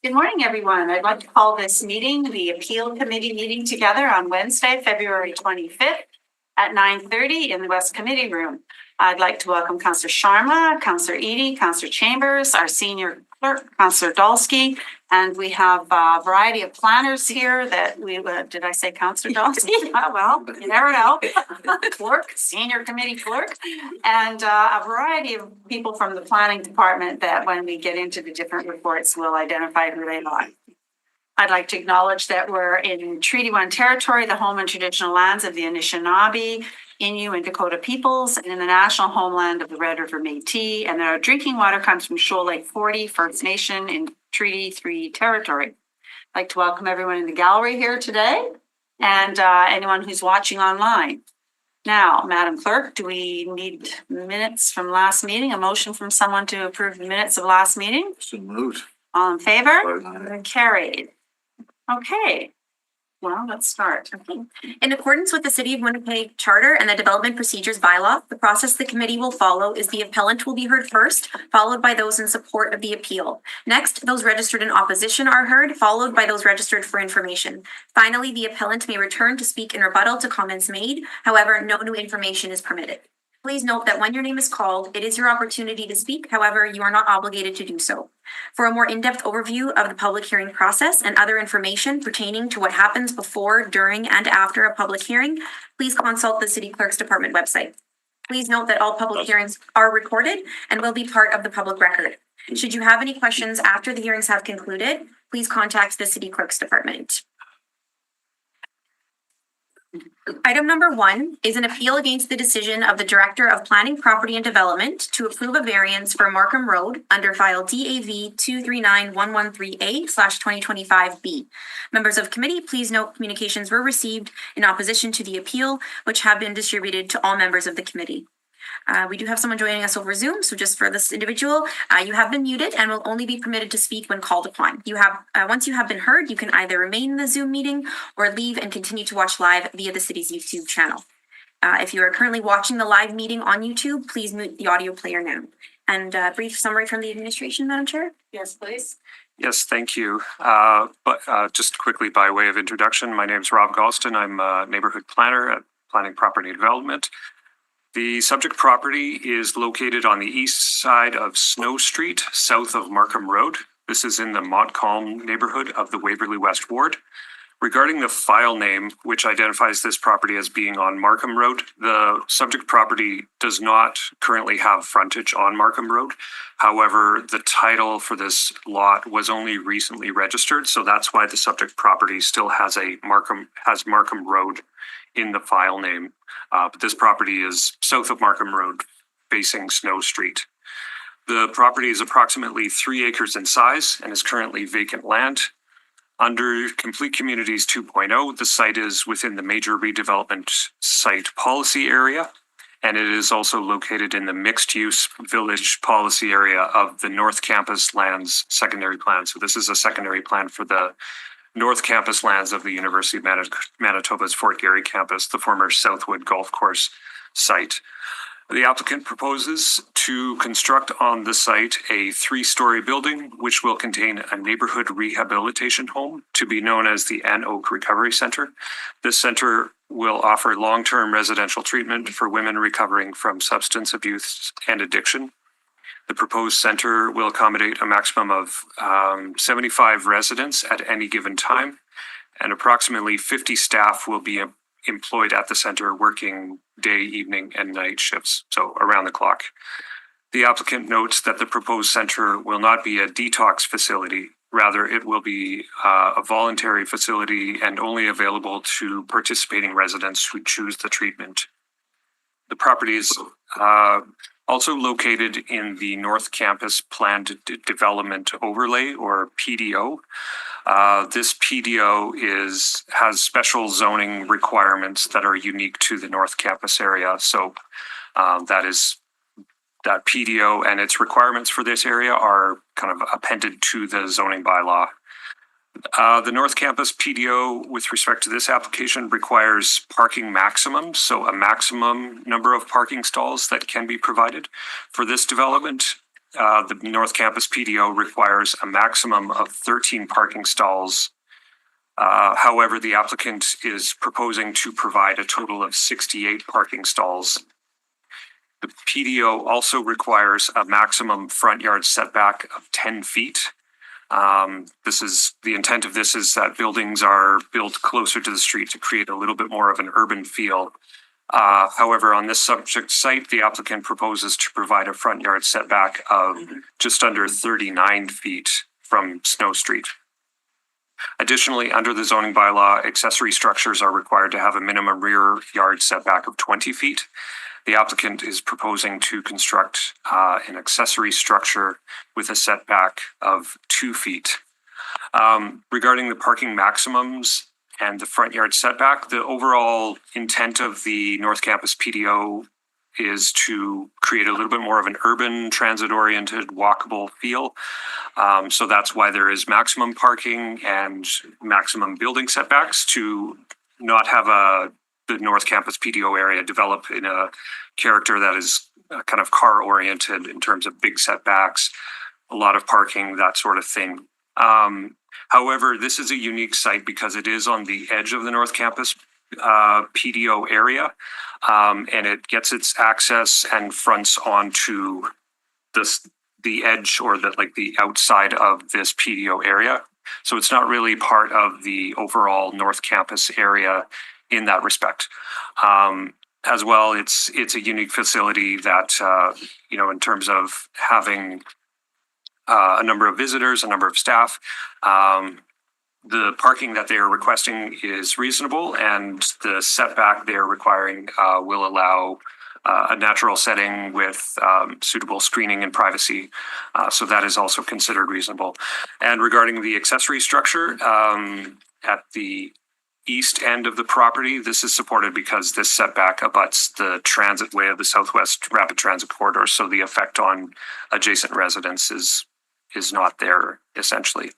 Good morning, everyone. I'd like to call this meeting, the Appeal Committee meeting together on Wednesday, February 25th at 9:30 in the West Committee Room. I'd like to welcome Councillor Sharma, Councillor Eadie, Councillor Chambers, our senior clerk, Councillor Dolsky, and we have a variety of planners here that we, did I say Councillor Dolsky? Well, you never know. Clerk, senior committee clerk, and a variety of people from the planning department that when we get into the different reports, we'll identify who they are. I'd like to acknowledge that we're in Treaty 1 territory, the home and traditional lands of the Anishinaabe, Innu and Dakota peoples, and in the national homeland of the Red River Métis, and our drinking water comes from Shoal Lake 40 First Nation in Treaty 3 territory. I'd like to welcome everyone in the gallery here today and anyone who's watching online. Now, Madam Clerk, do we need minutes from last meeting? A motion from someone to approve the minutes of last meeting? So moved. All in favor? Carried. Okay. Well, let's start. Okay. In accordance with the City of Winnipeg Charter and the Development Procedures Bylaw, the process the committee will follow is the appellant will be heard first, followed by those in support of the appeal. Next, those registered in opposition are heard, followed by those registered for information. Finally, the appellant may return to speak in rebuttal to comments made. However, no new information is permitted. Please note that when your name is called, it is your opportunity to speak. However, you are not obligated to do so. For a more in-depth overview of the public hearing process and other information pertaining to what happens before, during, and after a public hearing, please consult the City Clerk's Department website. Please note that all public hearings are recorded and will be part of the public record. Should you have any questions after the hearings have concluded, please contact the City Clerk's Department. Item number 1 is an appeal against the decision of the Director of Planning, Property and Development to approve a variance for Markham Road under file DAV 239113A/2025B. Members of committee, please note communications were received in opposition to the appeal, which have been distributed to all members of the committee. We do have someone joining us over Zoom, so just for this individual, you have been muted and will only be permitted to speak when called upon. You have once you have been heard, you can either remain in the Zoom meeting or leave and continue to watch live via the city's YouTube channel. If you are currently watching the live meeting on YouTube, please mute the audio player now. And a brief summary from the administration, Madam Chair. Yes, please. Yes, thank you. Just quickly by way of introduction, my name is Rob Galston. I'm a neighborhood planner at Planning, Property and Development. The subject property is located on the east side of Snow Street, south of Markham Road. This is in the Montcalm neighborhood of the Waverly West Ward. Regarding the file name, which identifies this property as being on Markham Road, the subject property does not currently have frontage on Markham Road. However, the title for this lot was only recently registered, so that's why the subject property still has Markham Road in the file name. But this property is south of Markham Road, facing Snow Street. The property is approximately 3 acres in size and is currently vacant land. Under Complete Communities 2.0, the site is within the major redevelopment site policy area, and it is also located in the mixed-use village policy area of the North Campus lands secondary plan. So this is a secondary plan for the North Campus lands of the University of Manitoba's Fort Garry campus, the former Southwood Golf Course site. The applicant proposes to construct on the site a 3-story building, which will contain a neighborhood rehabilitation home to be known as the Ann Oak Recovery Center. This center will offer long-term residential treatment for women recovering from substance abuse and addiction. The proposed center will accommodate a maximum of 75 residents at any given time, and approximately 50 staff will be employed at the center working day, evening, and night shifts, so around the clock. The applicant notes that the proposed center will not be a detox facility. Rather, it will be a voluntary facility and only available to participating residents who choose the treatment. The property is also located in the North Campus Planned Development Overlay, or PDO. This PDO has special zoning requirements that are unique to the North Campus area. So that PDO and its requirements for this area are kind of appended to the zoning bylaw. The North Campus PDO, with respect to this application, requires parking maximums, so a maximum number of parking stalls that can be provided for this development. the North Campus PDO requires a maximum of 13 parking stalls. However, the applicant is proposing to provide a total of 68 parking stalls. The PDO also requires a maximum front yard setback of 10 feet. The intent of this is that buildings are built closer to the street to create a little bit more of an urban feel. However, on this subject site, the applicant proposes to provide a front yard setback of just under 39 feet from Snow Street. Additionally, under the zoning bylaw, accessory structures are required to have a minimum rear yard setback of 20 feet. The applicant is proposing to construct an accessory structure with a setback of 2 feet. Regarding the parking maximums and the front yard setback, the overall intent of the North Campus PDO is to create a little bit more of an urban, transit-oriented, walkable feel. So that's why there is maximum parking and maximum building setbacks to not have the North Campus PDO area develop in a character that is kind of car-oriented in terms of big setbacks, a lot of parking, that sort of thing. However, this is a unique site because it is on the edge of the North Campus PDO area, and it gets its access and fronts onto the edge or the outside of this PDO area. So it's not really part of the overall North Campus area in that respect. As well, it's a unique facility that, in terms of having a number of visitors, a number of staff, the parking that they are requesting is reasonable, and the setback they are requiring will allow a natural setting with suitable screening and privacy. So that is also considered reasonable. And regarding the accessory structure, at the east end of the property, this is supported because this setback abuts the transit way of the Southwest Rapid Transit Corridor. So the effect on adjacent residents is not there, essentially.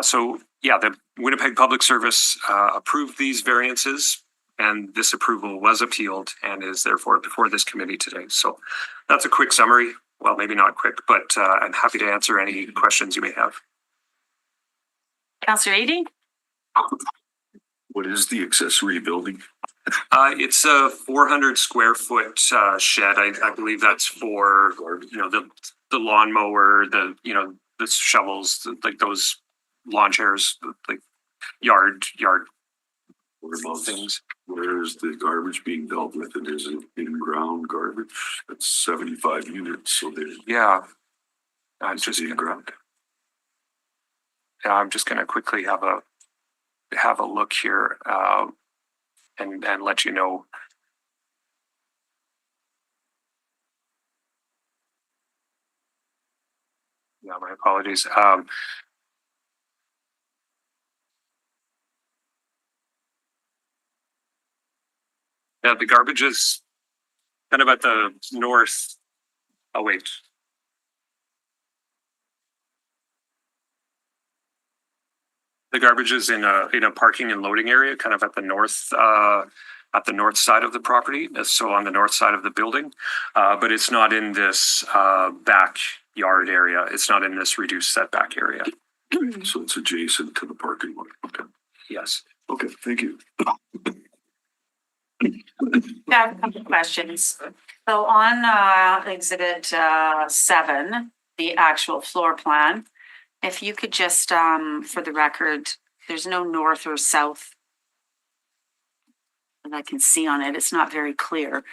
So yeah, the Winnipeg Public Service approved these variances, and this approval was appealed and is therefore before this committee today. So that's a quick summary. Well, maybe not quick, but I'm happy to answer any questions you may have. Councillor Eady? What is the accessory building? It's a 400 square foot shed. I believe that's for, the lawnmower, the shovels, like those lawn chairs, like yard What about things. where is the garbage being dealt with? And is it in-ground garbage? That's 75 units, so there's Yeah. I'm just in-ground. gonna quickly have a look here and let you know. Yeah, my apologies. Yeah, the garbage is kind of at the north. Oh, wait. The garbage is in a parking and loading area, kind of at the north side of the property. So on the north side of the building, but it's not in this backyard area. It's not in this reduced setback area. So it's adjacent to the parking lot. Okay. Yes. Okay, thank you. I have a couple of questions. So on exhibit 7, the actual floor plan, if you could just, for the record, there's no north or south that I can see on it. It's not very clear.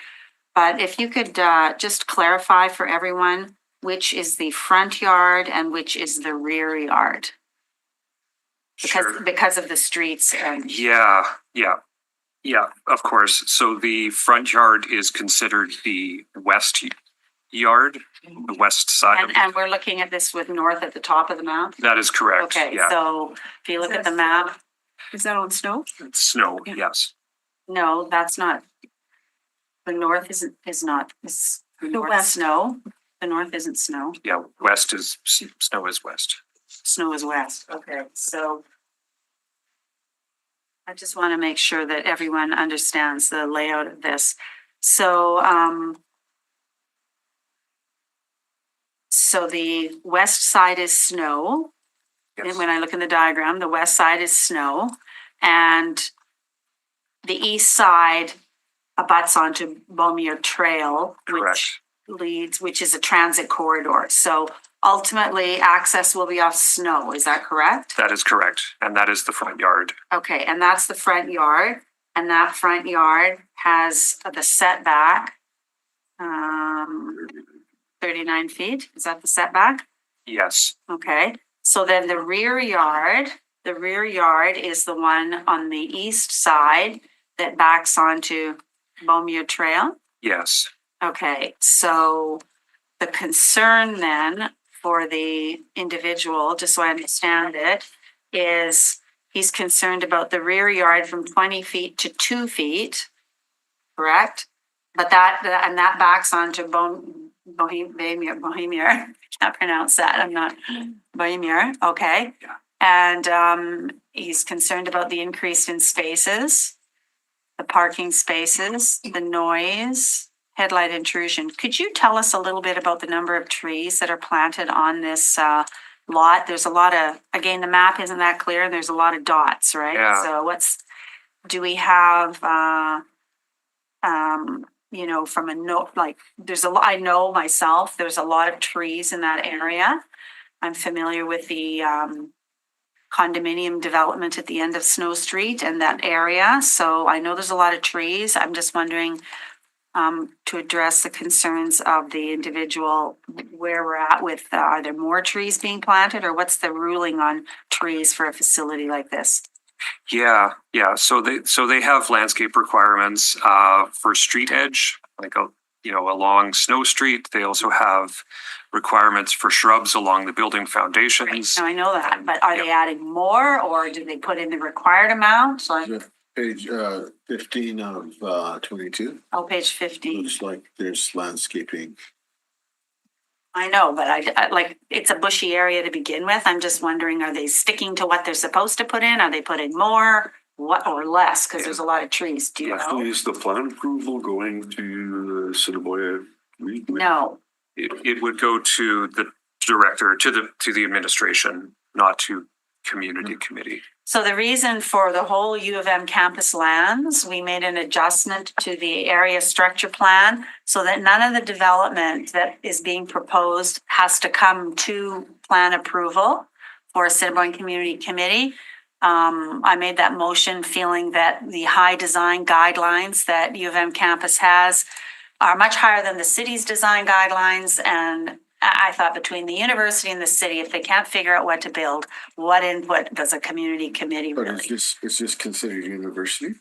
But if you could just clarify for everyone, which is the front yard and which is the rear yard? Sure. Because of the streets and Yeah, of course. So the front yard is considered the west yard, the west side. and we're looking at this with north at the top of the map? That is correct. Okay, Yeah. so if you look at the map, Is that on snow? It's snow. Yes. no, that's not. The north is the north west. snow. The north isn't snow. Yeah. West is snow is west. Snow is west. Okay, so I just want to make sure that everyone understands the layout of this. So So the west side is snow. Yes. When I look in the diagram, the west side is snow, and the east side abuts onto Bomir Trail, Correct. which is a transit corridor. So ultimately, access will be off snow. Is that correct? That is correct. And that is the front yard. Okay, and that's the front yard, and that front yard has the setback, 39 feet. Is that the setback? Yes. Okay, so then the rear yard is the one on the east side that backs onto Bomir Trail. Yes. Okay, so the concern then for the individual, just so I understand it, is he's concerned about the rear yard from 20 feet to 2 feet, correct? But that backs onto Bohemian. I can't pronounce that. I'm not Bohemian. Okay. Yeah. And he's concerned about the increase in spaces, the parking spaces, the noise, headlight intrusion. Could you tell us a little bit about the number of trees that are planted on this lot? There's a lot of, again, the map isn't that clear, and there's a lot of dots, right? Yeah. So do we have, from a note, like, I know myself, there's a lot of trees in that area. I'm familiar with the condominium development at the end of Snow Street and that area. So I know there's a lot of trees. I'm just wondering, to address the concerns of the individual, where we're at with, are there more trees being planted, or what's the ruling on trees for a facility like this? Yeah. So they have landscape requirements for street edge, like along Snow Street. They also have requirements for shrubs along the building foundations. Now, I know that, but are they adding more, or did they put in the required amount? Like, Page 15 of 22. oh, page 15. Looks like there's landscaping. I know, but I like, it's a bushy area to begin with. I'm just wondering, are they sticking to what they're supposed to put in? Are they putting more, what, or less? Because there's a lot of trees. Do you So know? is the plan approval going to the Assiniboia? No. It would go to the director, to the administration, not to community committee. So the reason for the whole U of M campus lands, we made an adjustment to the area structure plan so that none of the development that is being proposed has to come to plan approval for Assiniboine Community Committee. I made that motion feeling that the high design guidelines that U of M campus has are much higher than the city's design guidelines, and I thought between the university and the city, if they can't figure out what to build, what input does a community committee But really? is this considered university?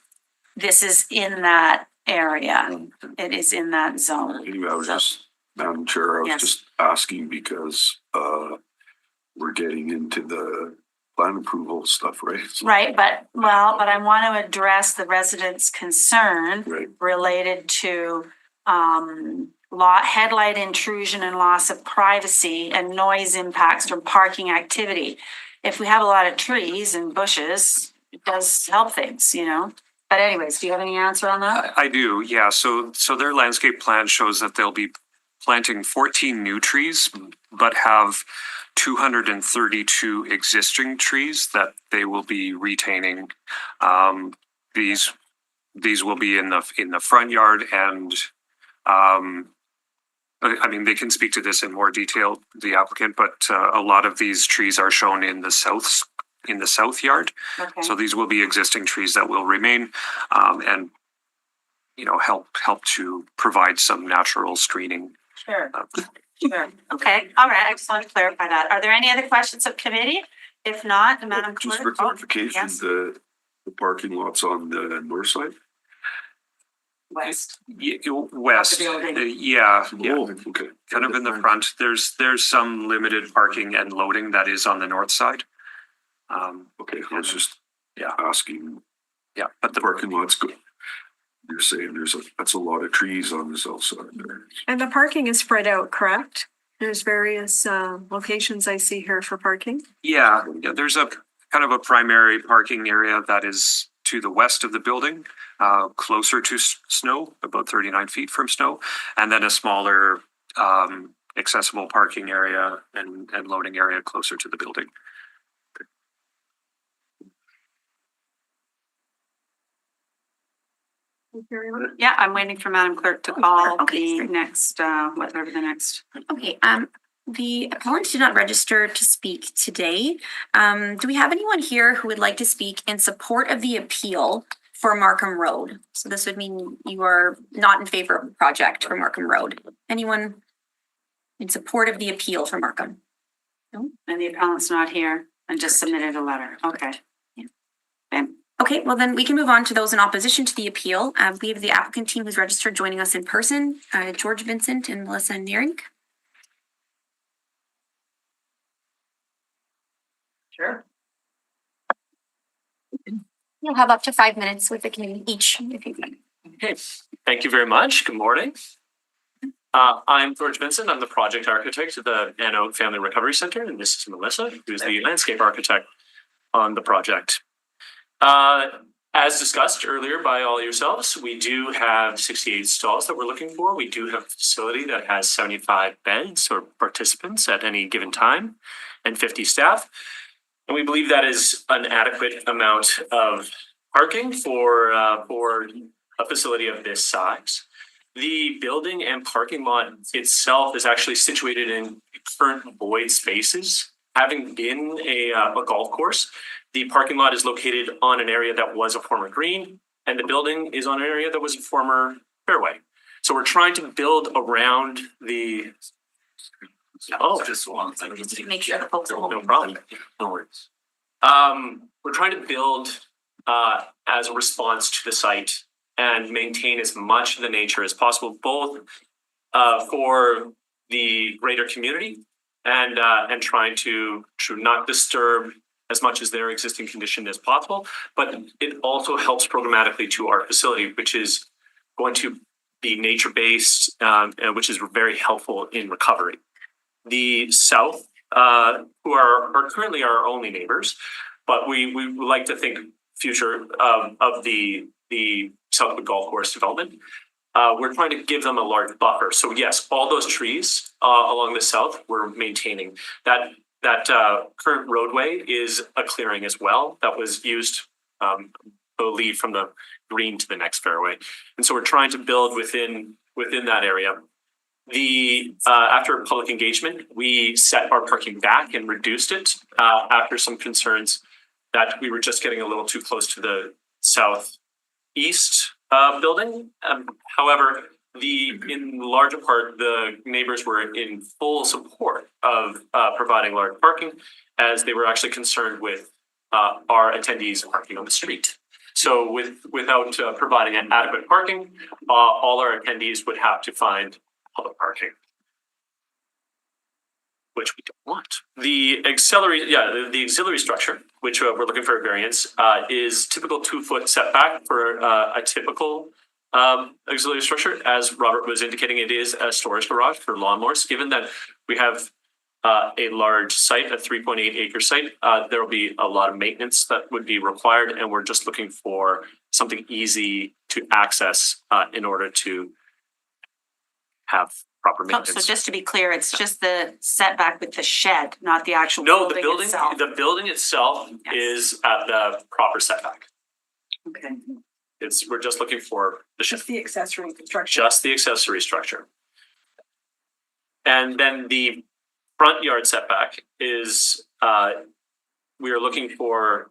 This is in that area. It is in that zone. Anyway, I was just, Madam Chair, I was Yes. just asking because we're getting into the plan approval stuff, right? So- Right, but I want to address the residents' concern Right. related to headlight intrusion and loss of privacy and noise impacts from parking activity. If we have a lot of trees and bushes, it does help things, But anyways, do you have any answer on that? I do, yeah. So their landscape plan shows that they'll be planting 14 new trees, but have 232 existing trees that they will be retaining. These will be in the front yard, and they can speak to this in more detail, the applicant, but a lot of these trees are shown in the south yard. Okay. So these will be existing trees that will remain, and help to provide some natural screening. Sure. Sure. Okay. All right. I just want to clarify that. Are there any other questions of committee? If not, Madam Clerk. Just for clarification, yes. the parking lots on the north side? West. West, The building. yeah, Oh, okay. kind of in the front. There's some limited parking and loading that is on the north side. Okay, I was just Yeah. asking, Yeah, but the parking lot's good. You're saying that's a lot of trees on the south side there. And the parking is spread out, correct? There's various locations I see here for parking. Yeah, there's a kind of a primary parking area that is to the west of the building, closer to Snow, about 39 feet from Snow, and then a smaller accessible parking area and loading area closer to the building. Yeah, I'm waiting for Madam Clerk to call Okay, the sorry. next, whatever the next. Okay, the appellant did not register to speak today. Do we have anyone here who would like to speak in support of the appeal for Markham Road? So this would mean you are not in favor of the project for Markham Road. Anyone in support of the appeal for Markham? And the appellant's not here and just submitted a letter. Okay. Yeah. Okay. Okay, well then we can move on to those in opposition to the appeal. We have the applicant team who's registered joining us in person, George Vincent and Melissa Neering. Sure. You'll have up to 5 minutes with the committee each, if you like. Okay, thank you very much. Good morning. I'm George Vincent. I'm the project architect of the Anno Family Recovery Center, and this is Melissa, who's the landscape architect on the project. As discussed earlier by all yourselves, we do have 68 stalls that we're looking for. We do have a facility that has 75 beds or participants at any given time and 50 staff. And we believe that is an adequate amount of parking for a facility of this size. The building and parking lot itself is actually situated in current void spaces. Having been a golf course, the parking lot is located on an area that was a former green, and the building is on an area that was a former fairway. So we're trying to build around the. Oh, just one thing. Just to make sure the folks will. No problem. No worries. We're trying to build as a response to the site and maintain as much of the nature as possible, both for the greater community and trying to not disturb as much as their existing condition as possible. But it also helps programmatically to our facility, which is going to be nature-based, and which is very helpful in recovery. The south, who are currently our only neighbors, but we would like to think future of the Southwood Golf Course development. We're trying to give them a large buffer. So yes, all those trees along the south, we're maintaining. That current roadway is a clearing as well that was used, I believe, from the green to the next fairway. And so we're trying to build within that area. After public engagement, we set our parking back and reduced it after some concerns that we were just getting a little too close to the southeast building. However, in larger part, the neighbors were in full support of providing large parking, as they were actually concerned with our attendees parking on the street. So without providing an adequate parking, all our attendees would have to find public parking, which we don't want. The auxiliary structure, which we're looking for a variance, is typical 2-foot setback for a typical auxiliary structure. As Robert was indicating, it is a storage garage for lawnmowers. Given that we have a large site, a 3.8 acre site, there will be a lot of maintenance that would be required, and we're just looking for something easy to access in order to have proper Oh, maintenance. so just to be clear, it's just the setback with the shed, not the actual No, building itself. the building itself Yes. is at the proper setback. Okay. We're just looking for the shed, Just the accessory construction. just the accessory structure. And then the front yard setback is, we are looking for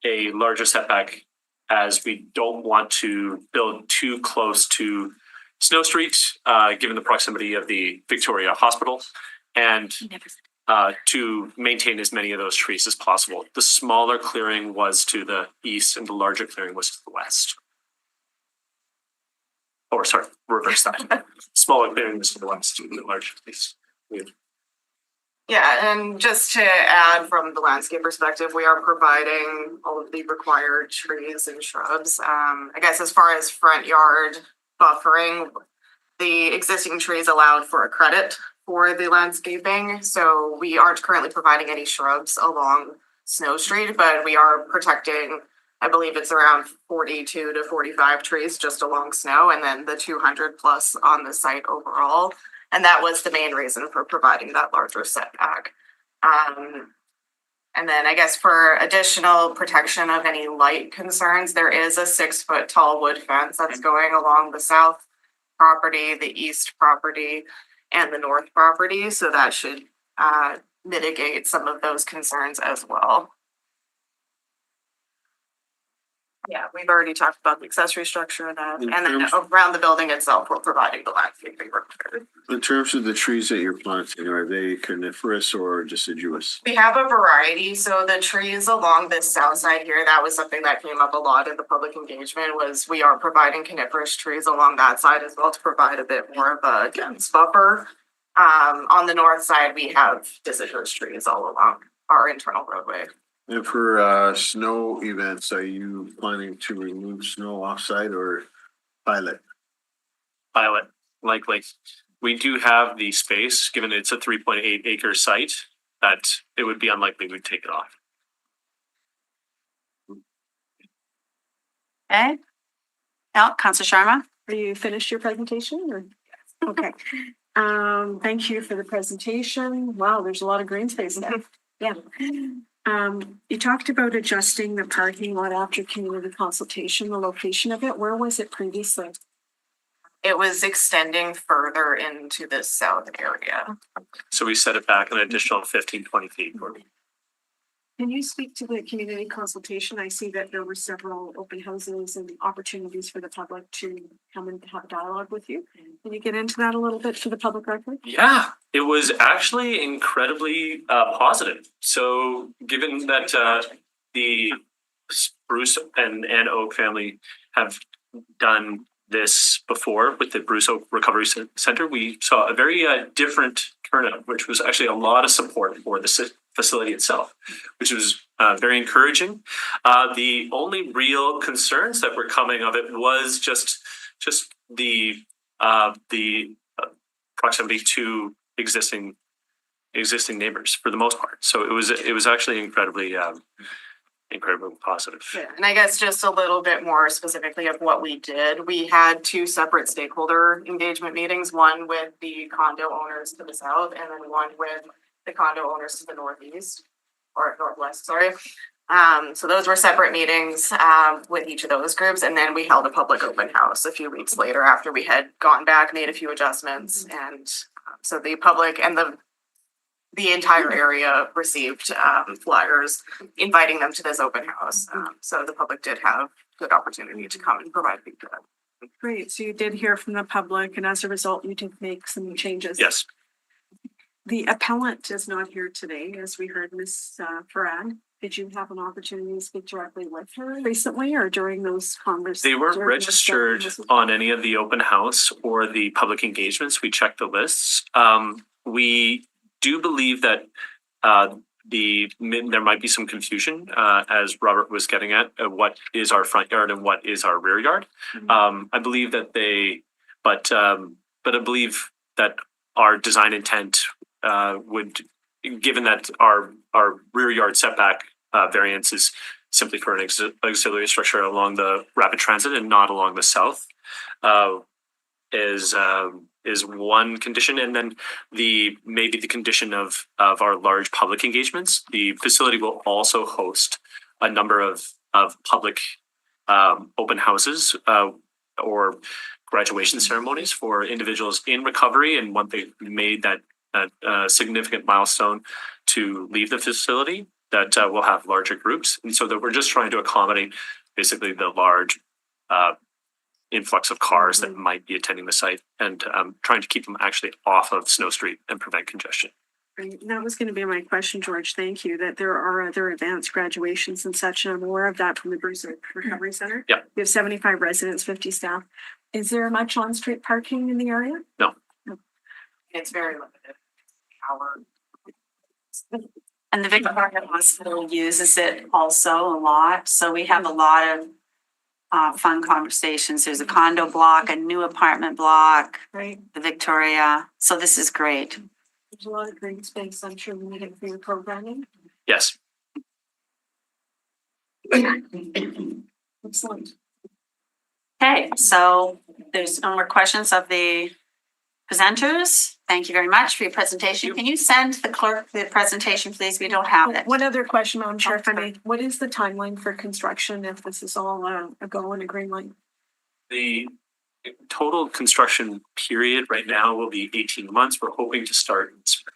a larger setback, as we don't want to build too close to Snow Street, given the proximity of the Victoria Hospital, and to maintain as many of those trees as possible. The smaller clearing was to the east and the larger clearing was to the west. Or sorry, reverse that. Smaller clearing was to the west, and the larger trees. Yeah, and just to add from the landscape perspective, we are providing all of the required trees and shrubs. I guess as far as front yard buffering, the existing trees allowed for a credit for the landscaping. So we aren't currently providing any shrubs along Snow Street, but we are protecting, I believe it's around 42 to 45 trees just along Snow, and then the 200 plus on the site overall. And that was the main reason for providing that larger setback. And then I guess for additional protection of any light concerns, there is a 6-foot tall wood fence that's going along the south property, the east property, and the north property. So that should mitigate some of those concerns as well. Yeah, we've already talked about the accessory structure of that. And then around the building itself, we're providing the landscaping required. In terms of the trees that you're planting, are they coniferous or deciduous? We have a variety. So the trees along this south side here, that was something that came up a lot in the public engagement, was we are providing coniferous trees along that side as well to provide a bit more of a dense buffer. On the north side, we have deciduous trees all along our internal roadway. And for snow events, are you planning to remove snow offsite or pilot? Pilot, likely. We do have the space, given it's a 3.8 acre site, that it would be unlikely we'd take it off. Okay. Now, Councillor Sharma? Are you finished your presentation or? Okay. Thank you for the presentation. Wow, there's a lot of green space there. Yeah. You talked about adjusting the parking lot after community consultation, the location of it. Where was it previously? It was extending further into the south area. So we set it back an additional 15, 20 feet. Can you speak to the community consultation? I see that there were several open houses and opportunities for the public to come and have dialogue with you. Can you get into that a little bit for the public record? Yeah, it was actually incredibly positive. So given that the Bruce and Oak family have done this before with the Bruce Oak Recovery Center, we saw a very different turnout, which was actually a lot of support for the facility itself, which was very encouraging. The only real concerns that were coming of it was just the proximity to existing neighbors for the most part. So it was actually incredibly positive. Yeah, and I guess just a little bit more specifically of what we did. We had 2 separate stakeholder engagement meetings, one with the condo owners to the south and then one with the condo owners to the northeast or northwest, sorry. So those were separate meetings with each of those groups. And then we held a public open house a few weeks later after we had gone back, made a few adjustments. And so the public and the entire area received flyers inviting them to this open house. So the public did have good opportunity to come and provide feedback. Great. So you did hear from the public and as a result, you did make some changes. Yes. The appellant is not here today, as we heard Ms. Farad. Did you have an opportunity to speak directly with her recently or during those conversations? They weren't registered on any of the open house or the public engagements. We checked the lists. We do believe that there might be some confusion as Robert was getting at what is our front yard and what is our rear yard. I believe that but I believe that our design intent would, given that our rear yard setback variance is simply for an auxiliary structure along the rapid transit and not along the south, is one condition. And then maybe the condition of our large public engagements. The facility will also host a number of public open houses or graduation ceremonies for individuals in recovery, and when they made that significant milestone to leave the facility, that will have larger groups. And so that we're just trying to accommodate basically the large influx of cars that might be attending the site, and trying to keep them actually off of Snow Street and prevent congestion. Right. That was going to be my question, George. Thank you. That there are other events, graduations and such, and I'm aware of that from the Bruce Recovery Center. Yeah. We have 75 residents, 50 staff. Is there much on-street parking in the area? No. It's very limited. And the Victoria Hospital uses it also a lot. So we have a lot of fun conversations. There's a condo block, a new apartment block, Right. the Victoria. So this is great. There's a lot of green space. I'm sure we need it for your programming. Yes. Excellent. Okay, so there's no more questions of the Presenters, thank you very much for your presentation. Can you send the clerk the presentation, please? We don't have it. One other question, Madam Chair, if I may. What is the timeline for construction if this is all a go and a green light? The total construction period right now will be 18 months. We're hoping to start in spring.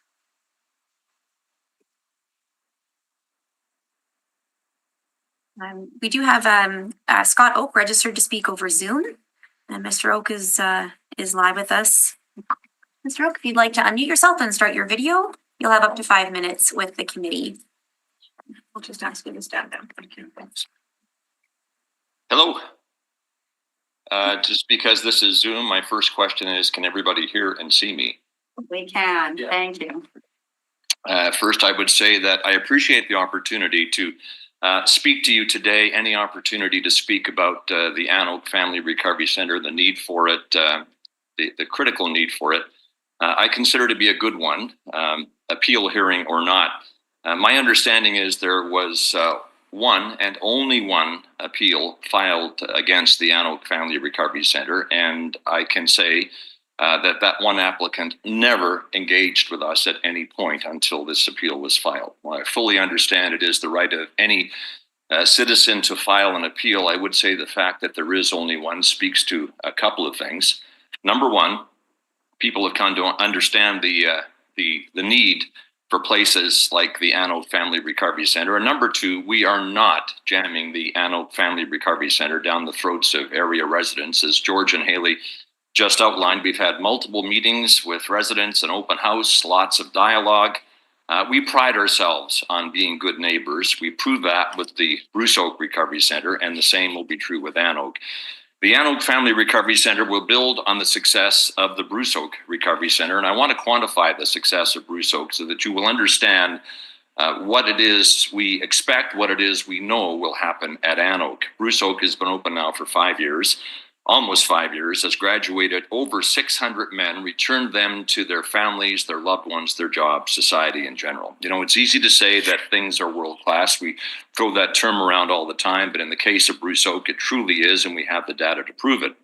We do have Scott Oak registered to speak over Zoom, and Mr. Oak is live with us. Mr. Oak, if you'd like to unmute yourself and start your video, you'll have up to 5 minutes with the committee. I'll just ask you to stand down. Thank you. Hello. Just because this is Zoom, my first question is, can everybody hear and see me? We can, thank you. First, I would say that I appreciate the opportunity to speak to you today, any opportunity to speak about the Ann Oak Family Recovery Center, the need for it, the critical need for it. I consider to be a good one, appeal hearing or not. My understanding is there was one and only one appeal filed against the Ann Oak Family Recovery Center, and I can say that one applicant never engaged with us at any point until this appeal was filed. While I fully understand it is the right of any citizen to file an appeal, I would say the fact that there is only one speaks to a couple of things. Number one, people have come to understand the need for places like the Ann Oak Family Recovery Center. And number two, we are not jamming the Ann Oak Family Recovery Center down the throats of area residents. As George and Haley just outlined, we've had multiple meetings with residents, an open house, lots of dialogue. We pride ourselves on being good neighbors. We prove that with the Bruce Oak Recovery Center, and the same will be true with Ann Oak. The Ann Oak Family Recovery Center will build on the success of the Bruce Oak Recovery Center, and I want to quantify the success of Bruce Oak so that you will understand what it is we expect, what it is we know will happen at Ann Oak. Bruce Oak has been open now for 5 years. Almost 5 years, has graduated over 600 men, returned them to their families, their loved ones, their jobs, society in general. You know, it's easy to say that things are world class. We throw that term around all the time, but in the case of Bruce Oak, it truly is, and we have the data to prove it.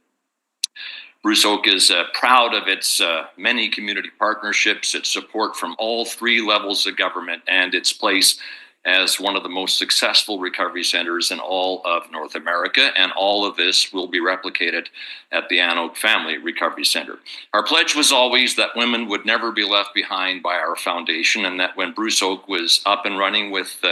Bruce Oak is proud of its many community partnerships, its support from all 3 levels of government, and its place as one of the most successful recovery centers in all of North America, and all of this will be replicated at the Ann Oak Family Recovery Center. Our pledge was always that women would never be left behind by our foundation, and that when Bruce Oak was up and running with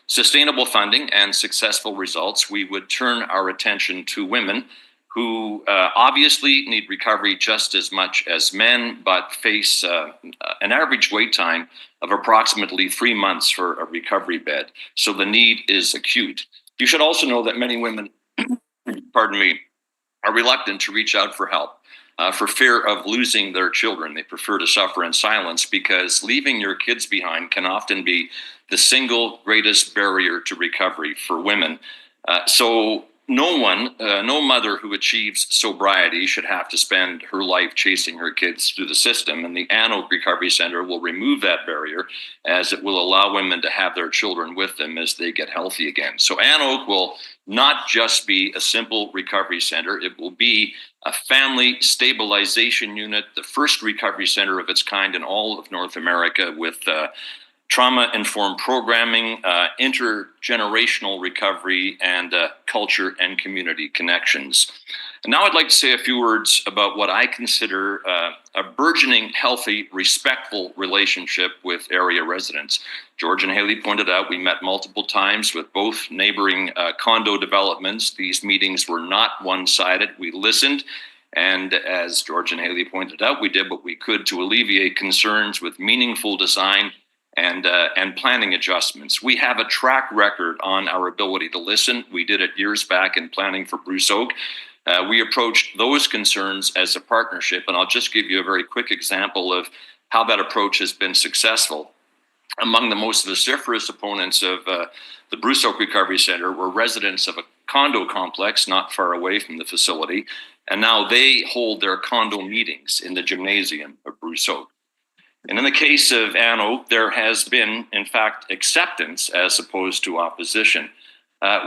sustainable funding and successful results, we would turn our attention to women who obviously need recovery just as much as men, but face an average wait time of approximately 3 months for a recovery bed. So the need is acute. You should also know that many women, pardon me, are reluctant to reach out for help for fear of losing their children. They prefer to suffer in silence because leaving your kids behind can often be the single greatest barrier to recovery for women. So no mother who achieves sobriety should have to spend her life chasing her kids through the system. And the Ann Oak Recovery Center will remove that barrier, as it will allow women to have their children with them as they get healthy again. So Ann Oak will not just be a simple recovery center. It will be a family stabilization unit, the first recovery center of its kind in all of North America, with trauma-informed programming, intergenerational recovery, and culture and community connections. And now I'd like to say a few words about what I consider a burgeoning, healthy, respectful relationship with area residents. George and Haley pointed out we met multiple times with both neighboring condo developments. These meetings were not one-sided. We listened, and as George and Haley pointed out, we did what we could to alleviate concerns with meaningful design and planning adjustments. We have a track record on our ability to listen. We did it years back in planning for Bruce Oak. We approached those concerns as a partnership, and I'll just give you a very quick example of how that approach has been successful. Among the most vociferous opponents of the Bruce Oak Recovery Center were residents of a condo complex not far away from the facility, and now they hold their condo meetings in the gymnasium of Bruce Oak. And in the case of Ann Oak, there has been, in fact, acceptance as opposed to opposition.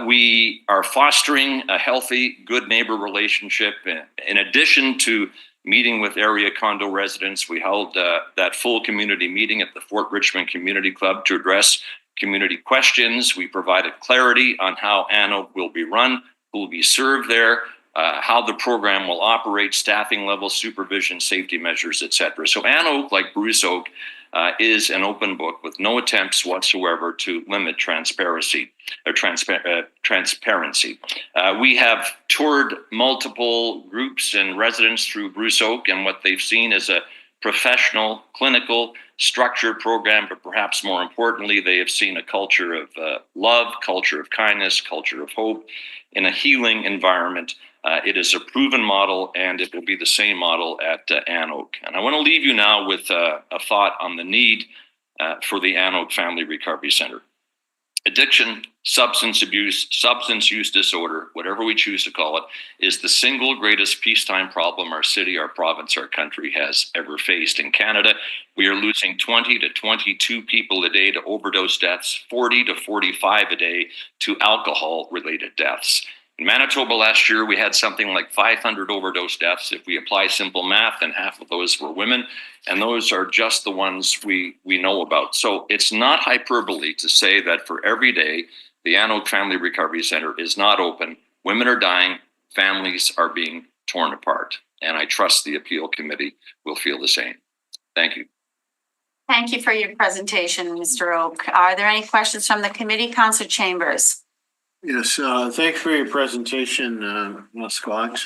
We are fostering a healthy, good neighbor relationship in addition to meeting with area condo residents. We held that full community meeting at the Fort Richmond Community Club to address community questions. We provided clarity on how Anoke will be run, who will be served there, how the program will operate, staffing levels, supervision, safety measures, etc. So Anoke, like Bruce Oak, is an open book with no attempts whatsoever to limit transparency. We have toured multiple groups and residents through Bruce Oak, and what they've seen is a professional, clinical, structured program, but perhaps more importantly, they have seen a culture of love, culture of kindness, culture of hope in a healing environment. It is a proven model, and it will be the same model at Anoke. And I want to leave you now with a thought on the need for the Anoke Family Recovery Center. Addiction, substance abuse, substance use disorder, whatever we choose to call it, is the single greatest peacetime problem our city, our province, our country has ever faced. In Canada, we are losing 20 to 22 people a day to overdose deaths, 40 to 45 a day to alcohol-related deaths. In Manitoba last year, we had something like 500 overdose deaths. If we apply simple math, then half of those were women, and those are just the ones we know about. So it's not hyperbole to say that for every day, the Anoke Family Recovery Center is not open. Women are dying, families are being torn apart, and I trust the appeal committee will feel the same. Thank you. Thank you for your presentation, Mr. Oak. Are there any questions from the committee? Councillor Chambers. Yes, thanks for your presentation, Scott.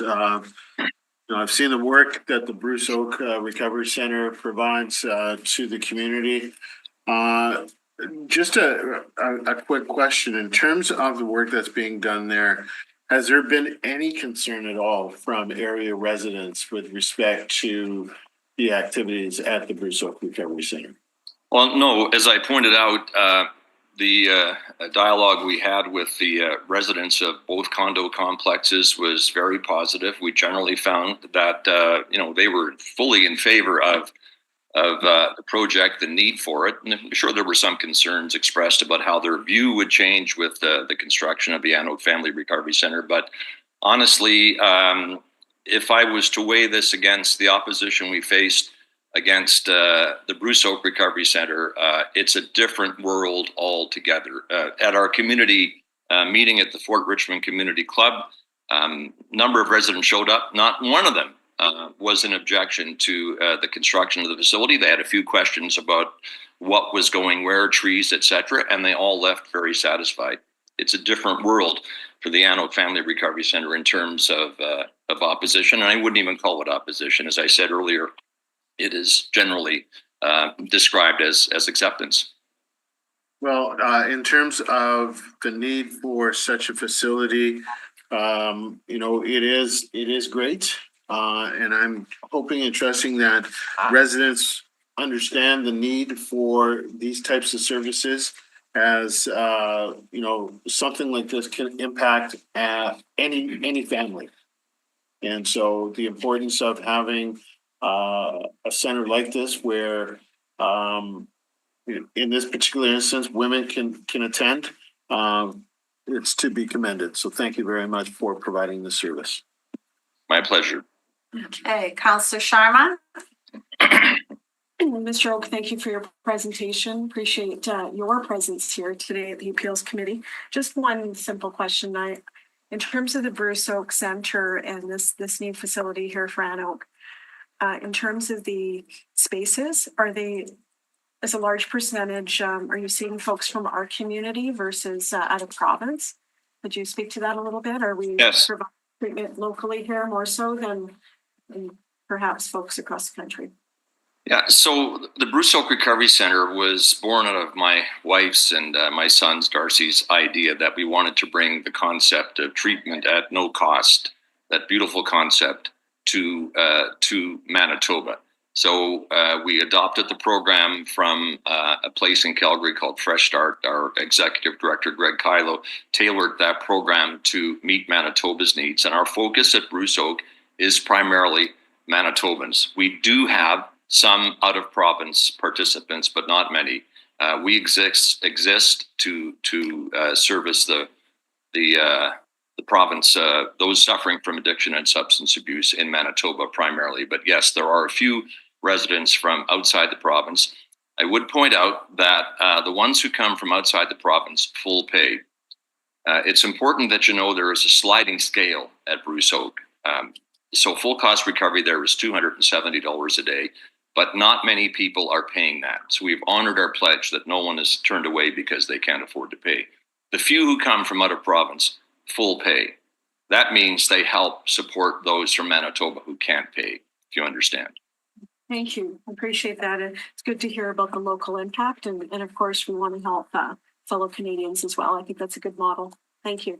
I've seen the work that the Bruce Oak Recovery Center provides to the community. Just a quick question. In terms of the work that's being done there, has there been any concern at all from area residents with respect to the activities at the Bruce Oak Recovery Center? Well, no, as I pointed out, the dialogue we had with the residents of both condo complexes was very positive. We generally found that they were fully in favor of the project, the need for it. And I'm sure there were some concerns expressed about how their view would change with the construction of the Anoke Family Recovery Center. But honestly, if I was to weigh this against the opposition we faced against the Bruce Oak Recovery Center, it's a different world altogether. At our community meeting at the Fort Richmond Community Club, number of residents showed up. Not one of them was an objection to the construction of the facility. They had a few questions about what was going where, trees, etc., and they all left very satisfied. It's a different world for the Anoke Family Recovery Center in terms of opposition, and I wouldn't even call it opposition. As I said earlier, it is generally described as acceptance. Well, in terms of the need for such a facility, it is great. And I'm hoping and trusting that residents understand the need for these types of services, as something like this can impact any family. And so the importance of having a center like this where in this particular instance women can attend, it's to be commended. So thank you very much for providing this service. My pleasure. Okay, Councillor Sharma. Mr. Oak, thank you for your presentation. Appreciate your presence here today at the Appeals Committee. Just one simple question. In terms of the Bruce Oak Center and this new facility here for Anoke, in terms of the spaces, are they, as a large percentage, are you seeing folks from our community versus out of province? Could you speak to that a little bit? Are we providing treatment locally here more so than perhaps folks across the country? Yeah, so the Bruce Oak Recovery Center was born out of my wife's and my son's, Darcy's, idea that we wanted to bring the concept of treatment at no cost, that beautiful concept, to Manitoba. So we adopted the program from a place in Calgary called Fresh Start. Our executive director, Greg Kylo, tailored that program to meet Manitoba's needs. And our focus at Bruce Oak is primarily Manitobans. We do have some out-of-province participants, but not many. We exist to service the the province, those suffering from addiction and substance abuse in Manitoba primarily. But yes, there are a few residents from outside the province. I would point out that the ones who come from outside the province, full pay. It's important that you know there is a sliding scale at Bruce Oak. So full cost recovery there is $270 a day, but not many people are paying that. So we've honored our pledge that no one is turned away because they can't afford to pay. The few who come from out of province, full pay. That means they help support those from Manitoba who can't pay, if you understand. Thank you. I appreciate that. And it's good to hear about the local impact. And of course, we want to help fellow Canadians as well. I think that's a good model. Thank you.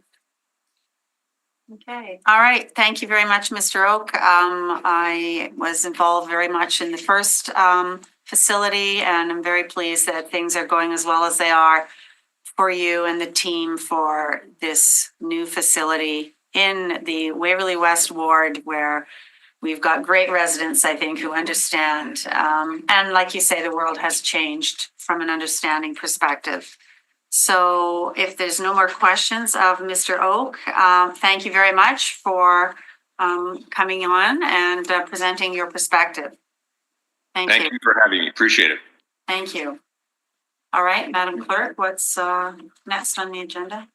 Okay, all right. Thank you very much, Mr. Oak. I was involved very much in the first facility, and I'm very pleased that things are going as well as they are for you and the team for this new facility in the Waverly West Ward, where we've got great residents, I think, who understand. And like you say, the world has changed from an understanding perspective. So if there's no more questions of Mr. Oak, thank you very much for coming on and presenting your perspective. Thank you. Thank you for having me. Appreciate it. Thank you. All right, Madam Clerk, what's next on the agenda?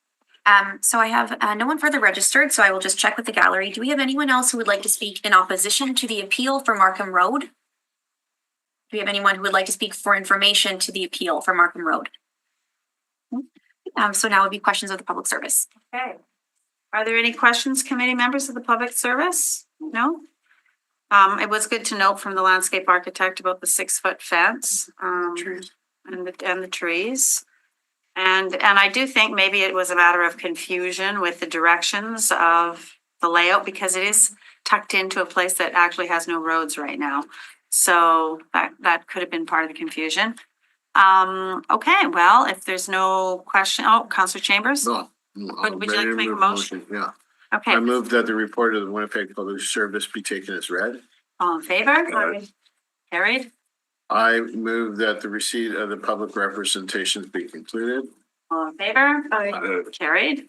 So I have no one further registered, so I will just check with the gallery. Do we have anyone else who would like to speak in opposition to the appeal for Markham Road? Do we have anyone who would like to speak for information to the appeal for Markham Road? So now would be questions of the public service. Okay. Are there any questions, committee members of the public service? No? It was good to note from the landscape architect about the 6-foot fence and the trees. And I do think maybe it was a matter of confusion with the directions of the layout, because it is tucked into a place that actually has no roads right now. So that could have been part of the confusion. Okay, well, if there's no question, Councillor Chambers? No. Would you like to make a motion? Yeah. Okay, I move that the report of the Winnipeg Public Service be taken as read. all in favor? Aye. Carried? I move that the receipt of the public representations be concluded. All in favor? Carried?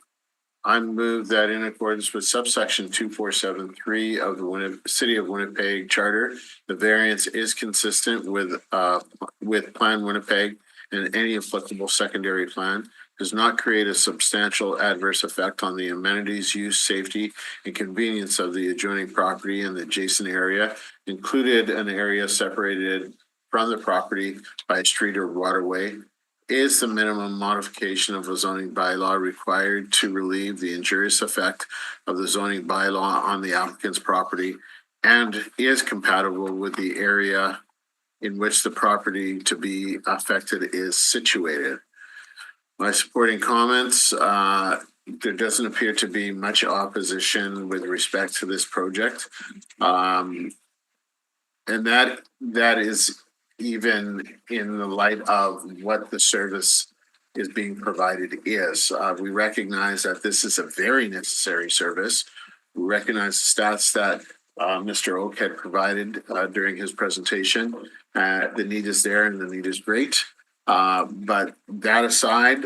I move that in accordance with subsection 2473 of the City of Winnipeg Charter, the variance is consistent with Plan Winnipeg and any applicable secondary plan, does not create a substantial adverse effect on the amenities, use, safety, and convenience of the adjoining property and the adjacent area, included an area separated from the property by a street or waterway, is the minimum modification of a zoning bylaw required to relieve the injurious effect of the zoning bylaw on the applicant's property, and is compatible with the area in which the property to be affected is situated. My supporting comments, there doesn't appear to be much opposition with respect to this project. And that is even in the light of what the service is being provided is. We recognize that this is a very necessary service. We recognize the stats that Mr. Oak had provided during his presentation. The need is there and the need is great. But that aside,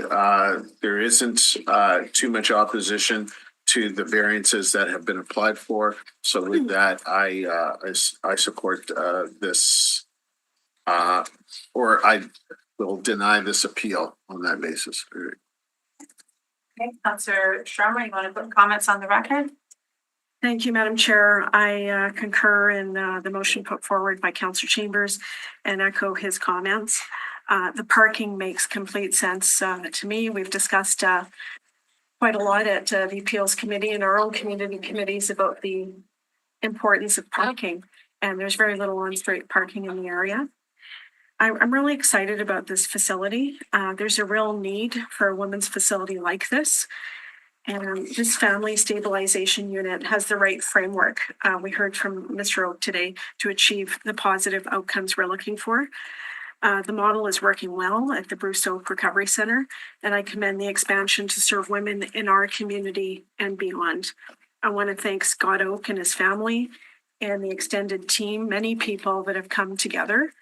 there isn't too much opposition to the variances that have been applied for. So with that, I support this, or I will deny this appeal on that basis. Okay, Councillor Sharma, you want to put comments on the record? Thank you, Madam Chair. I concur in the motion put forward by Councillor Chambers and echo his comments. The parking makes complete sense to me. We've discussed quite a lot at the Appeals Committee and our own community committees about the importance of parking, and there's very little on-street parking in the area. I'm really excited about this facility. There's a real need for a women's facility like this. And this family stabilization unit has the right framework. We heard from Mr. Oak today to achieve the positive outcomes we're looking for. The model is working well at the Bruce Oak Recovery Center, and I commend the expansion to serve women in our community and beyond. I want to thank Scott Oak and his family and the extended team, many people that have come together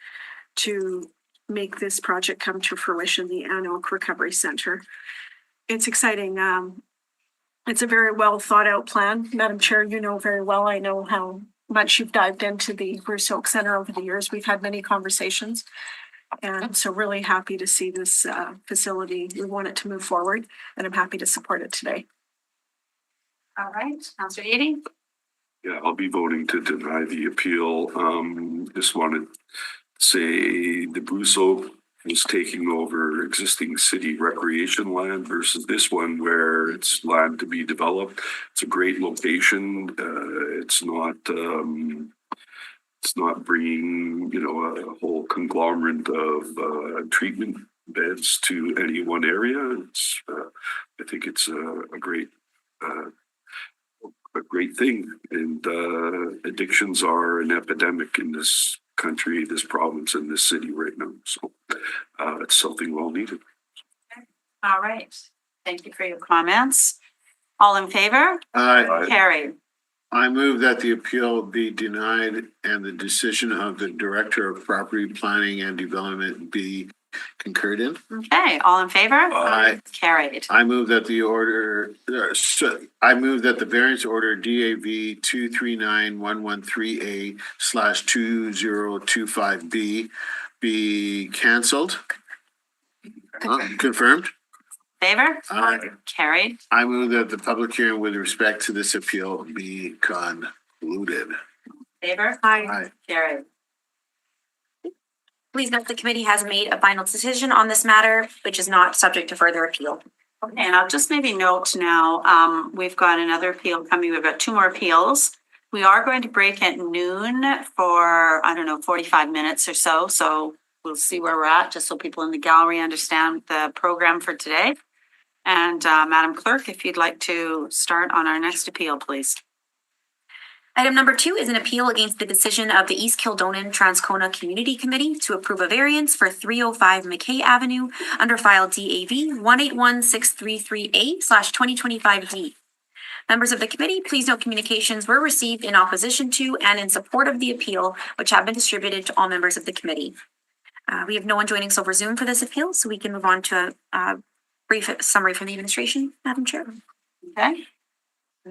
to make this project come to fruition, the Ann Oak Recovery Center. It's exciting. It's a very well thought out plan. Madam Chair, you know very well, I know how much you've dived into the Bruce Oak Center over the years. We've had many conversations. And so really happy to see this facility. We want it to move forward and I'm happy to support it today. All right, Councillor Eady. Yeah, I'll be voting to deny the appeal. Just wanted to say the Bruce Oak is taking over existing city recreation land versus this one where it's land to be developed. It's a great location. It's not bringing, a whole conglomerate of treatment beds to any one area. I think it's a great thing. And addictions are an epidemic in this country, this province, and this city right now. So it's something well needed. All right. Thank you for your comments. All in favor? Aye. Carried. I move that the appeal be denied and the decision of the Director of Property Planning and Development be concurred in. Okay, all in favor? Aye. Carried. I move that the variance order DAV 239-113A/2025B be canceled. Confirmed. Favor? Aye. Carried. I move that the public hearing with respect to this appeal be concluded. Favor? Aye. Carried. Please note the committee has made a final decision on this matter, which is not subject to further appeal. Okay, and I'll just maybe note now, we've got another appeal coming. We've got two more appeals. We are going to break at noon for, 45 minutes or so. So we'll see where we're at, just so people in the gallery understand the program for today. And Madam Clerk, if you'd like to start on our next appeal, please. Item number 2 is an appeal against the decision of the East Kildonan Transcona Community Committee to approve a variance for 305 McKay Avenue under file DAV 181-633A/2025D. Members of the committee, please note communications were received in opposition to and in support of the appeal, which have been distributed to all members of the committee. We have no one joining us over Zoom for this appeal, so we can move on to a brief summary from the administration, Madam Chair. Okay.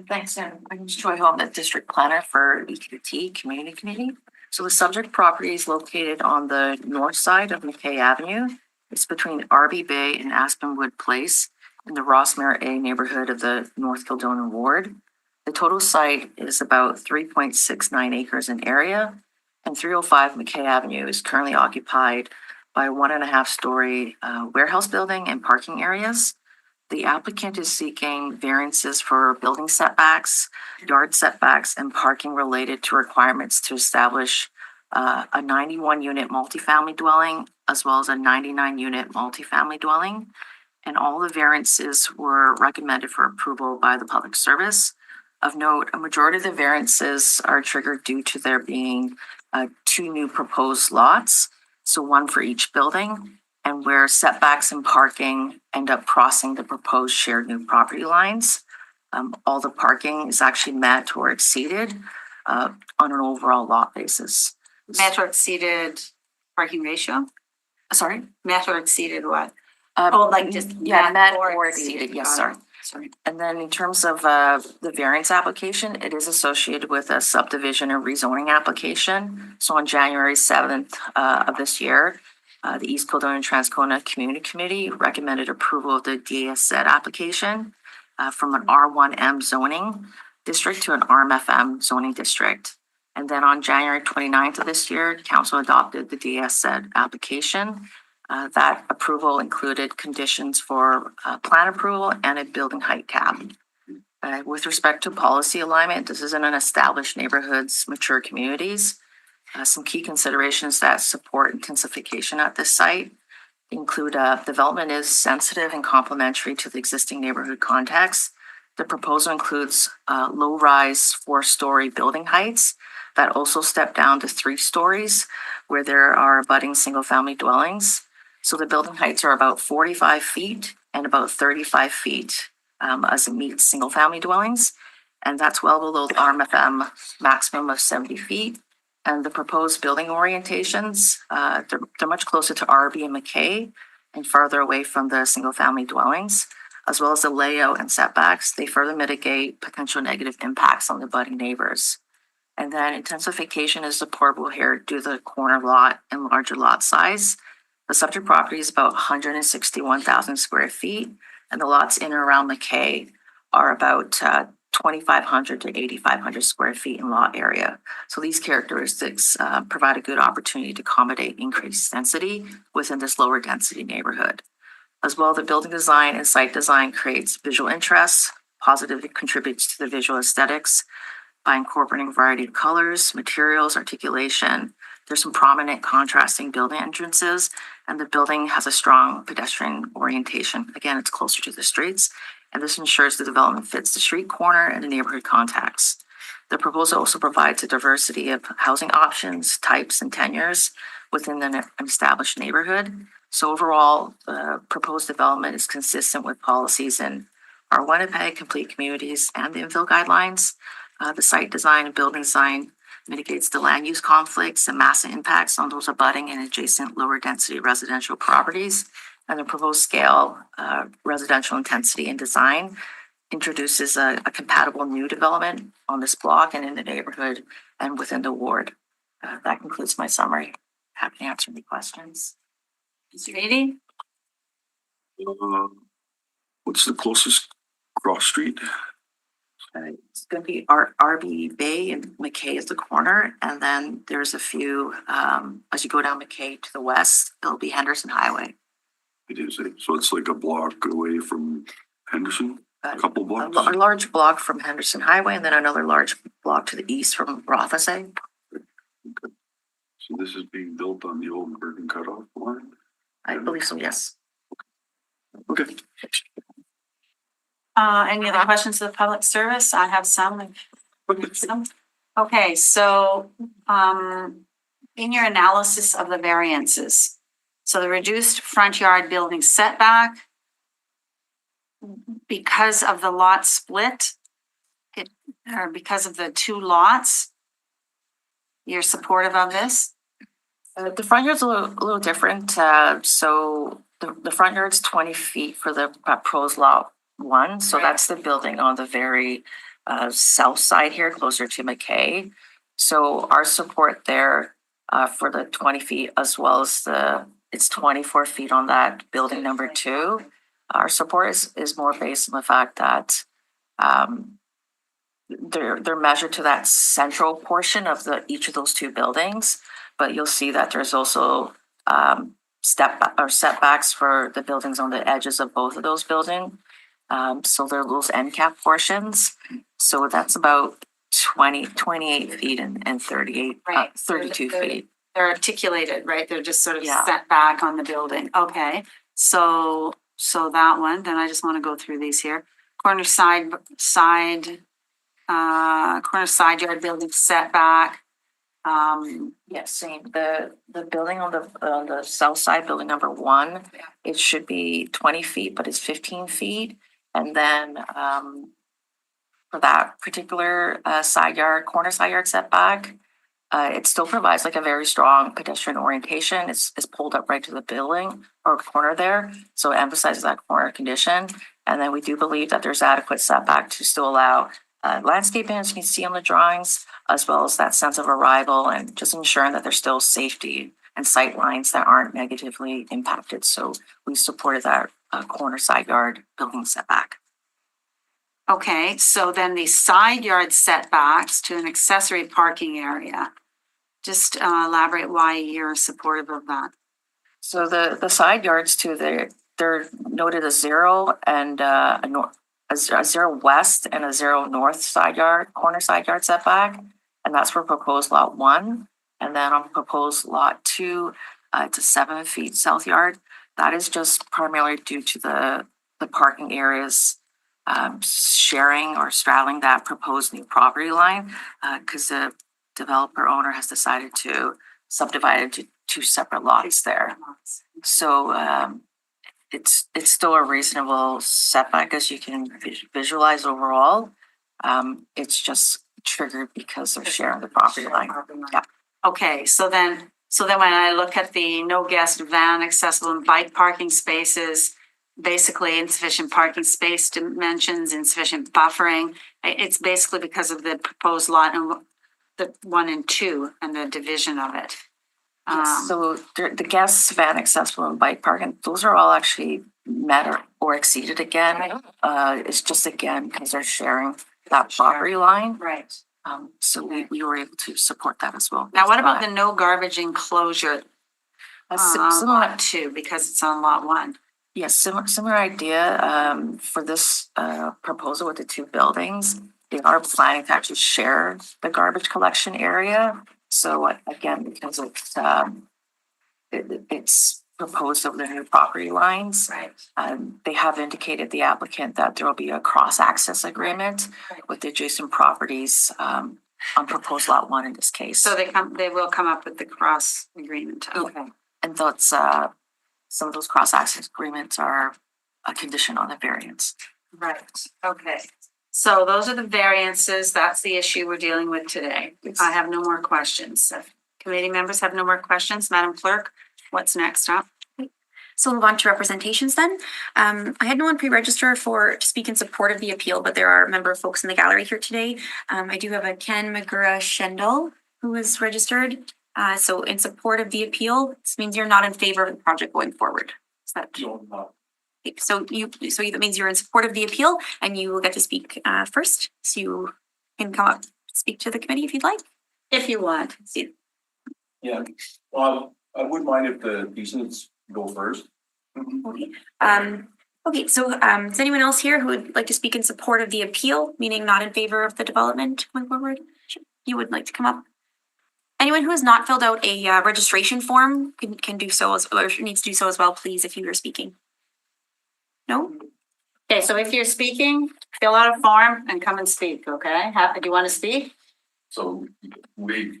Thanks, Sam. I'm Joy Hall, the District Planner for EQT Community Committee. So the subject property is located on the north side of McKay Avenue. It's between Arby Bay and Aspenwood Place in the Rossmere A neighborhood of the North Kildonan Ward. The total site is about 3.69 acres in area, and 305 McKay Avenue is currently occupied by a 1.5-story warehouse building and parking areas. The applicant is seeking variances for building setbacks, yard setbacks, and parking related to requirements to establish a 91-unit multifamily dwelling, as well as a 99-unit multifamily dwelling. And all the variances were recommended for approval by the Public Service. Of note, a majority of the variances are triggered due to there being 2 new proposed lots, so one for each building, and where setbacks and parking end up crossing the proposed shared new property lines. All the parking is actually met or exceeded on an overall lot basis. Met or exceeded parking ratio? Sorry? Met or exceeded what? Met or exceeded, yes, Got it. sorry. Sorry. And then in terms of the variance application, it is associated with a subdivision or rezoning application. So on January 7th of this year, the East Kildonan Transcona Community Committee recommended approval of the DASZ application from an R1M zoning district to an RMFM zoning district. And then on January 29th of this year, Council adopted the DASZ application. That approval included conditions for plan approval and a building height cap. With respect to policy alignment, this is in an established neighborhoods, mature communities. Some key considerations that support intensification at this site include development is sensitive and complementary to the existing neighborhood context. The proposal includes low-rise 4-story building heights that also step down to 3 stories where there are abutting single-family dwellings. So the building heights are about 45 feet and about 35 feet as it meets single-family dwellings. And that's well below the RMFM maximum of 70 feet. And the proposed building orientations, they're much closer to Arby and McKay and farther away from the single-family dwellings. as well as the layout and setbacks, they further mitigate potential negative impacts on the abutting neighbors. And then intensification is supportable here due to the corner lot and larger lot size. The subject property is about 161,000 square feet, and the lots in and around McKay are about 2,500 to 8,500 square feet in lot area. So these characteristics provide a good opportunity to accommodate increased density within this lower density neighborhood. As well, the building design and site design creates visual interest, positively contributes to the visual aesthetics by incorporating a variety of colors, materials, articulation. There's some prominent contrasting building entrances, and the building has a strong pedestrian orientation. Again, it's closer to the streets, and this ensures the development fits the street corner and the neighborhood context. The proposal also provides a diversity of housing options, types, and tenures within an established neighborhood. So overall, the proposed development is consistent with policies in our Winnipeg Complete Communities and the infill guidelines. The site design and building design mitigates the land use conflicts and massive impacts on those abutting and adjacent lower density residential properties. And the proposed scale, residential intensity and design introduces a compatible new development on this block and in the neighborhood and within the ward. That concludes my summary. Happy to answer any questions. Mr. Beatty? What's the closest cross street? It's going to be RB Bay and McKay is the corner. And then there's a few, as you go down McKay to the west, it'll be Henderson Highway. It is, so it's like a block away from Henderson, a couple blocks? A large block from Henderson Highway and then another large block to the east from Rothesay. Okay. So this is being built on the old Bergen cutoff line? I believe so, yes. Okay. Any other questions of the public service? I have some. Okay, so in your analysis of the variances, so the reduced front yard building setback, because of the lot split, or because of the two lots, you're supportive of this? The front yard's a little different. So the front yard's 20 feet for the proposed lot 1. So that's the building on the very south side here, closer to McKay. So our support there for the 20 feet, as well as it's 24 feet on that building number 2. Our support is more based on the fact that they're measured to that central portion of each of those two buildings. But you'll see that there's also setbacks for the buildings on the edges of both of those buildings. So they're those end cap portions. So that's about 28 feet and 32 feet. They're articulated, right? They're just sort of Yeah. set back on the building. Okay, so that one, then I just want to go through these here. Corner side yard building setback. Yes, same. The building on the south side, building number 1, it should be 20 feet, but it's 15 feet. And then for that particular corner side yard setback, it still provides like a very strong pedestrian orientation. It's pulled up right to the building or corner there. So it emphasizes that corner condition. And then we do believe that there's adequate setback to still allow landscaping, as you can see on the drawings, as well as that sense of arrival and just ensuring that there's still safety and sight lines that aren't negatively impacted. So we supported that corner side yard building setback. Okay, so then the side yard setbacks to an accessory parking area. Just elaborate why you're supportive of that. So the side yards too, they're noted as 0 and a 0 west and a 0 north side yard, corner side yard setback. And that's for proposed lot 1. And then on proposed lot 2, it's a 7 feet south yard. That is just primarily due to the parking areas sharing or straddling that proposed new property line, because the developer owner has decided to subdivide into 2 separate lots there. So it's still a reasonable setback, as you can visualize overall. It's just triggered because they're sharing the property line. Yeah. Okay, so then when I look at the no guest van accessible and bike parking spaces, basically insufficient parking space dimensions, insufficient buffering. It's basically because of the proposed lot and the 1 and 2 and the division of it. Yes, so the guests, van accessible and bike parking, those are all actually met or exceeded again. It's just again, because they're sharing that property line. Right. So we were able to support that as well. Now, what about the no garbage enclosure Similar, lot 2, because it's on lot 1? yes, similar idea, for this, proposal with the two buildings. They are planning to actually share the garbage collection area. So again, because it's proposed over the new property lines. Right. They have indicated the applicant that there will be a cross-access agreement with the adjacent properties, on proposed lot 1 in this case. So they will come up with the cross agreement. Okay. And that's, some of those cross-access agreements are a condition on the variance. Right, okay. So those are the variances. That's the issue we're dealing with today. I have no more questions. If committee members have no more questions, Madam Clerk, what's next up? So we'll move on to representations then. I had no one pre-register to speak in support of the appeal, but there are a number of folks in the gallery here today. I do have a Ken Magura Schendel who is registered. So in support of the appeal, this means you're not in favor of the project going forward. Is that? So that means you're in support of the appeal and you will get to speak first. So you can come up, speak to the committee if you'd like. If you want. Yeah, well, I wouldn't mind if the decents go first. Okay. Okay, so is anyone else here who would like to speak in support of the appeal, meaning not in favor of the development going forward? You would like to come up? Anyone who has not filled out a registration form can do so or needs to do so as well, please, if you are speaking. No? Okay, so if you're speaking, fill out a form and come and speak, okay? Do you want to speak? So we've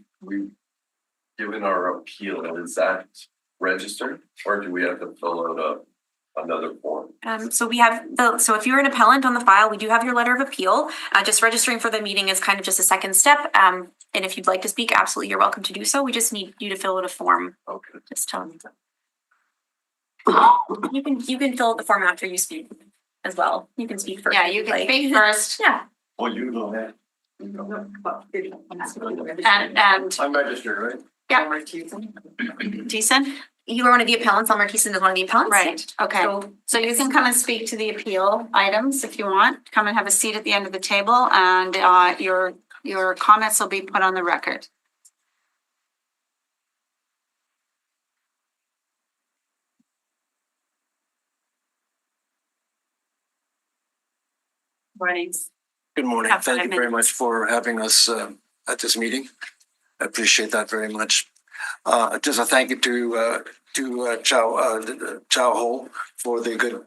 given our appeal, is that registered or do we have to fill out another form? So we have so if you're an appellant on the file, we do have your letter of appeal. Just registering for the meeting is kind of just a second step. And if you'd like to speak, absolutely, you're welcome to do so. We just need you to fill out a form. Okay. Just tell me. You can fill out the form after you speak as well. You can speak first. Yeah, you can speak first. Yeah. Well, you know that. And I'm registered, right? yeah. Decent? You are one of the appellants. Elmer Keeson is one of the appellants. Right, okay. So you can come and speak to the appeal items if you want. Come and have a seat at the end of the table and your comments will be put on the record. Mornings. Good morning. Have Thank 5 you very minutes. much for having us at this meeting. I appreciate that very much. Just a thank you to Chow Ho for the good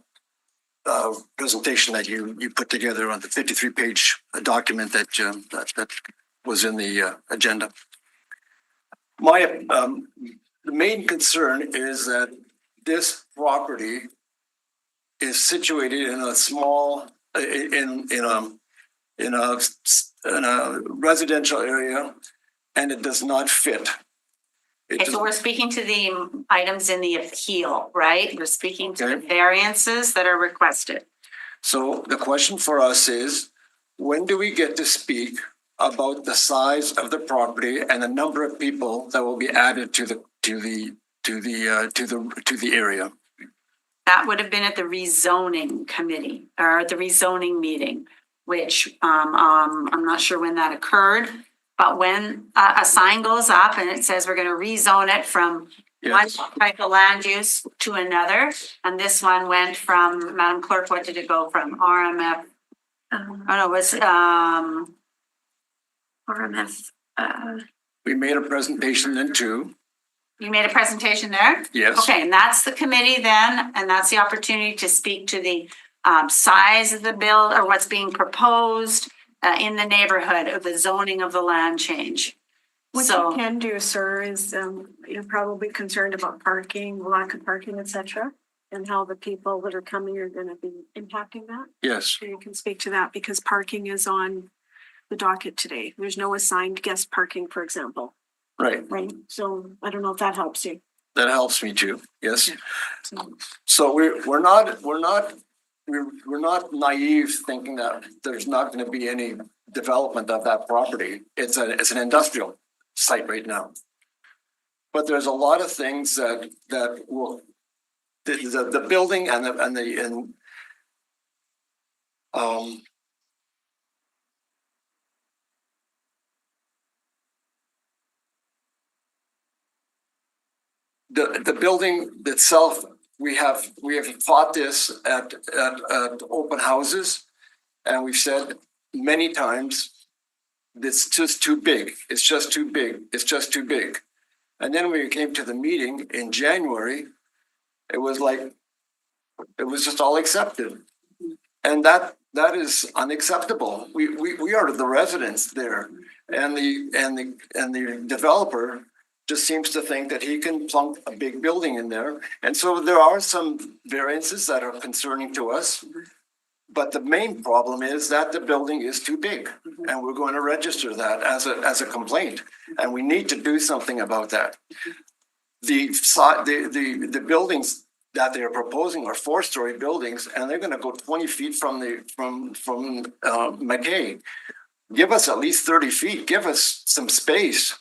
presentation that you put together on the 53-page document that was in the agenda. The main concern is that this property is situated in a small in a residential area, and it does not fit. Okay, so we're speaking to the items in the appeal, right? We're speaking to the variances that are requested. So the question for us is, when do we get to speak about the size of the property and the number of people that will be added to the area? That would have been at the rezoning committee or the rezoning meeting, which I'm not sure when that occurred. But when a sign goes up and it says we're going to rezone it from one type of land use to another, and this one went from, Madam Clerk, what did it go from? RMF? It was RMF. We made a presentation then too. You made a presentation there? Yes. Okay, and that's the committee then, and that's the opportunity to speak to the size of the build or what's being proposed in the neighborhood of the zoning of the land change. What So you can do, sir, is you're probably concerned about parking, lack of parking, et cetera, and how the people that are coming are going to be impacting that. Yes. So you can speak to that because parking is on the docket today. There's no assigned guest parking, for example. Right. Right. So I don't know if that helps you. That helps me too, yes. So we're not naive thinking that there's not gonna be any development of that property. It's an industrial site right now. But there's a lot of things that will, the building and the building itself, we have fought this at open houses. And we've said many times, it's just too big. It's just too big. It's just too big. And then when we came to the meeting in January, it was like, it was just all accepted. And that is unacceptable. We are the residents there. And the developer just seems to think that he can plunk a big building in there. And so there are some variances that are concerning to us. But the main problem is that the building is too big, and we're going to register that as a complaint, and we need to do something about that. The buildings that they're proposing are 4-story buildings, and they're going to go 20 feet from McKay. Give us at least 30 feet. Give us some space,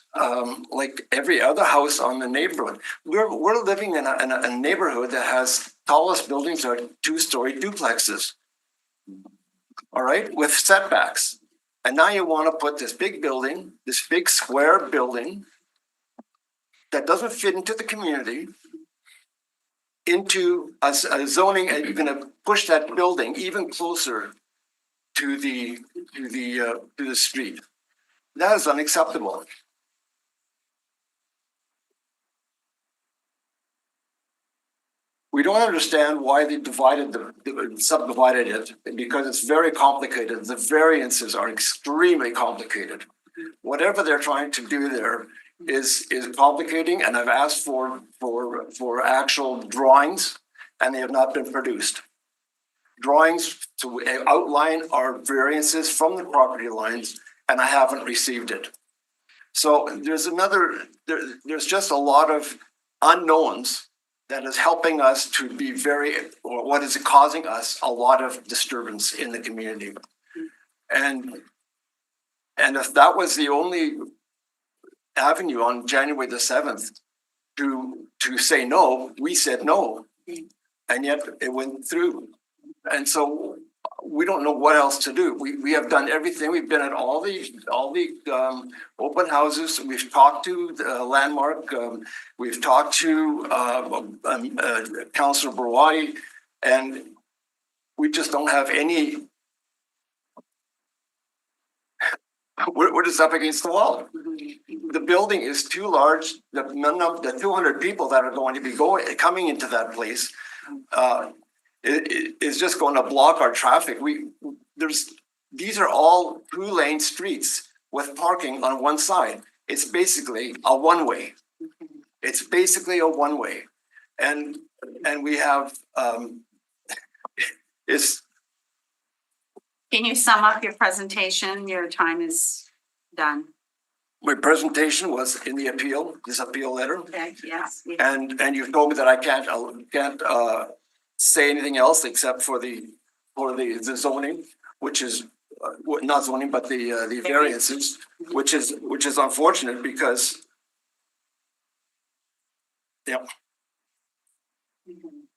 like every other house on the neighborhood. We're living in a neighborhood that has tallest buildings are 2-story duplexes. All right, with setbacks. And now you want to put this big building, this big square building that doesn't fit into the community into a zoning, and you're going to push that building even closer to the street. That is unacceptable. We don't understand why they subdivided it, because it's very complicated. The variances are extremely complicated. Whatever they're trying to do there is complicating, and I've asked for actual drawings, and they have not been produced. Drawings to outline our variances from the property lines, and I haven't received it. So there's just a lot of unknowns that is helping us to be or what is causing us a lot of disturbance in the community. And if that was the only avenue on January the 7th to say no, we said no, and yet it went through. And so we don't know what else to do. We have done everything. We've been at all the open houses. We've talked to the Landmark. We've talked to Councillor Barwadi, and we just don't have any. We're just up against the wall. The building is too large. The 200 people that are going to be coming into that place. It is just going to block our traffic. These are all 2-lane streets with parking on one side. It's basically a one-way. It's basically a one-way, and we have Can you sum up your presentation? Your time is done. My presentation was in the appeal, this appeal letter. Okay, yes. And you've told me that I can't say anything else except for the zoning, which is not zoning, but the variances, which is unfortunate because. Yeah.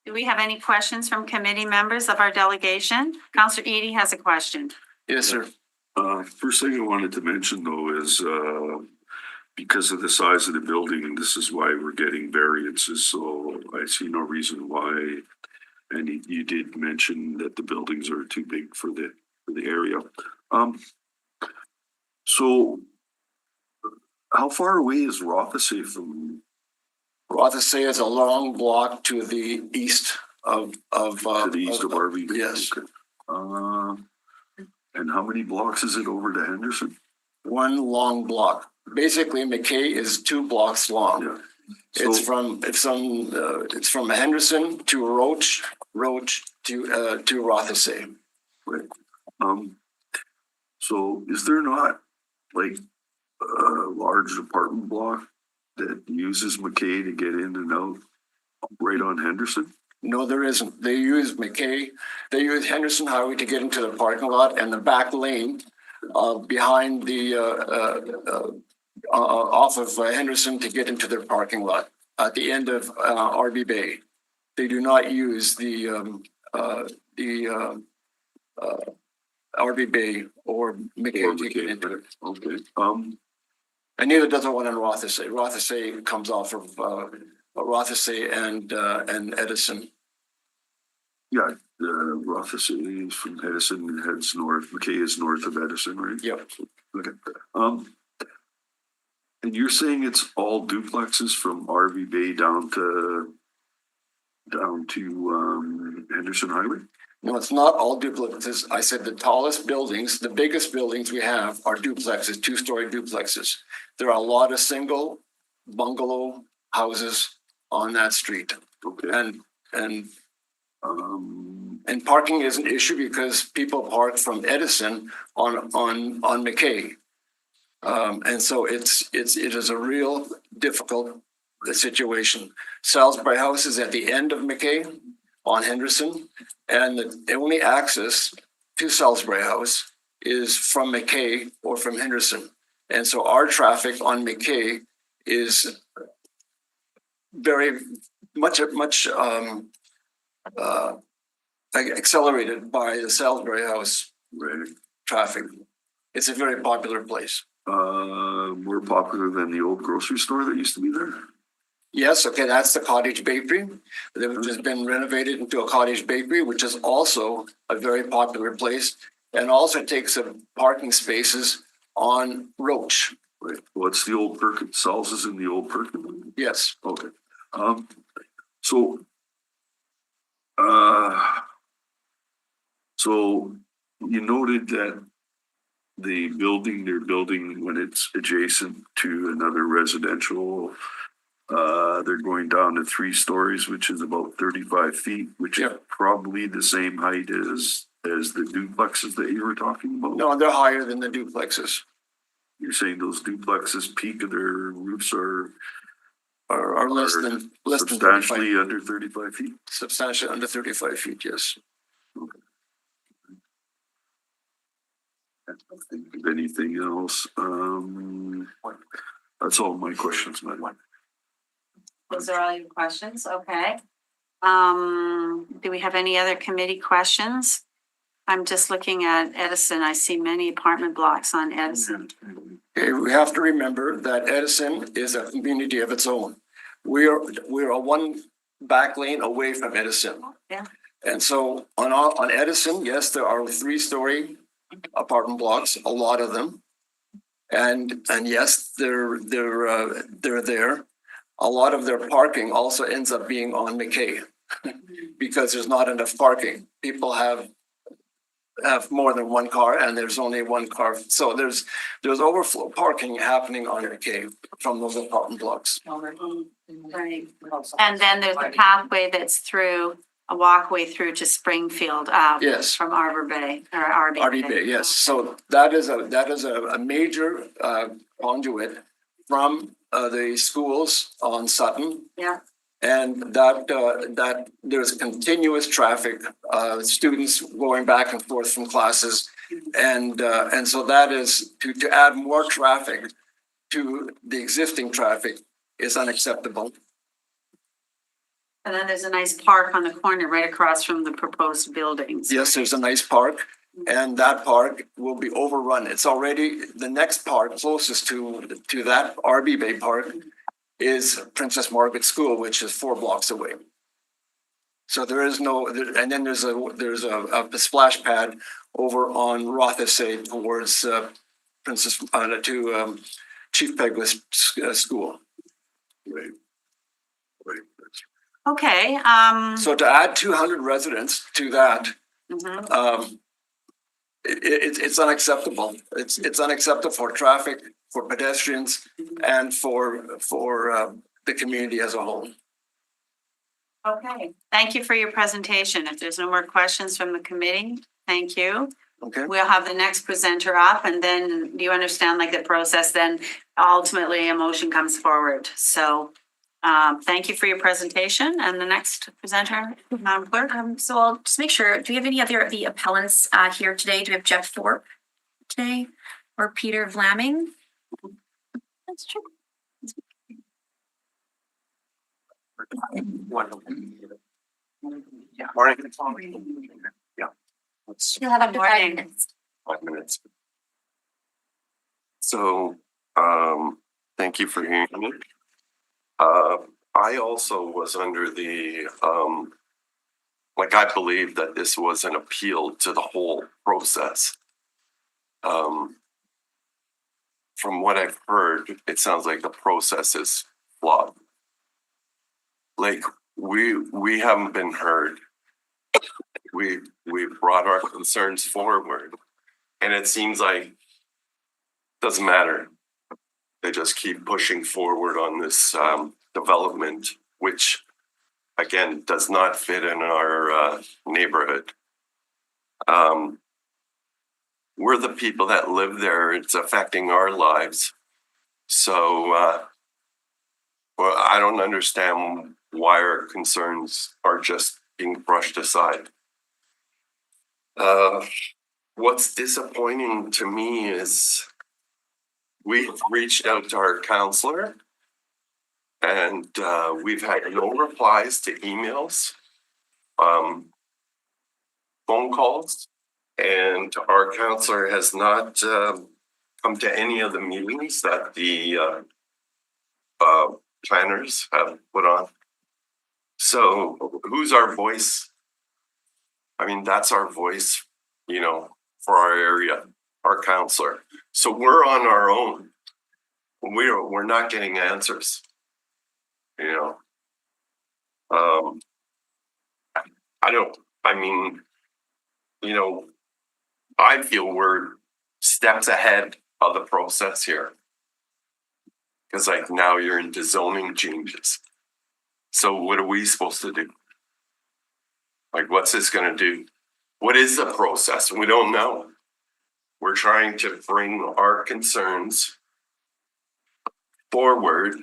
Do we have any questions from committee members of our delegation? Councillor Edie has a question. Yes, sir. First thing I wanted to mention though is because of the size of the building, and this is why we're getting variances. So I see no reason why. And you did mention that the buildings are too big for the area. So how far away is Rothesay from? Rothesay is a long block to the east of To the east of RV? Yes. Okay. And how many blocks is it over to Henderson? One long block. Basically, McKay is 2 blocks long. Yeah. So, It's from Henderson to Roach to Rothesay. right. So is there not like a large apartment block that uses McKay to get in and out right on Henderson? No, there isn't. They use McKay, they use Henderson Highway to get into the parking lot and the back lane behind the off of Henderson to get into their parking lot at the end of RB Bay. They do not use the RB Bay or McKay to get into it. Okay, And neither does the one on Rothesay. Rothesay comes off of Rothesay and Edison. yeah, Rothesay is from Edison and heads north. McKay is north of Edison, right? Yep. Okay. And you're saying it's all duplexes from RV Bay down to Henderson Highway? No, it's not all duplexes. I said the tallest buildings, the biggest buildings we have are duplexes, two-story duplexes. There are a lot of single bungalow houses on that street. Okay. And parking is an issue because people park from Edison on McKay. And so it is a real difficult situation. Salisbury House is at the end of McKay on Henderson, and the only access to Salisbury House is from McKay or from Henderson. And so our traffic on McKay is very much accelerated by the Salisbury House traffic. It's a very popular place. More popular than the old grocery store that used to be there? Yes, okay, that's the Cottage Bakery. Which has been renovated into a cottage bakery, which is also a very popular place, and also takes up parking spaces on Roach. Right. What's the old Perkins? Sal's is in the old Perkins? Yes. Okay. So you noted that the building they're building when it's adjacent to another residential, they're going down to 3 stories, which is about 35 feet, which is probably the same height as the duplexes that you were talking about. No, they're higher than the duplexes. You're saying those duplexes peak of their roofs are Less than substantially 35, under 35 feet? substantially under 35 feet, yes. Okay. I don't think of anything else. That's all my questions, madam. Those are all your questions, okay. Do we have any other committee questions? I'm just looking at Edison. I see many apartment blocks on Edison. Okay, we have to remember that Edison is a community of its own. We're a one back lane away from Edison. Yeah. And so on Edison, yes, there are 3-story apartment blocks, a lot of them. And yes, they're there. A lot of their parking also ends up being on McKay because there's not enough parking. People have more than one car and there's only one car. So there's overflow parking happening on McKay from those apartment blocks. Right. And then there's a pathway that's through, a walkway through to Springfield, Yes. from Arbor Bay or RB RB Bay, yes. So that is a major conduit from the schools on Sutton. Yeah. And that there's continuous traffic, students going back and forth from classes. And so that is to add more traffic to the existing traffic is unacceptable. And then there's a nice park on the corner right across from the proposed buildings. Yes, there's a nice park, and that park will be overrun. It's already, the next park closest to that RB Bay Park is Princess Margaret School, which is 4 blocks away. So there is no, and then there's a splash pad over on Rothesay towards to Chief Peglis School. Right. Right. Okay, So to add 200 residents to that, mhm. it's unacceptable. It's unacceptable for traffic, for pedestrians, and for the community as a whole. Okay, thank you for your presentation. If there's no more questions from the committee, thank you. Okay. we'll have the next presenter up, and then do you understand like the process? Then ultimately a motion comes forward. So thank you for your presentation, and the next presenter, Madam Clerk. So I'll just make sure, do we have any other of the appellants here today? Do we have Jeff Thorpe today or Peter Vlamming? That's true. Morning. Yeah. You'll have up to 5 Morning. minutes. 5 minutes. So, thank you for hearing me. I also was under the, I believe that this was an appeal to the whole process. From what I've heard, it sounds like the process is flawed. Like, we haven't been heard. We brought our concerns forward, and it seems like doesn't matter. They just keep pushing forward on this development, which again does not fit in our neighborhood. We're the people that live there. It's affecting our lives. So, well, I don't understand why our concerns are just being brushed aside. What's disappointing to me is we've reached out to our counselor, and we've had no replies to emails, phone calls, and our counselor has not come to any of the meetings that the planners have put on. So who's our voice? I mean, that's our voice, for our area, our counselor. So we're on our own. We're not getting answers. I feel we're steps ahead of the process here. Because now you're into zoning changes. So what are we supposed to do? What's this gonna do? What is the process? We don't know. We're trying to bring our concerns forward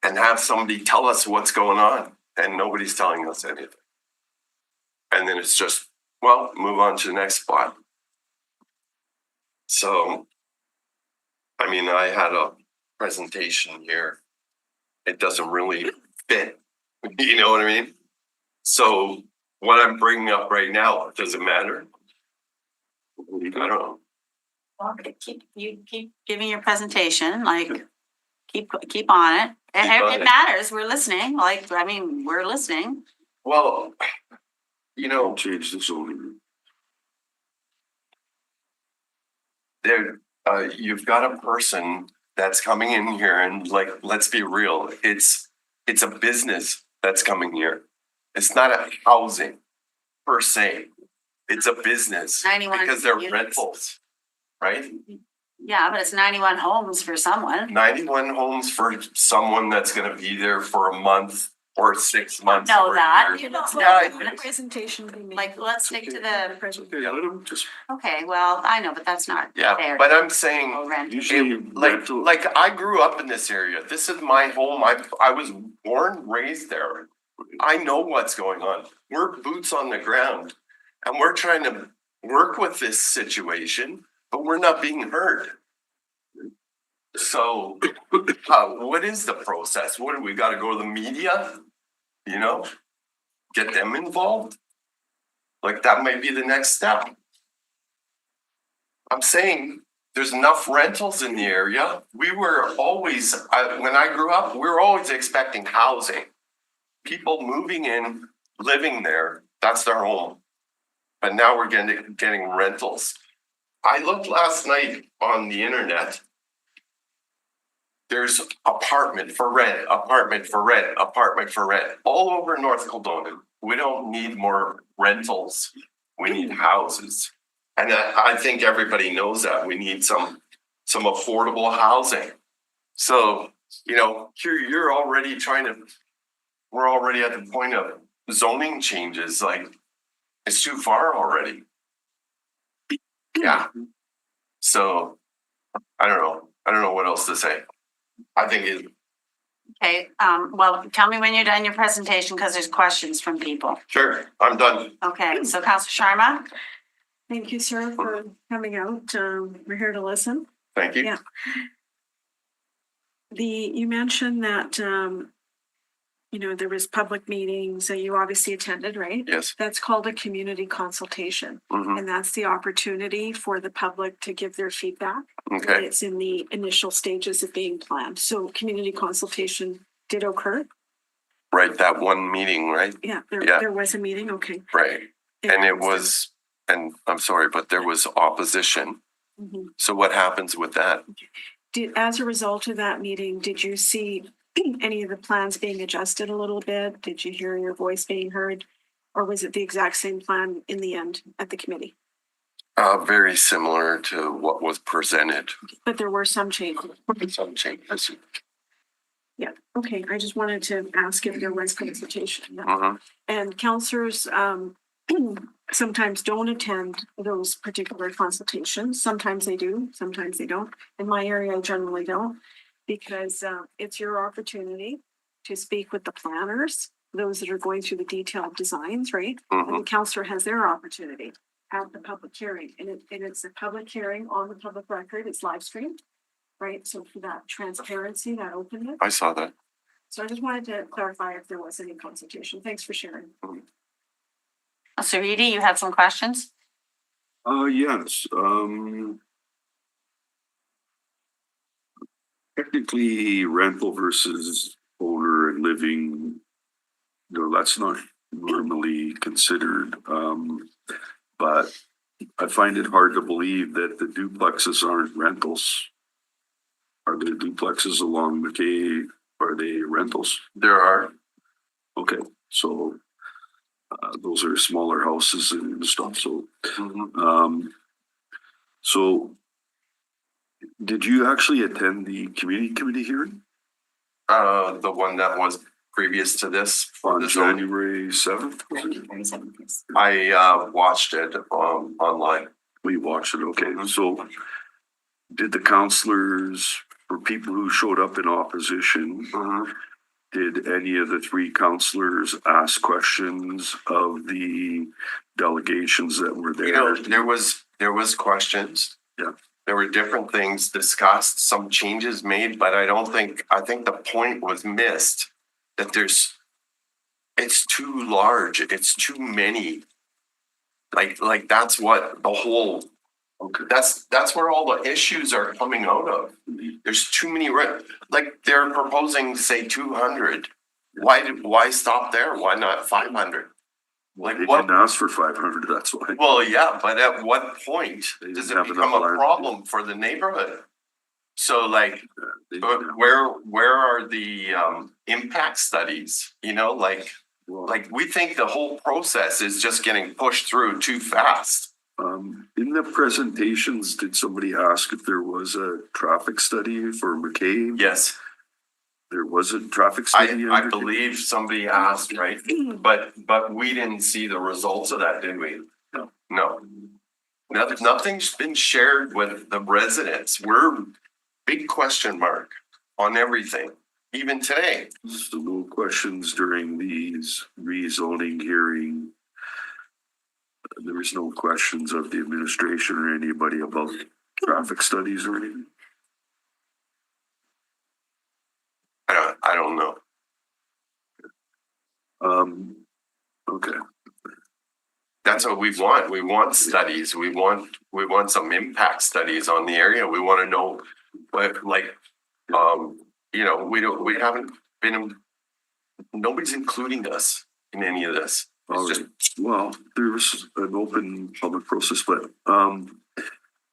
and have somebody tell us what's going on, and nobody's telling us anything. And then it's just, well, move on to the next spot. So, I had a presentation here. It doesn't really fit. You know what I mean? So what I'm bringing up right now, does it matter? I don't know. Well, keep giving your presentation, keep on it. And it matters. We're listening. We're listening. Well, Change the zoning. there, you've got a person that's coming in here, and let's be real, it's a business that's coming here. It's not a housing per se. It's a business 91 because they're units. rentals, right? Yeah, but it's 91 homes for someone. 91 homes for someone that's gonna be there for a month or 6 months. Know or a that. year. You don't know Yeah, that. Presentation be made. Let's stick to the, Okay, let them just, okay, well, I know, but that's not yeah, fair. but I'm saying, Oh, rent. usually rental. I grew up in this area. This is my home. I was born, raised there. I know what's going on. We're boots on the ground, and we're trying to work with this situation, but we're not being heard. So, what is the process? What do we got to go to the media? Get them involved? That might be the next step. I'm saying there's enough rentals in the area. We were always, when I grew up, we were always expecting housing. People moving in, living there, that's their home. But now we're getting rentals. I looked last night on the internet. There's apartment for rent, apartment for rent, apartment for rent, all over North Kildonan. We don't need more rentals. We need houses. And I think everybody knows that. We need some affordable housing. So, you're already we're already at the point of zoning changes. It's too far already. Yeah. So, I don't know. I don't know what else to say. I think it, Okay, well, tell me when you're done your presentation because there's questions from people. sure, I'm done. Okay, so Counselor Sharma? Thank you, sir, for coming out. We're here to listen. Thank you. Yeah. You mentioned that, there was public meetings that you obviously attended, right? Yes. That's called a community consultation. Mhm. And that's the opportunity for the public to give their feedback. Okay. It's in the initial stages of being planned. So community consultation did occur. Right, that one meeting, right? Yeah, Yeah. there was a meeting. Okay. Right. And it was, and I'm sorry, but there was opposition. Mhm. So what happens with that? As a result of that meeting, did you see any of the plans being adjusted a little bit? Did you hear your voice being heard? Or was it the exact same plan in the end at the committee? Very similar to what was presented. But there were some changes. Some changes. Yeah, okay. I just wanted to ask if there was consultation. Mhm. And counselors sometimes don't attend those particular consultations. Sometimes they do, sometimes they don't. In my area, I generally don't, because it's your opportunity to speak with the planners, those that are going through the detailed designs, right? And the counselor has their opportunity at the public hearing. And it's a public hearing on the public record. It's live streamed, right? So for that transparency, that openness. I saw that. So I just wanted to clarify if there was any consultation. Thanks for sharing. So Edie, you had some questions? Yes, technically rental versus owner and living, that's not normally considered. But I find it hard to believe that the duplexes aren't rentals. Are the duplexes along McKay, are they rentals? There are. Okay, so those are smaller houses and stuff, so. So did you actually attend the community committee hearing The one that was previous to this for on the zoning. January 7th? I watched it online. We watched it, okay, so did the counselors, or people who showed up in opposition, did any of the three counselors ask questions of the delegations that were there? You know, there was questions. Yeah. There were different things discussed, some changes made, but I think the point was missed that it's too large, it's too many. Like that's what the whole, Okay. that's where all the issues are coming out of. There's too many, like they're proposing, say 200. Why stop there? Why not 500? Like They what? didn't ask for 500, that's why. Well, yeah, but at what point They does didn't it have become enough a land. problem for the neighborhood? So like, They but didn't have- where are the impact studies? You know, like we think the whole process is just getting pushed through too fast. In the presentations, did somebody ask if there was a traffic study for McCabe? Yes, There was a traffic study? I undertaken? believe somebody asked, right? But we didn't see the results of that, did we? No. Nothing's been shared with the residents. We're big question mark on everything, even today. So no questions during these rezoning hearing. There was no questions of the administration or anybody about traffic studies or anything? I don't know. Okay. That's what we want. We want studies. We want some impact studies on the area. We want to know what, like, we haven't been, nobody's including us in any of this. All right. Well, there's an open public process, but,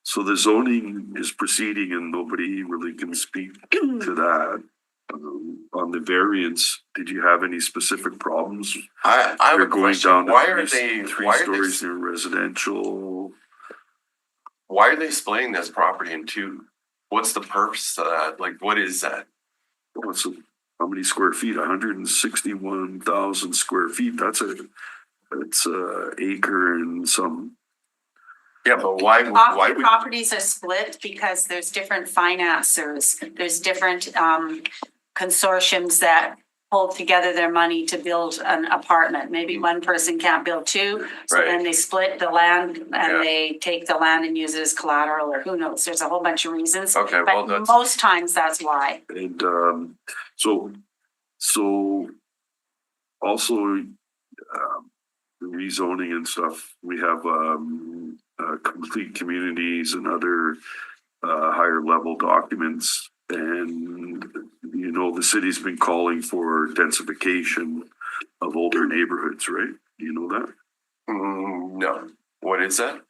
so the zoning is proceeding and nobody really can speak to that. On the variance, did you have any specific problems? I have You're a going question. down to Why are three they, why are stories they, near residential? why are they splitting this property in two? What's the purpose of that? Like, what is that? Well, it's how many square feet? 161,000 square feet. That's a acre and some. Yeah, but why Often would, properties are split because there's different financiers, there's different consortiums that hold together their money to build an apartment. Maybe one person can't build two, so Right. then they split the land Yeah. and they take the land and use it as collateral, or who knows, there's a whole bunch of reasons. okay, well, But that's, most times that's why. And so also rezoning and stuff, we have complete communities and other higher level documents. And, you know, the city's been calling for densification of older neighborhoods, right? You know that? no, what is that?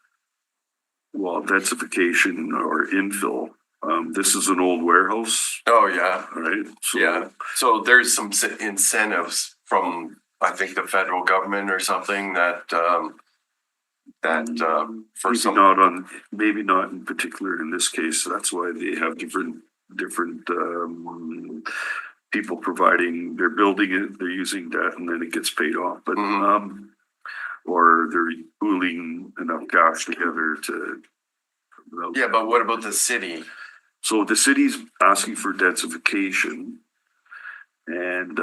Well, densification or infill. This is an old warehouse, Oh, yeah, right? So- yeah. So there's some incentives from, I think, the federal government or something that, for Maybe some, not on, maybe not in particular in this case. That's why they have different people providing, they're building it, they're using debt, and then it gets paid off. But Mhm. or they're pooling enough cash together to. yeah, but what about the city? So the city's asking for densification, and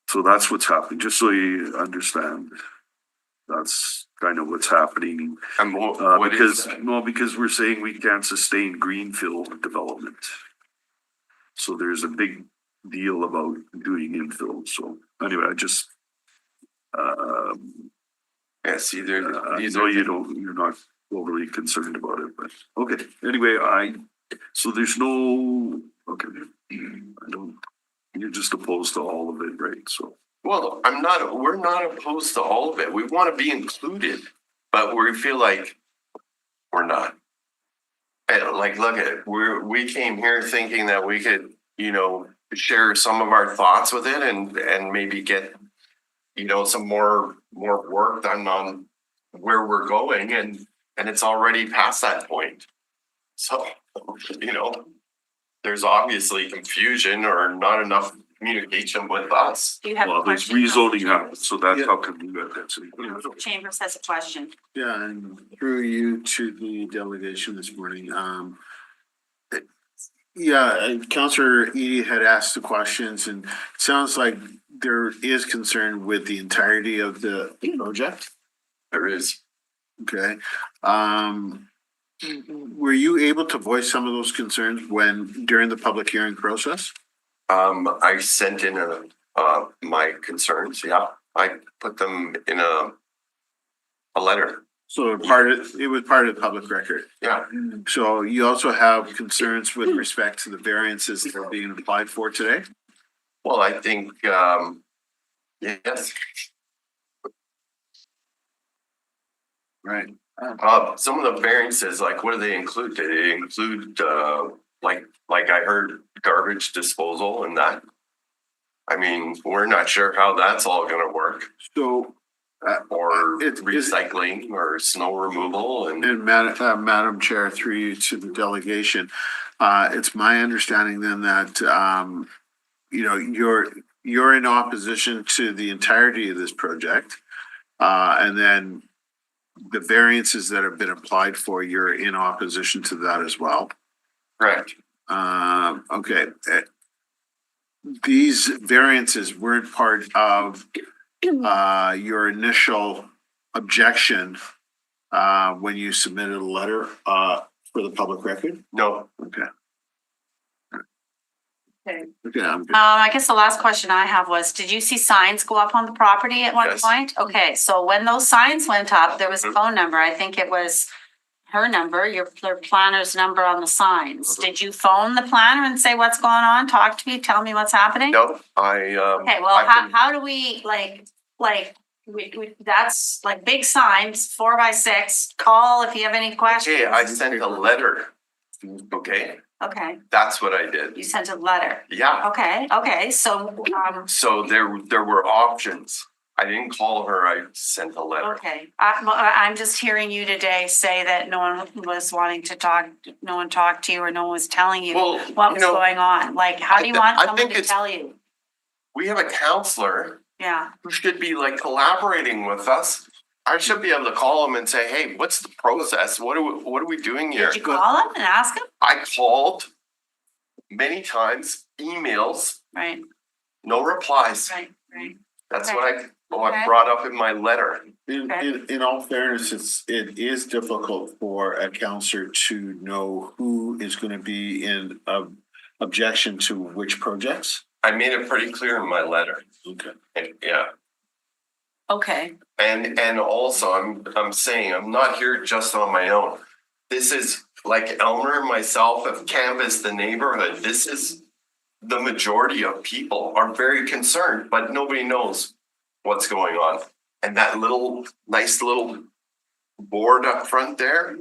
so that's what's happening. Just so you understand, that's kind of what's happening. And what is Because, that? no, because we're saying we can't sustain greenfield development. So there's a big deal about doing infill. So anyway, I just, Yeah, see, there, I these know are, you're not overly concerned about it, but, okay. Anyway, so there's no, okay, I don't, you're just opposed to all of it, right? So. well, we're not opposed to all of it. We want to be included, but we feel like we're not. And like, look at, we came here thinking that we could, you know, share some of our thoughts with it and maybe get, you know, some more work done on where we're going, and it's already past that point. So, you know, there's obviously confusion or not enough communication with us. Do you have a Well, there's question? rezoning happens, so that's how come you got density. Chambers has a question. Yeah, and through you to the delegation this morning, Councillor Edie had asked the questions, and it sounds like there is concern with the entirety of the project. There is. Okay. Were you able to voice some of those concerns during the public hearing process? I sent in my concerns, yeah. I put them in a letter, So it was part of the public record. yeah. So you also have concerns with respect to the variances that are being applied for today? Well, I think, yes, Right. some of the variances, like what do they include? Do they include, like I heard garbage disposal and that? I mean, we're not sure how that's all gonna work, So, or It's- recycling or snow removal and, and Madam Chair, through you to the delegation, it's my understanding then that, you know, you're in opposition to the entirety of this project. And then the variances that have been applied for, you're in opposition to that as well. correct. Okay. These variances weren't part of your initial objection when you submitted a letter for the public record? No, Okay. Okay. Okay, I'm good. I guess the last question I have was, did you see signs go up on the property at one Yes. point? Okay, so when those signs went up, there was a phone number. I think it was her number, your planner's number on the signs. Did you phone the planner and say what's going on? Talk to me, tell me what's happening? no, Okay, well, how do we we that's like big signs, 4x6, call if you have any questions. okay, I sent a letter. Okay, Okay, that's what I did. you sent a letter. Yeah, Okay, so, so there were options. I didn't call her, I sent a letter. okay, I'm just hearing you today say that no one was wanting to talk, no one talked to you or no one was telling you Well, what you was know, going on. Like, how do you want I someone think to it's- tell you? We have a counselor Yeah, who should be like collaborating with us. I should be able to call them and say, hey, what's the process? What are we doing here? Did you call him and ask him? I called many times, emails, Right, no replies. right. That's Okay. what I Okay. brought up in my letter. In all fairness, it is difficult for a counselor to know who is going to be in objection to which projects. I made it pretty clear in my letter. Okay. And, yeah. Okay, And also I'm saying I'm not here just on my own. This is like Elmer and myself have canvassed the neighborhood. This is the majority of people are very concerned, but nobody knows what's going on. And that nice little board up front there,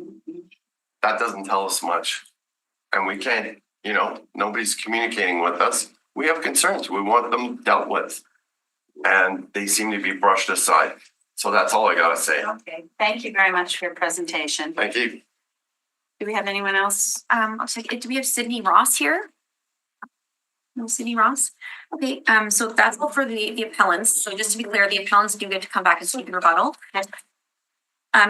that doesn't tell us much. And we can't, nobody's communicating with us. We have concerns. We want them dealt with. And they seem to be brushed aside. So that's all I gotta say. okay. Thank you very much for your presentation. Thank you. Do we have anyone else? I'll check, do we have Sydney Ross here? No Sydney Ross? Okay, so that's all for the appellants. So just to be clear, the appellants do get to come back and speak in rebuttal.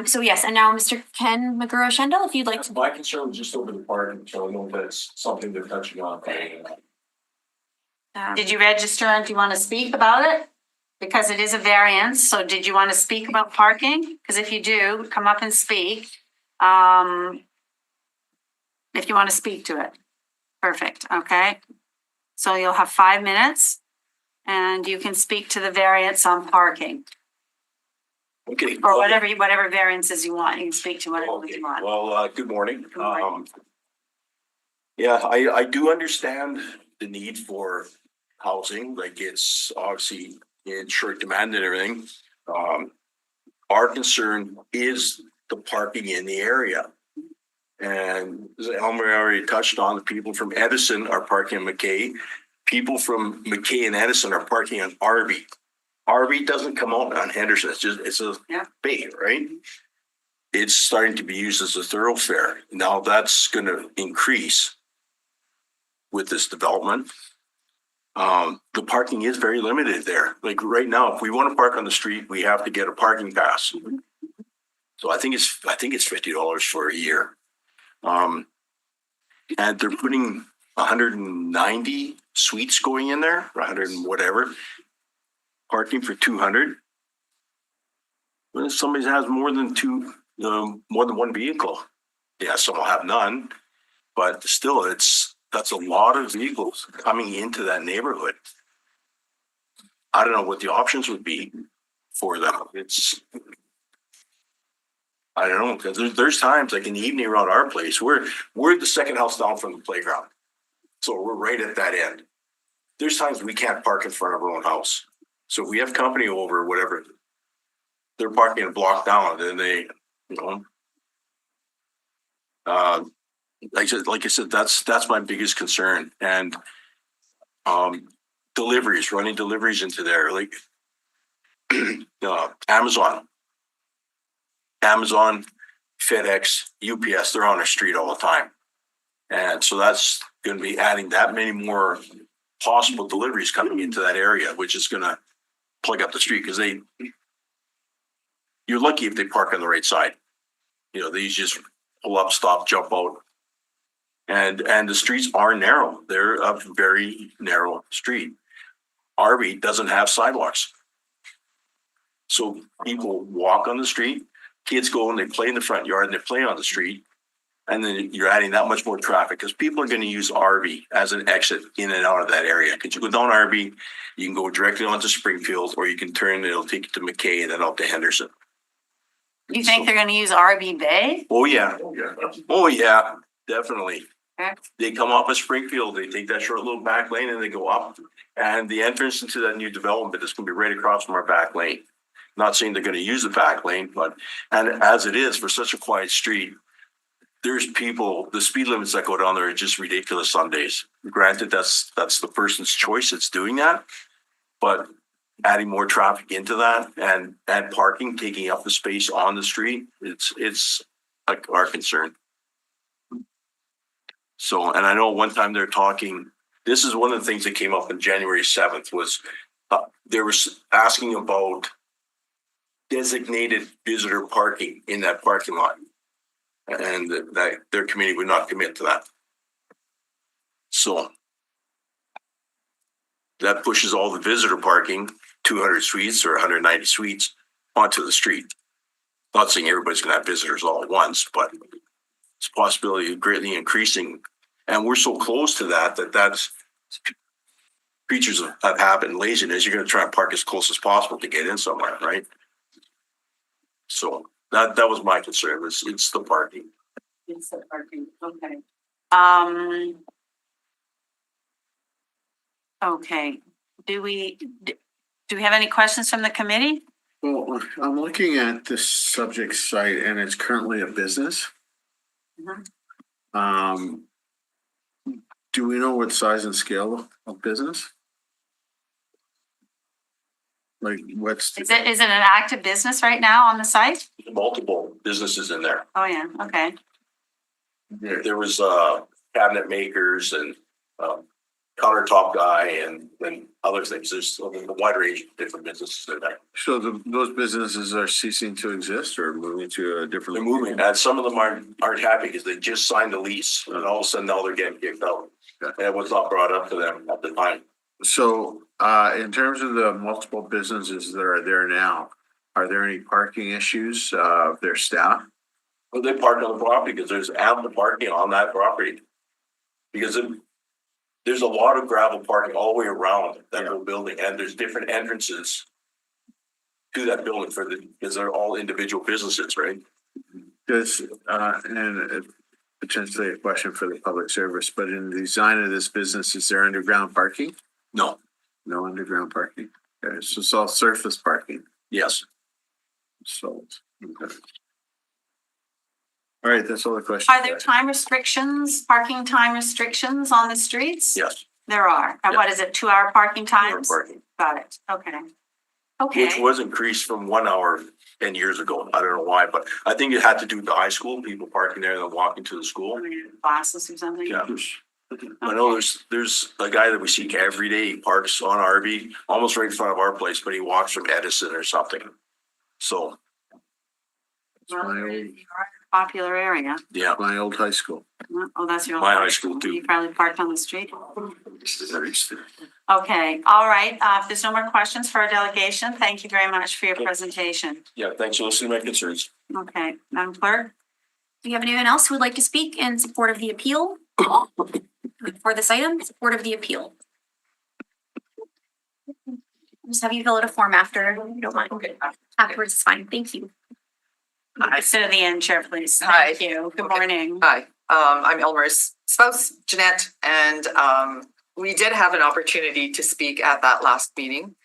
So yes, and now Mr. Ken Magura-Shendel, if you'd like to. My concern was just over the parking, so I know that's something they're touching on. Did you register and do you want to speak about it? Because it is a variance, so did you want to speak about parking? Because if you do, come up and speak. If you want to speak to it. Perfect, okay. So you'll have 5 minutes and you can speak to the variance on parking Okay. or whatever variances you want. You can speak to whatever you want. Well, good morning. Good morning. Yeah, I do understand the need for housing, like it's obviously in short demand and everything. Our concern is the parking in the area. And as Elmer already touched on, the people from Edison are parking on McKay. People from McKay and Edison are parking on Arby. Arby doesn't come out on Henderson. It's a bay, right? It's starting to be used as a thoroughfare. Now that's going to increase with this development. The parking is very limited there. Like right now, if we want to park on the street, we have to get a parking pass. So I think it's $50 for a year. And they're putting 190 suites going in there, 100 and whatever, parking for 200. But if somebody has more than one vehicle, yeah, some will have none, but still that's a lot of vehicles coming into that neighborhood. I don't know what the options would be for them. I don't know, because there's times like in the evening around our place, we're the second house down from the playground. So we're right at that end. There's times we can't park in front of our own house. So if we have company over or whatever, they're parking a block down, and then they, like I said, that's my biggest concern. And running deliveries into there, like Amazon, FedEx, UPS, they're on the street all the time. And so that's going to be adding that many more possible deliveries coming into that area, which is going to plug up the street because you're lucky if they park on the right side. These just pull up, stop, jump out. And the streets are narrow. They're a very narrow street. Arby doesn't have sidewalks. So people walk on the street. Kids go and they play in the front yard and they play on the street. And then you're adding that much more traffic because people are going to use Arby as an exit in and out of that area. Because you go down Arby, you can go directly onto Springfield, or you can turn, it'll take you to McKay and then up to Henderson. You think they're going to use RB Bay? Oh, yeah. Oh, yeah, definitely. Okay. They come up at Springfield, they take that short little back lane and they go up. And the entrance into that new development is going to be right across from our back lane. Not saying they're going to use the back lane, and as it is for such a quiet street, there's people, the speed limits that go down there are just ridiculous some days. Granted, that's the person's choice that's doing that, but adding more traffic into that and parking, taking up the space on the street, it's like our concern. So, and I know one time they're talking, this is one of the things that came up on January 7th was they were asking about designated visitor parking in that parking lot. And that their committee would not commit to that. So that pushes all the visitor parking, 200 suites or 190 suites, onto the street. Not saying everybody's gonna have visitors all at once, but it's a possibility of greatly increasing. And we're so close to that's creatures of habit and laziness. You're gonna try and park as close as possible to get in somewhere, right? So that was my concern. It's the parking. It's the parking, okay. Okay, do we have any questions from the committee? Well, I'm looking at this subject site and it's currently a business. Do we know what size and scale of business? Like what's? Is it an active business right now on the site? Multiple businesses in there. Oh, yeah, okay. There was cabinet makers and countertop guy and other things. There's a wide range of different businesses in there. So those businesses are ceasing to exist or moving to a different? They're moving, and some of them aren't happy because they just signed a lease, and all of a sudden now they're getting kicked out. And it was not brought up to them at the time. So in terms of the multiple businesses that are there now, are there any parking issues of their staff? Well, they park on the property because there's ample parking on that property. Because there's a lot of gravel parking all the way around that whole building, and there's different entrances to that building because they're all individual businesses, right? Does and potentially a question for the public service, but in the design of this business, is there underground parking? No. No underground parking. Okay, so it's all surface parking. Yes. So. Okay. All right, that's all the questions. Are there time restrictions, parking time restrictions on the streets? Yes. There are. And what is it, 2-hour parking times? Parking. Got it, okay. Okay. Which was increased from 1 hour 10 years ago. I don't know why, but I think it had to do with the high school, people parking there and then walking to the school. Classes or something? Yeah. I know there's a guy that we see every day, he parks on RV, almost right in front of our place, but he walks from Edison or something. So, Well, you're in a popular area. yeah, My old high school. Oh, that's your. my high school too. You probably parked on the street. Okay, all right. If there's no more questions for our delegation, thank you very much for your presentation. Yeah, thanks for listening to my concerns. Okay, Madam Clerk? Do you have anyone else who would like to speak in support of the appeal? For this item, support of the appeal. Just have you fill out a form after, if you don't mind. Afterwards is fine, thank you. Sit at the end, Chair, please. Hi. Thank you. Good Okay. morning. Hi, I'm Elmer's spouse, Jeanette, and we did have an opportunity to speak at that last meeting.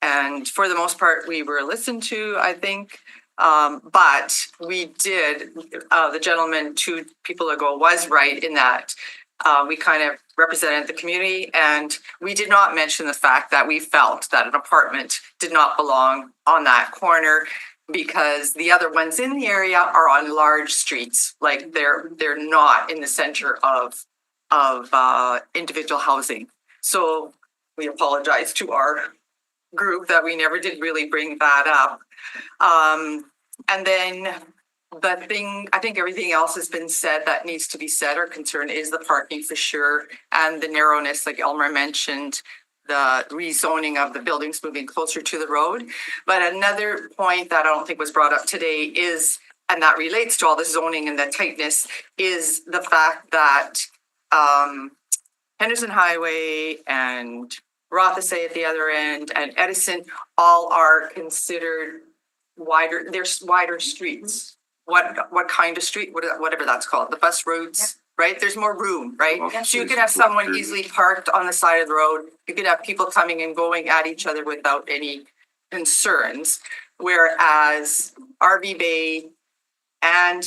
And for the most part, we were listened to, I think. But we did, the gentleman 2 people ago was right in that we kind of represented the community, and we did not mention the fact that we felt that an apartment did not belong on that corner because the other ones in the area are on large streets, like they're not in the center of individual housing. So we apologize to our group that we never did really bring that up. And then the thing, I think everything else has been said that needs to be said. Our concern is the parking for sure, and the narrowness, like Elmer mentioned, the rezoning of the buildings moving closer to the road. But another point that I don't think was brought up today is, and that relates to all the zoning and the tightness, is the fact that Henderson Highway and Rothesay at the other end and Edison all are considered wider, there's wider streets. What kind of street, whatever that's called, the bus routes, right? There's more room, right? So you could have someone easily parked on the side of the road. You could have people coming and going at each other without any concerns. Whereas RV Bay and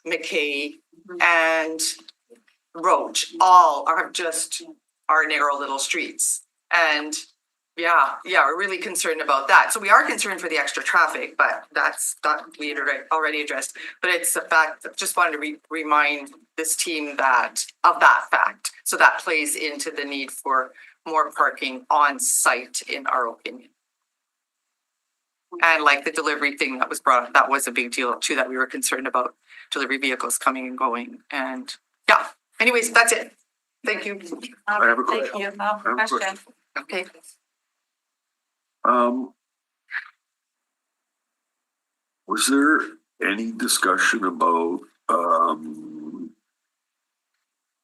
McKay and Roach all are just our narrow little streets. And yeah, we're really concerned about that. So we are concerned for the extra traffic, but that's that we had already addressed. But it's the fact that just wanted to remind this team that of that fact. So that plays into the need for more parking on site, in our opinion. And like the delivery thing that was brought up, that was a big deal too, that we were concerned about delivery vehicles coming and going. And yeah, anyways, that's it. Thank you. I have a Thank question. you. No I have a question. Okay. Was there any discussion about,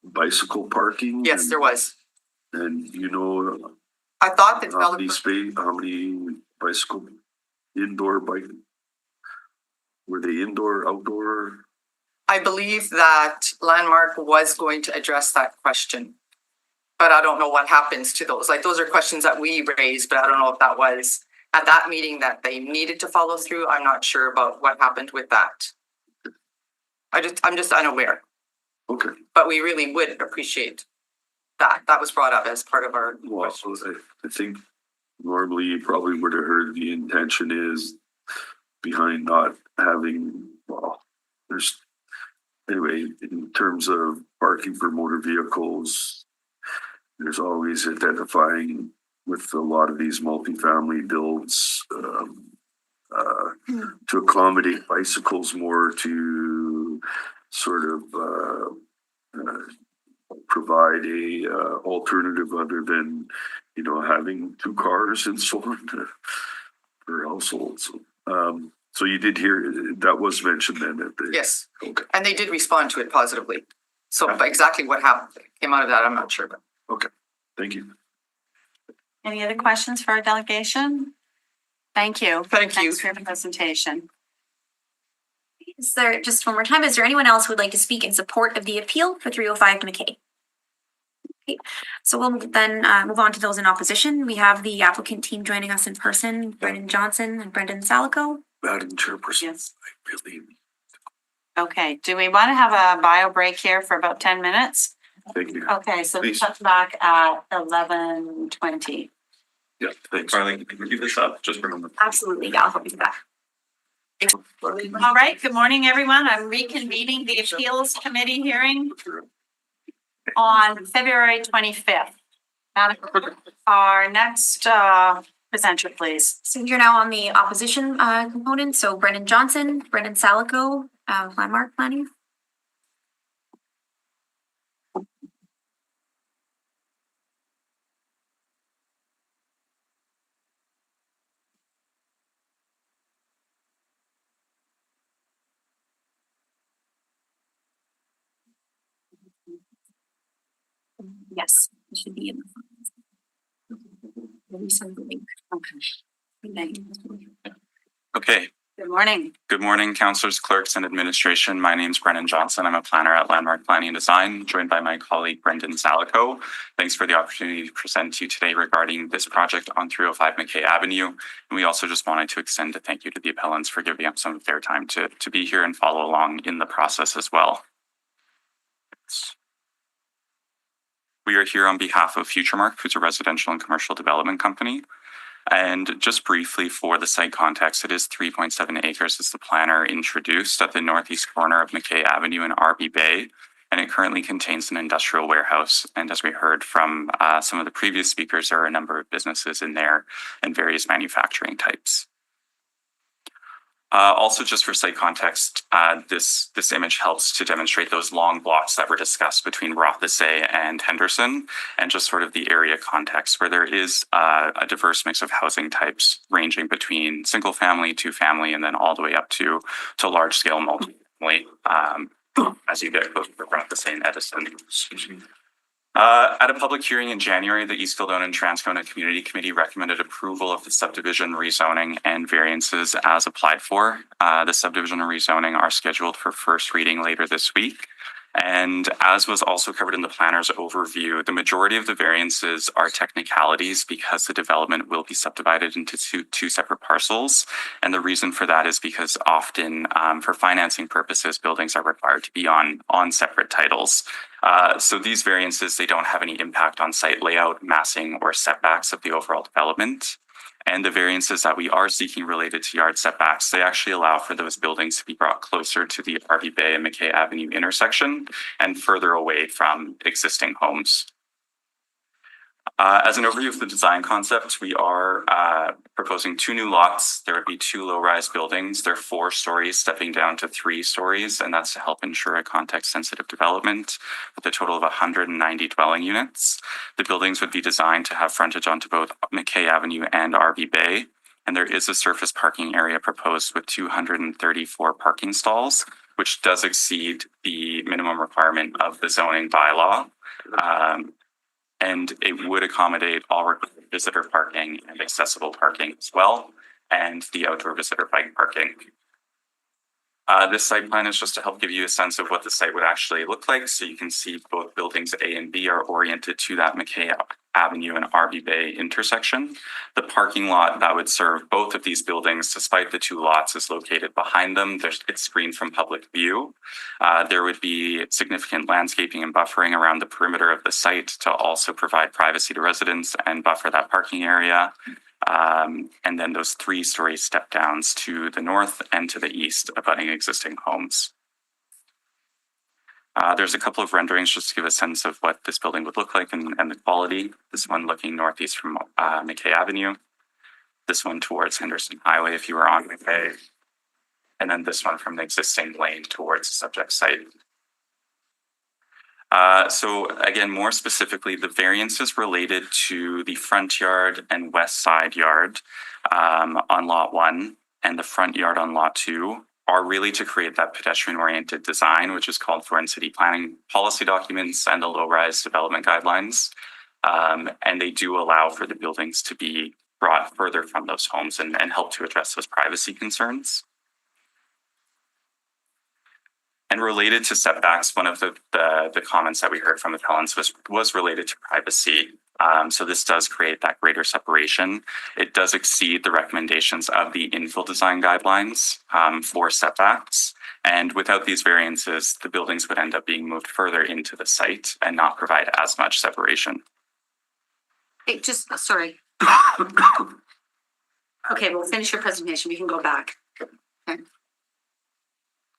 bicycle parking? Yes, there was. And you know, I thought that how many bicycle indoor bike? Were they indoor, outdoor? I believe that Landmark was going to address that question. But I don't know what happens to those. Like, those are questions that we raised, but I don't know if that was at that meeting that they needed to follow through. I'm not sure about what happened with that. I'm just unaware. Okay. But we really would appreciate that. That was brought up as part of our Well, I think normally you probably would have heard the intention is behind not having, well, there's, anyway, in terms of parking for motor vehicles, there's always identifying with a lot of these multifamily builds to accommodate bicycles more, to sort of provide a alternative other than, you know, having two cars and so on for households. So you did hear that was mentioned then at the. Yes. Okay. And they did respond to it positively. So exactly what happened came out of that, I'm not sure, but. Okay, thank you. Any other questions for our delegation? Thank you. Thank you. Thanks for your presentation. Is there, just one more time, is there anyone else who would like to speak in support of the appeal for 305 McKay? Okay, so we'll then move on to those in opposition. We have the applicant team joining us in person, Brendan Johnson and Brendan Salico. Madam Chairperson, Yes. I really, Okay, do we want to have a bio break here for about 10 minutes? thank you. Okay, so we Please. cut back at 11:20. Yeah, thanks. Carly, can you give this up just for a moment? Absolutely, I'll help you with that. All right, good morning, everyone. I'm reconvening the Appeals Committee hearing on February 25th. Madam Clerk, our next presenter, please. So you're now on the opposition component. So Brendan Johnson, Brendan Salico, Landmark Planning. Yes, it should be in the front. Resend the link. Okay. Good morning. Good morning, councillors, clerks, and administration. My name is Brendan Johnson. I'm a planner at Landmark Planning and Design, joined by my colleague Brendan Salico. Thanks for the opportunity to present to you today regarding this project on 305 McKay Avenue. And we also just wanted to extend a thank you to the appellants for giving up some of their time to be here and follow along in the process as well. We are here on behalf of FutureMark, who's a residential and commercial development company. And just briefly for the site context, it is 3.7 acres as the planner introduced at the northeast corner of McKay Avenue in RB Bay. And it currently contains an industrial warehouse. And as we heard from some of the previous speakers, there are a number of businesses in there and various manufacturing types. Also, just for site context, this image helps to demonstrate those long blocks that were discussed between Rothesay and Henderson, and just sort of the area context where there is a diverse mix of housing types ranging between single family, two family, and then all the way up to large scale multifamily as you get closer to Rothesay and Edison. At a public hearing in January, the East Kildonan and Transcona Community Committee recommended approval of the subdivision rezoning and variances as applied for. The subdivision and rezoning are scheduled for first reading later this week. And as was also covered in the planner's overview, the majority of the variances are technicalities because the development will be subdivided into two separate parcels. And the reason for that is because often for financing purposes, buildings are required to be on separate titles. So these variances, they don't have any impact on site layout, massing, or setbacks of the overall development. And the variances that we are seeking related to yard setbacks, they actually allow for those buildings to be brought closer to the RB Bay and McKay Avenue intersection and further away from existing homes. As an overview of the design concept, we are proposing 2 new lots. There would be 2 low-rise buildings. They're 4 stories, stepping down to 3 stories, and that's to help ensure a context-sensitive development with a total of 190 dwelling units. The buildings would be designed to have frontage onto both McKay Avenue and RV Bay, and there is a surface parking area proposed with 234 parking stalls, which does exceed the minimum requirement of the zoning bylaw. And it would accommodate all visitor parking and accessible parking as well, and the outdoor visitor bike parking. This site plan is just to help give you a sense of what the site would actually look like. So you can see both buildings A and B are oriented to that McKay Avenue and RV Bay intersection. The parking lot that would serve both of these buildings, despite the 2 lots, is located behind them. It's screened from public view. There would be significant landscaping and buffering around the perimeter of the site to also provide privacy to residents and buffer that parking area. And then those 3-story step downs to the north and to the east abutting existing homes. There's a couple of renderings just to give a sense of what this building would look like and the quality. This one looking northeast from McKay Avenue. This one towards Henderson Highway if you were on McKay. And then this one from the existing lane towards the subject site. So again, more specifically, the variance is related to the front yard and west side yard on lot 1 and the front yard on lot 2 are really to create that pedestrian-oriented design, which is called for in city planning policy documents and the low-rise development guidelines. And they do allow for the buildings to be brought further from those homes and help to address those privacy concerns. And related to setbacks, one of the comments that we heard from appellants was related to privacy. So this does create that greater separation. It does exceed the recommendations of the infill design guidelines for setbacks. And without these variances, the buildings would end up being moved further into the site and not provide as much separation. Hey, sorry. Okay, we'll finish your presentation. We can go back. Okay.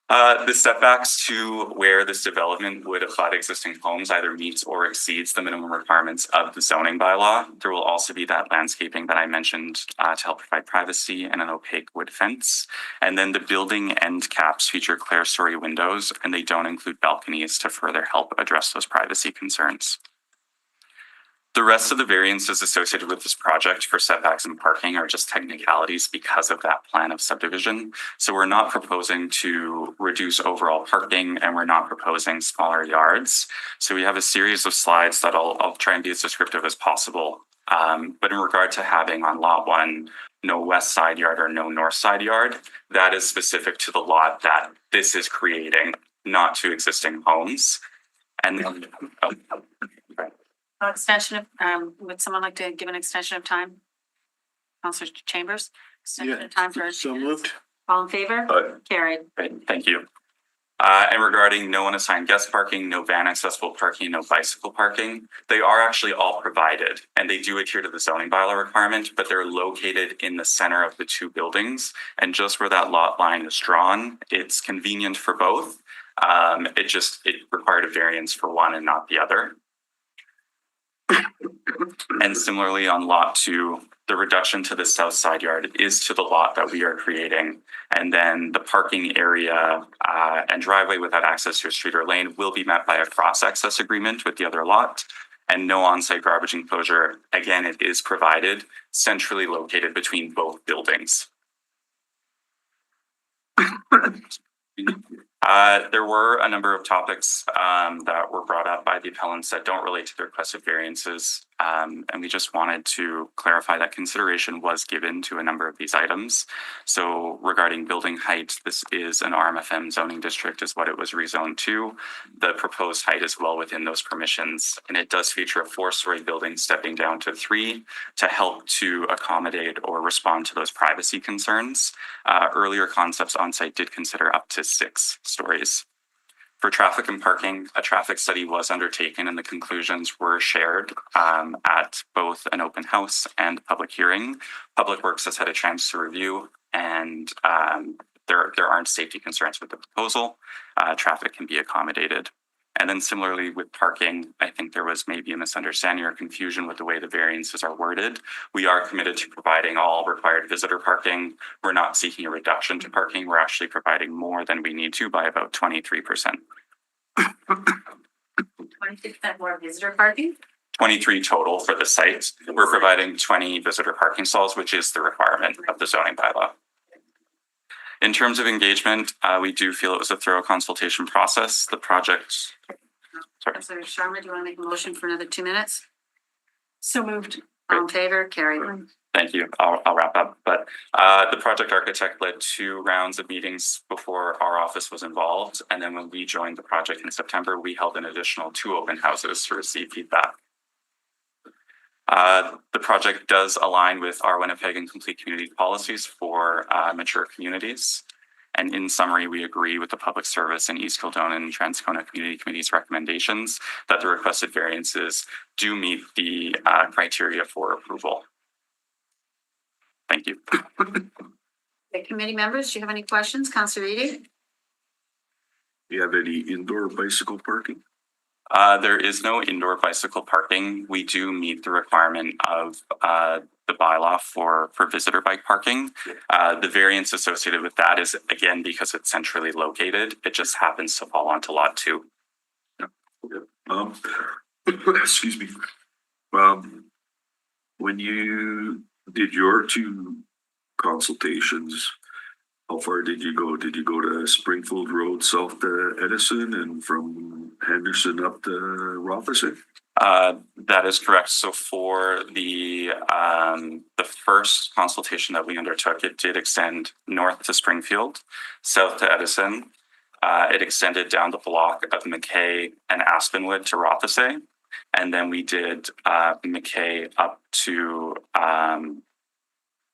The setbacks to where this development would abut existing homes either meets or exceeds the minimum requirements of the zoning bylaw. There will also be that landscaping that I mentioned to help provide privacy and an opaque wood fence. And then the building end caps feature clerestory windows, and they don't include balconies to further help address those privacy concerns. The rest of the variances associated with this project for setbacks and parking are just technicalities because of that plan of subdivision. So we're not proposing to reduce overall parking, and we're not proposing smaller yards. So we have a series of slides that I'll try and be as descriptive as possible. But in regard to having on lot 1, no west side yard or no north side yard, that is specific to the lot that this is creating, not to existing homes. And then, Extension of, would someone like to give an extension of time? Councillor Chambers, extension of time for. So moved. All in favor? Carried. Great, thank you. And regarding no unassigned guest parking, no van accessible parking, no bicycle parking, they are actually all provided and they do adhere to the zoning bylaw requirement, but they're located in the center of the 2 buildings. And just where that lot line is drawn, it's convenient for both. It required a variance for one and not the other. And similarly on lot 2, the reduction to the south side yard is to the lot that we are creating. And then the parking area and driveway without access to a street or lane will be met by a cross-access agreement with the other lot. And no on-site garbage enclosure. Again, it is provided centrally located between both buildings. There were a number of topics that were brought up by the appellants that don't relate to the requested variances. And we just wanted to clarify that consideration was given to a number of these items. So regarding building height, this is an RMFM zoning district is what it was rezoned to. The proposed height is well within those permissions. And it does feature a 4-story building stepping down to 3 to help to accommodate or respond to those privacy concerns. Earlier concepts on site did consider up to 6 stories. For traffic and parking, a traffic study was undertaken and the conclusions were shared at both an open house and public hearing. Public Works has had a chance to review and there aren't safety concerns with the proposal. Traffic can be accommodated. And then similarly with parking, I think there was maybe a misunderstanding or confusion with the way the variances are worded. We are committed to providing all required visitor parking. We're not seeking a reduction to parking. We're actually providing more than we need to by about 23%. 20% more visitor parking? 23 total for the site. We're providing 20 visitor parking stalls, which is the requirement of the zoning bylaw. In terms of engagement, we do feel it was a thorough consultation process. The project. Sorry. Councillor Sharma, do you want to make a motion for another 2 minutes? So moved. All in favor? Carried. Thank you. I'll wrap up. But the project architect led 2 rounds of meetings before our office was involved. And then when we joined the project in September, we held an additional 2 open houses to receive feedback. The project does align with our Winnipeg and Complete Community policies for mature communities. And in summary, we agree with the Public Service and East Kildonan and Transcona Community Committee's recommendations that the requested variances do meet the criteria for approval. Thank you. Okay, committee members, do you have any questions? Councillor Eady? Do you have any indoor bicycle parking? There is no indoor bicycle parking. We do meet the requirement of the bylaw for visitor bike parking. The variance associated with that is, again, because it's centrally located, it just happens to fall onto lot 2. Excuse me. When you did your 2 consultations, how far did you go? Did you go to Springfield Road south to Edison and from Henderson up to Rothesay? That is correct. So for the first consultation that we undertook, it did extend north to Springfield, south to Edison. It extended down the block of McKay and Aspenwood to Rothesay. And then we did McKay up to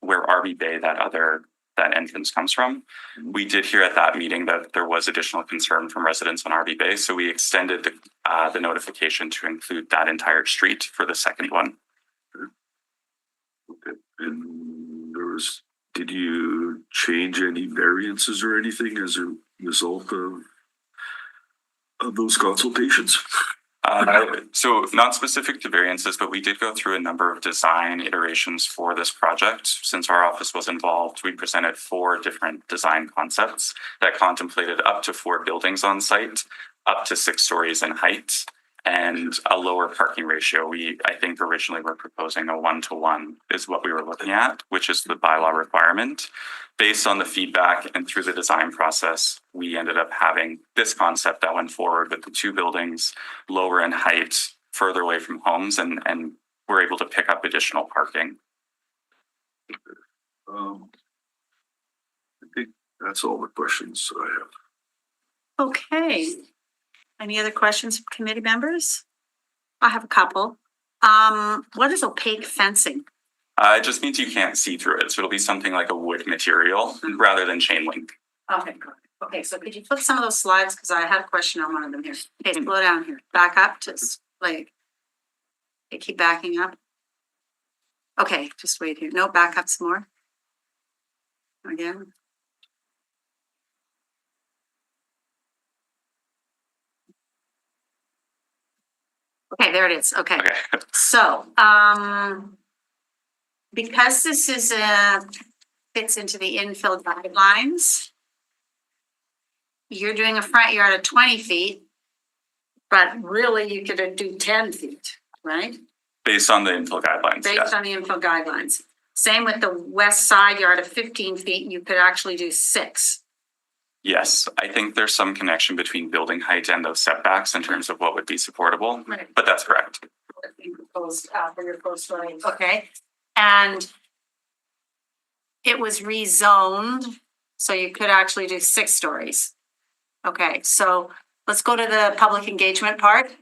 where RB Bay, that entrance comes from. We did hear at that meeting that there was additional concern from residents on RB Bay, so we extended the notification to include that entire street for the second one. Okay. And did you change any variances or anything as a result of those consultations? So not specific to variances, but we did go through a number of design iterations for this project. Since our office was involved, we presented 4 different design concepts that contemplated up to 4 buildings on site, up to 6 stories in height, and a lower parking ratio. I think originally we're proposing a 1-to-1 is what we were looking at, which is the bylaw requirement. Based on the feedback and through the design process, we ended up having this concept that went forward with the 2 buildings, lower in height, further away from homes, and we're able to pick up additional parking. I think that's all the questions I have. Okay. Any other questions from committee members? I have a couple. What is opaque fencing? It just means you can't see through it. So it'll be something like a wood material rather than chain link. Okay, good. Okay, so could you flip some of those slides? Because I had a question on one of them here. Okay, slow down here. Back up to like, okay, keep backing up. Okay, just wait here. No, back up some more. Again. Okay, there it is. Okay. So, because this is fits into the infill guidelines, you're doing a front yard of 20 feet, but really you could do 10 feet, right? Based on the infill guidelines. Based on the infill guidelines. Same with the west side yard of 15 feet, you could actually do 6. Yes, I think there's some connection between building height and those setbacks in terms of what would be supportable, Right. but that's correct. Proposed for your proposed story. Okay, and it was rezoned, so you could actually do 6 stories. Okay, so let's go to the public engagement part,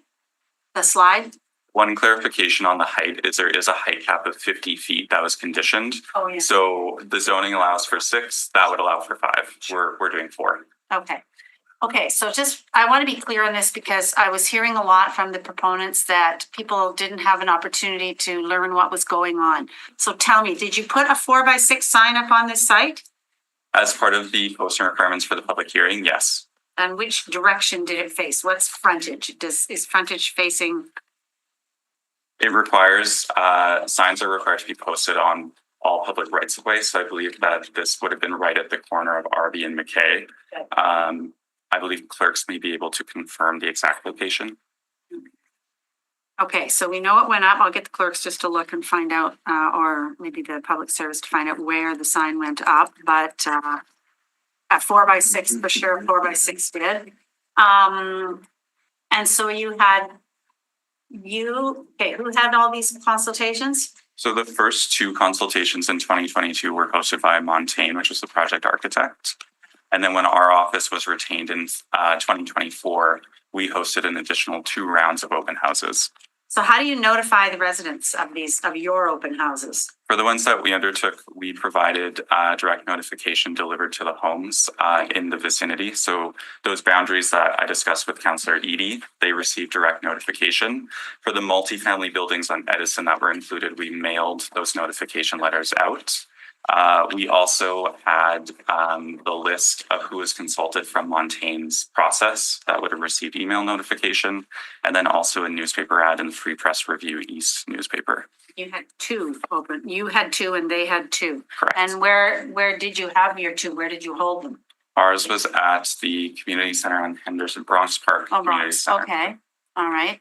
the slide. One clarification on the height is there is a height cap of 50 feet that was conditioned. Oh, yeah. So the zoning allows for 6, that would allow for 5. We're doing 4. Okay. Okay, so just, I want to be clear on this because I was hearing a lot from the proponents that people didn't have an opportunity to learn what was going on. So tell me, did you put a 4x6 sign up on this site? As part of the posting requirements for the public hearing, yes. And which direction did it face? What's frontage? Is frontage facing? It requires, signs are required to be posted on all public rights of way. So I believe that this would have been right at the corner of RB and McKay. I believe clerks may be able to confirm the exact location. Okay, so we know it went up. I'll get the clerks just to look and find out, or maybe the public service to find out where the sign went up, but at 4x6 for sure, 4x6 did. And so who had all these consultations? So the first two consultations in 2022 were hosted by Montaigne, which was the project architect. And then when our office was retained in 2024, we hosted an additional 2 rounds of open houses. So how do you notify the residents of your open houses? For the ones that we undertook, we provided direct notification delivered to the homes in the vicinity. So those boundaries that I discussed with Councillor Edie, they received direct notification. For the multifamily buildings on Edison that were included, we mailed those notification letters out. We also had the list of who was consulted from Montaigne's process that would have received email notification, and then also a newspaper ad in the Free Press Review East newspaper. You had 2 open. You had 2 and they had 2. Correct. And where did you have your 2? Where did you hold them? Ours was at the community center on Henderson, Bronx Park. Oh, Community Bronx. Center. Okay. All right.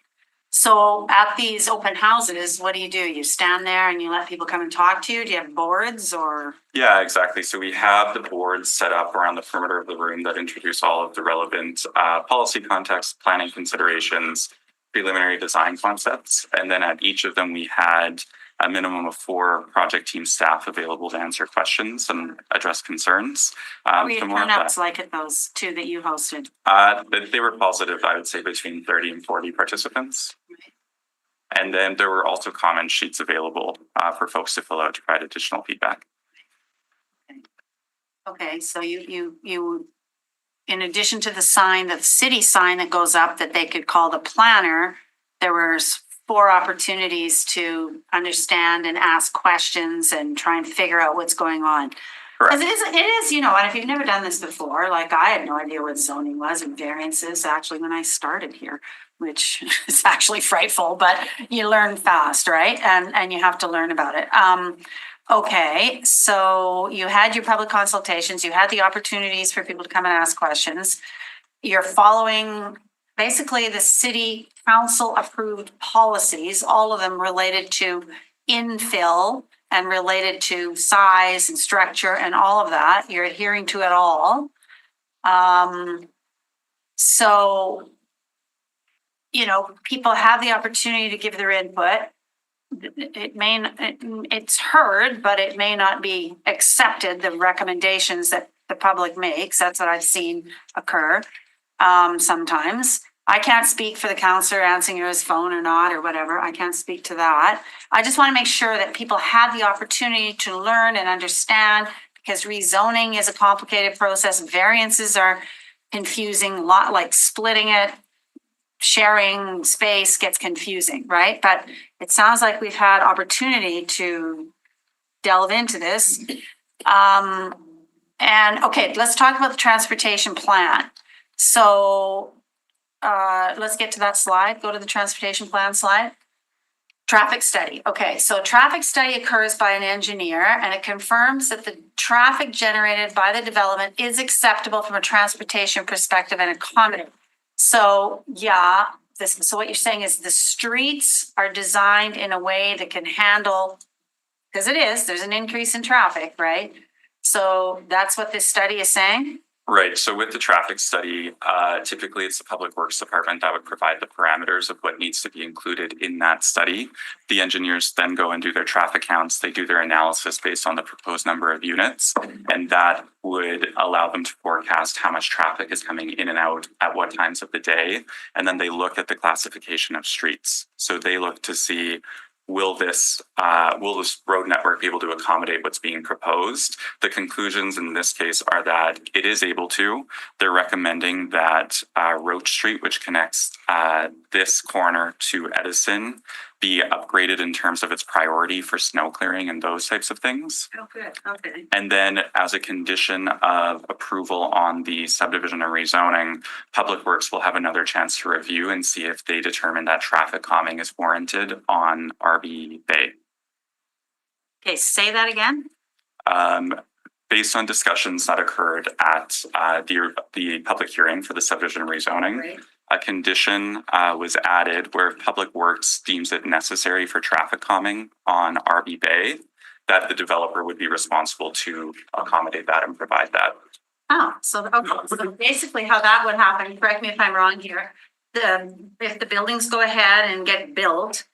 So at these open houses, what do? You stand there and you let people come and talk to you? Do you have boards or? Yeah, exactly. So we have the boards set up around the perimeter of the room that introduce all of the relevant policy context, planning considerations, preliminary design concepts. And then at each of them, we had a minimum of 4 project team staff available to answer questions and address concerns. What were your turnouts like at those 2 that you hosted? They were positive, I would say between 30 and 40 participants. And then there were also comment sheets available for folks to fill out to provide additional feedback. Okay, so you, in addition to the sign, the city sign that goes up that they could call the planner, there were 4 opportunities to understand and ask questions and try and figure out what's going on. Because it is, and if you've never done this before, like I had no idea what zoning was and variances actually when I started here, which is actually frightful, but you learn fast, right? And you have to learn about it. Okay, so you had your public consultations, you had the opportunities for people to come and ask questions. You're following basically the city council approved policies, all of them related to infill and related to size and structure and all of that. You're adhering to it all. So, people have the opportunity to give their input. It's heard, but it may not be accepted, the recommendations that the public makes. That's what I've seen occur sometimes. I can't speak for the counselor answering his phone or not or whatever. I can't speak to that. I just want to make sure that people have the opportunity to learn and understand, because rezoning is a complicated process. Variances are confusing, like splitting it, sharing space gets confusing, right? But it sounds like we've had opportunity to delve into this. And okay, let's talk about the transportation plan. So let's get to that slide. Go to the transportation plan slide. Traffic study. Okay, so traffic study occurs by an engineer and it confirms that the traffic generated by the development is acceptable from a transportation perspective and accommodative. So yeah, so what you're saying is the streets are designed in a way that can handle, because there's an increase in traffic, right? So that's what this study is saying? Right. So with the traffic study, typically it's the Public Works Department that would provide the parameters of what needs to be included in that study. The engineers then go and do their traffic counts. They do their analysis based on the proposed number of units, and that would allow them to forecast how much traffic is coming in and out at what times of the day. And then they look at the classification of streets. So they look to see, will this road network be able to accommodate what's being proposed? The conclusions in this case are that it is able to. They're recommending that Roach Street, which connects this corner to Edison be upgraded in terms of its priority for snow clearing and those types of things. Oh, good. Okay. And then as a condition of approval on the subdivision and rezoning, Public Works will have another chance to review and see if they determine that traffic calming is warranted on RB Bay. Okay, say that again. Based on discussions that occurred at the public hearing for the subdivision rezoning, Right. a condition was added where Public Works deems it necessary for traffic calming on RB Bay, that the developer would be responsible to accommodate that and provide that. Oh, so, okay, so basically how that would happen, correct me if I'm wrong here. If the buildings go ahead and get built,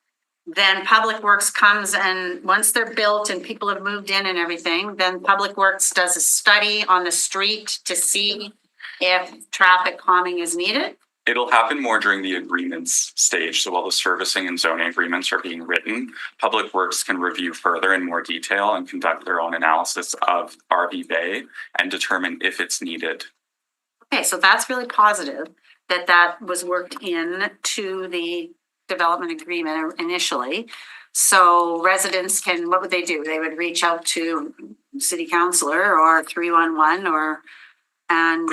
then Public Works comes and once they're built and people have moved in and everything, then Public Works does a study on the street to see if traffic calming is needed. It'll happen more during the agreements stage. So while the servicing and zoning agreements are being written, Public Works can review further in more detail and conduct their own analysis of RB Bay and determine if it's needed. Okay, so that's really positive that that was worked in to the development agreement initially. So residents can, what would they do? They would reach out to city councilor or 311 or, and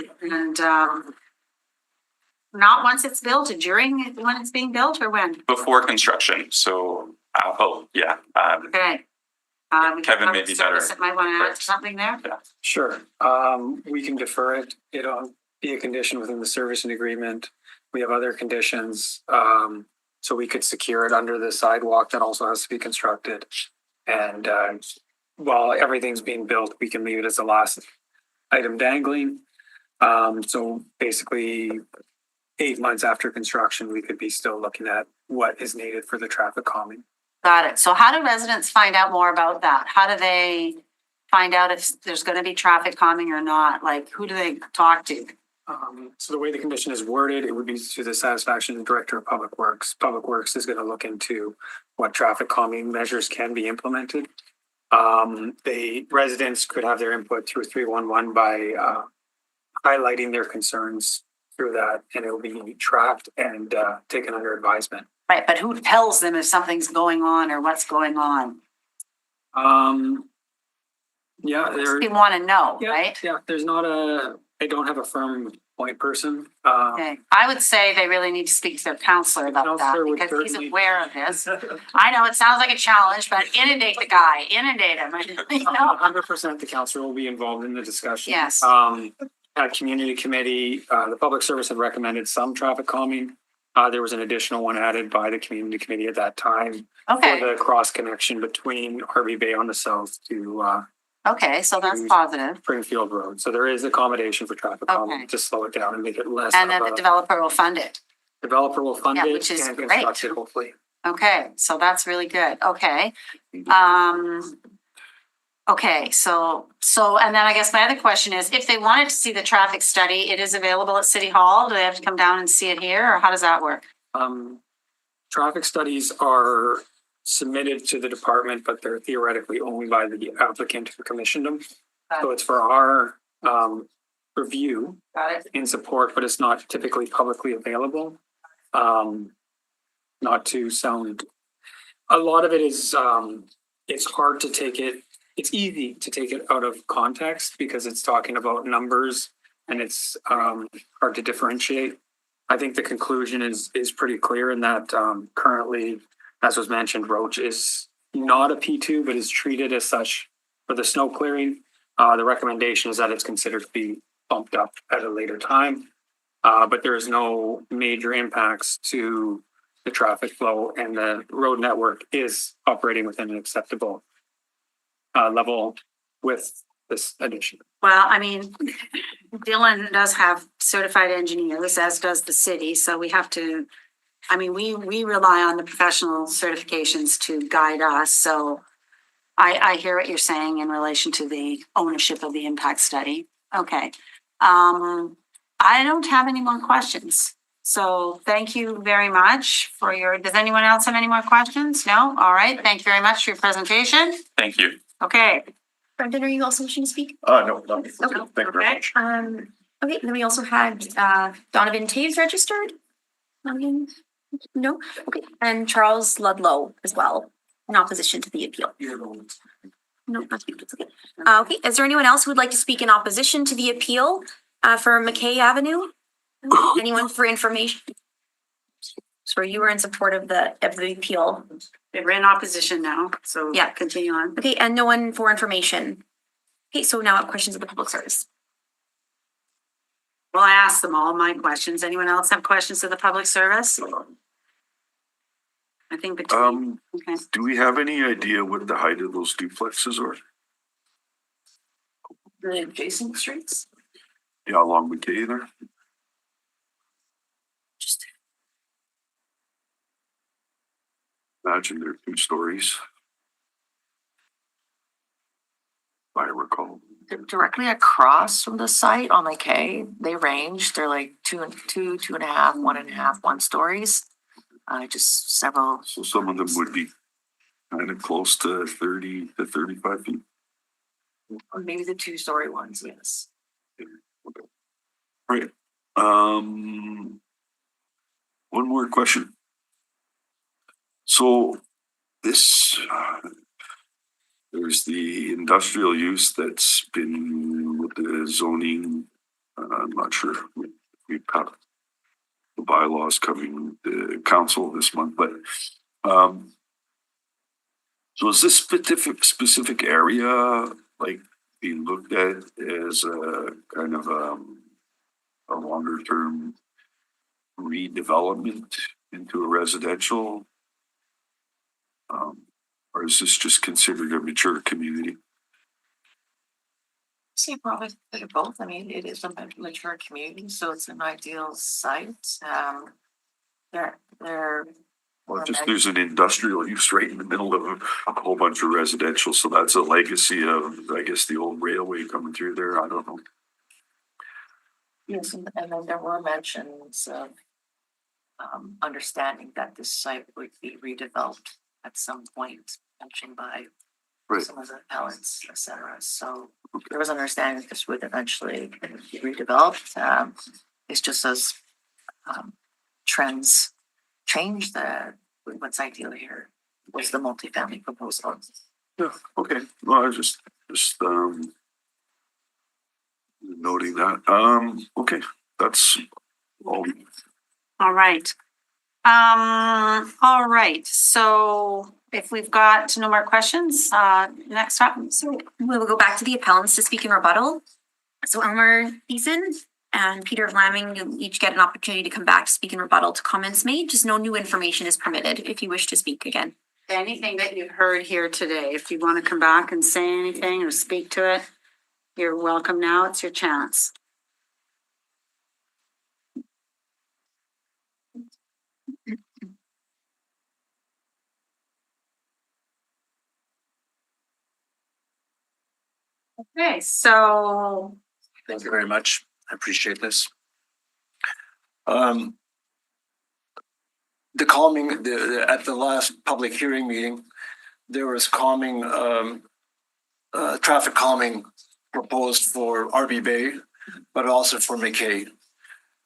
not once it's built, during when it's being built or when? Before construction. So, Okay. Kevin may be better. Might want to add something there? Sure. We can defer it. It'll be a condition within the servicing agreement. We have other conditions. So we could secure it under the sidewalk that also has to be constructed. And while everything's being built, we can leave it as the last item dangling. So basically 8 months after construction, we could be still looking at what is needed for the traffic calming. Got it. So how do residents find out more about that? How do they find out if there's going to be traffic calming or not? Like, who do they talk to? So the way the condition is worded, it would be to the satisfaction of the Director of Public Works. Public Works is going to look into what traffic calming measures can be implemented. The residents could have their input through 311 by highlighting their concerns through that, and it will be tracked and taken under advisement. Right, but who tells them if something's going on or what's going on? Yeah, They want to know, yeah, right? Yeah, there's not I don't have a firm point person. Okay, I would say they really need to speak to their counselor about that Counselor would because he's certainly- aware of this. I know it sounds like a challenge, but inundate the guy, inundate him. You know? 100% the council will be involved in the discussion. Yes. At community committee, the public service had recommended some traffic calming. There was an additional one added by the community committee at that time Okay. for the cross connection between RB Bay on the south to Okay, so that's positive. Springfield Road. So there is accommodation for traffic calming Okay. to slow it down and make it less. And of then the a- developer will fund it. developer will fund Yeah, it which is and great. construct it hopefully. Okay, so that's really good. Okay. Okay, so, and then I guess my other question is, if they wanted to see the traffic study, it is available at City Hall? Do they have to come down and see it here, or how does that work? Traffic studies are submitted to the department, but they're theoretically only by the applicant who commissioned them. So it's for our review Got it? in support, but it's not typically publicly available. Not to sound, a lot of it is, it's hard to take it, it's easy to take it out of context because it's talking about numbers and it's hard to differentiate. I think the conclusion is pretty clear in that currently, as was mentioned, Roach is not a P2, but is treated as such for the snow clearing. The recommendation is that it's considered to be bumped up at a later time, but there is no major impacts to the traffic flow, and the road network is operating within an acceptable level with this addition. Well, I mean, Dylan does have certified engineers, as does the city, so we have to, I mean, we rely on the professional certifications to guide us, so I hear what you're saying in relation to the ownership of the impact study. Okay. I don't have any more questions. So thank you very much for does anyone else have any more questions? No? All right. Thank you very much for your presentation. Thank you. Okay. Brendan, are you also wishing to speak? No. Thank you very Okay. much. Okay, then we also had Donovan Taves registered. No, okay, and Charles Ludlow as well, in opposition to the appeal. No, not speaking, it's okay. Okay, is there anyone else who would like to speak in opposition to the appeal for McKay Avenue? Anyone for information? So you were in support of the appeal. We're in opposition now, so Yeah. continue on. Okay, and no one for information. Okay, so now questions of the public service. Well, I asked them all my questions. Anyone else have questions of the public service? I think between, okay. Do we have any idea what the height of those duplexes are? The adjacent streets? Yeah, along McKay there? Imagine they're 2 stories. If I recall. They're directly across from the site on McKay. They range, they're like 2 and 2.5, 1.5, 1 stories. Just several. So some of them would be kind of close to 30 to 35 feet. Or maybe the 2-story ones, yes. Right. One more question. So this, there's the industrial use that's been with the zoning. I'm not sure if we've got the bylaws coming to council this month, but so is this specific area like being looked at as a kind of a longer term redevelopment into a residential? Or is this just considered a mature community? See, probably both. I mean, it is a mature community, so it's an ideal site. Well, just there's an industrial use right in the middle of a whole bunch of residential, so that's a legacy of, I guess, the old railway coming through there. I don't know. Yes, and then there were mentions of understanding that this site would be redeveloped at some point, mentioned by some of the appellants, et cetera. So there was understanding that this would eventually be redeveloped. It's just as trends change, what's ideal here was the multifamily proposal. Yeah, okay. Well, I was just noting that. Okay, that's all. All right. All right. So if we've got no more questions, next up. So we will go back to the appellants to speak in rebuttal. So Elmer Thiessen and Peter Vlaming, you'll each get an opportunity to come back to speak in rebuttal to comments made. Just no new information is permitted if you wish to speak again. Anything that you've heard here today, if you want to come back and say anything or speak to it, you're welcome now. It's your chance. Okay, so Thank you very much. I appreciate this. The calming, at the last public hearing meeting, there was calming, traffic calming proposed for RB Bay, but also for McKay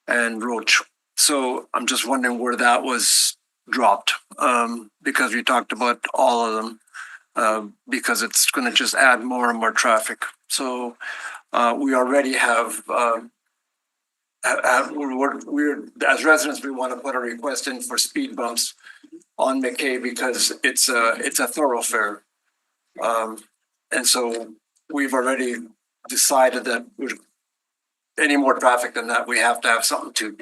and Roach. So I'm just wondering where that was dropped, because we talked about all of them, because it's going to just add more and more traffic. So we already have, we're as residents, we want to put a request in for speed bumps on McKay because it's a thoroughfare. And so we've already decided that any more traffic than that, we have to have something to.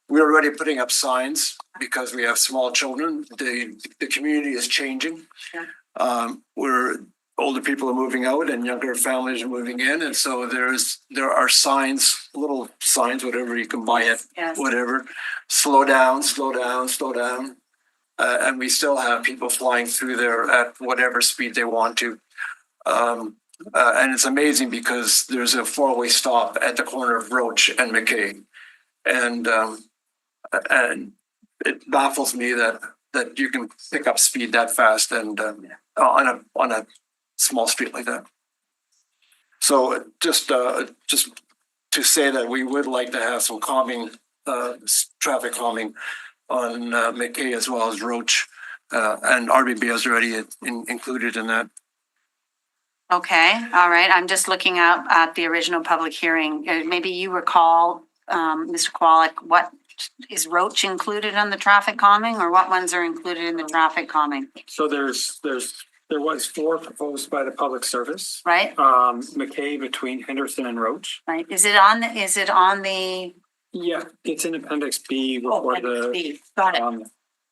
We're already putting up signs because we have small children. The community is changing. Where older people are moving out and younger families are moving in, and so there are signs, little signs, whatever you can buy it, whatever. Slow down, slow down, slow down, and we still have people flying through there at whatever speed they want to. And it's amazing because there's a 4-way stop at the corner of Roach and McKay, and it baffles me that you can pick up speed that fast and on a small street like that. So just to say that we would like to have some calming, traffic calming McKay as well as Roach. And RBB is already included in that. Okay, all right. I'm just looking at the original public hearing. Maybe you recall, Mr. Kwolek, what is Roach included on the traffic calming, or what ones are included in the traffic calming? So there was 4 proposed by the public service. Right, McKay between Henderson and Roach. right. Is it on the? Yeah, it's in appendix B Oh, before Appendix the, B. Got it. um,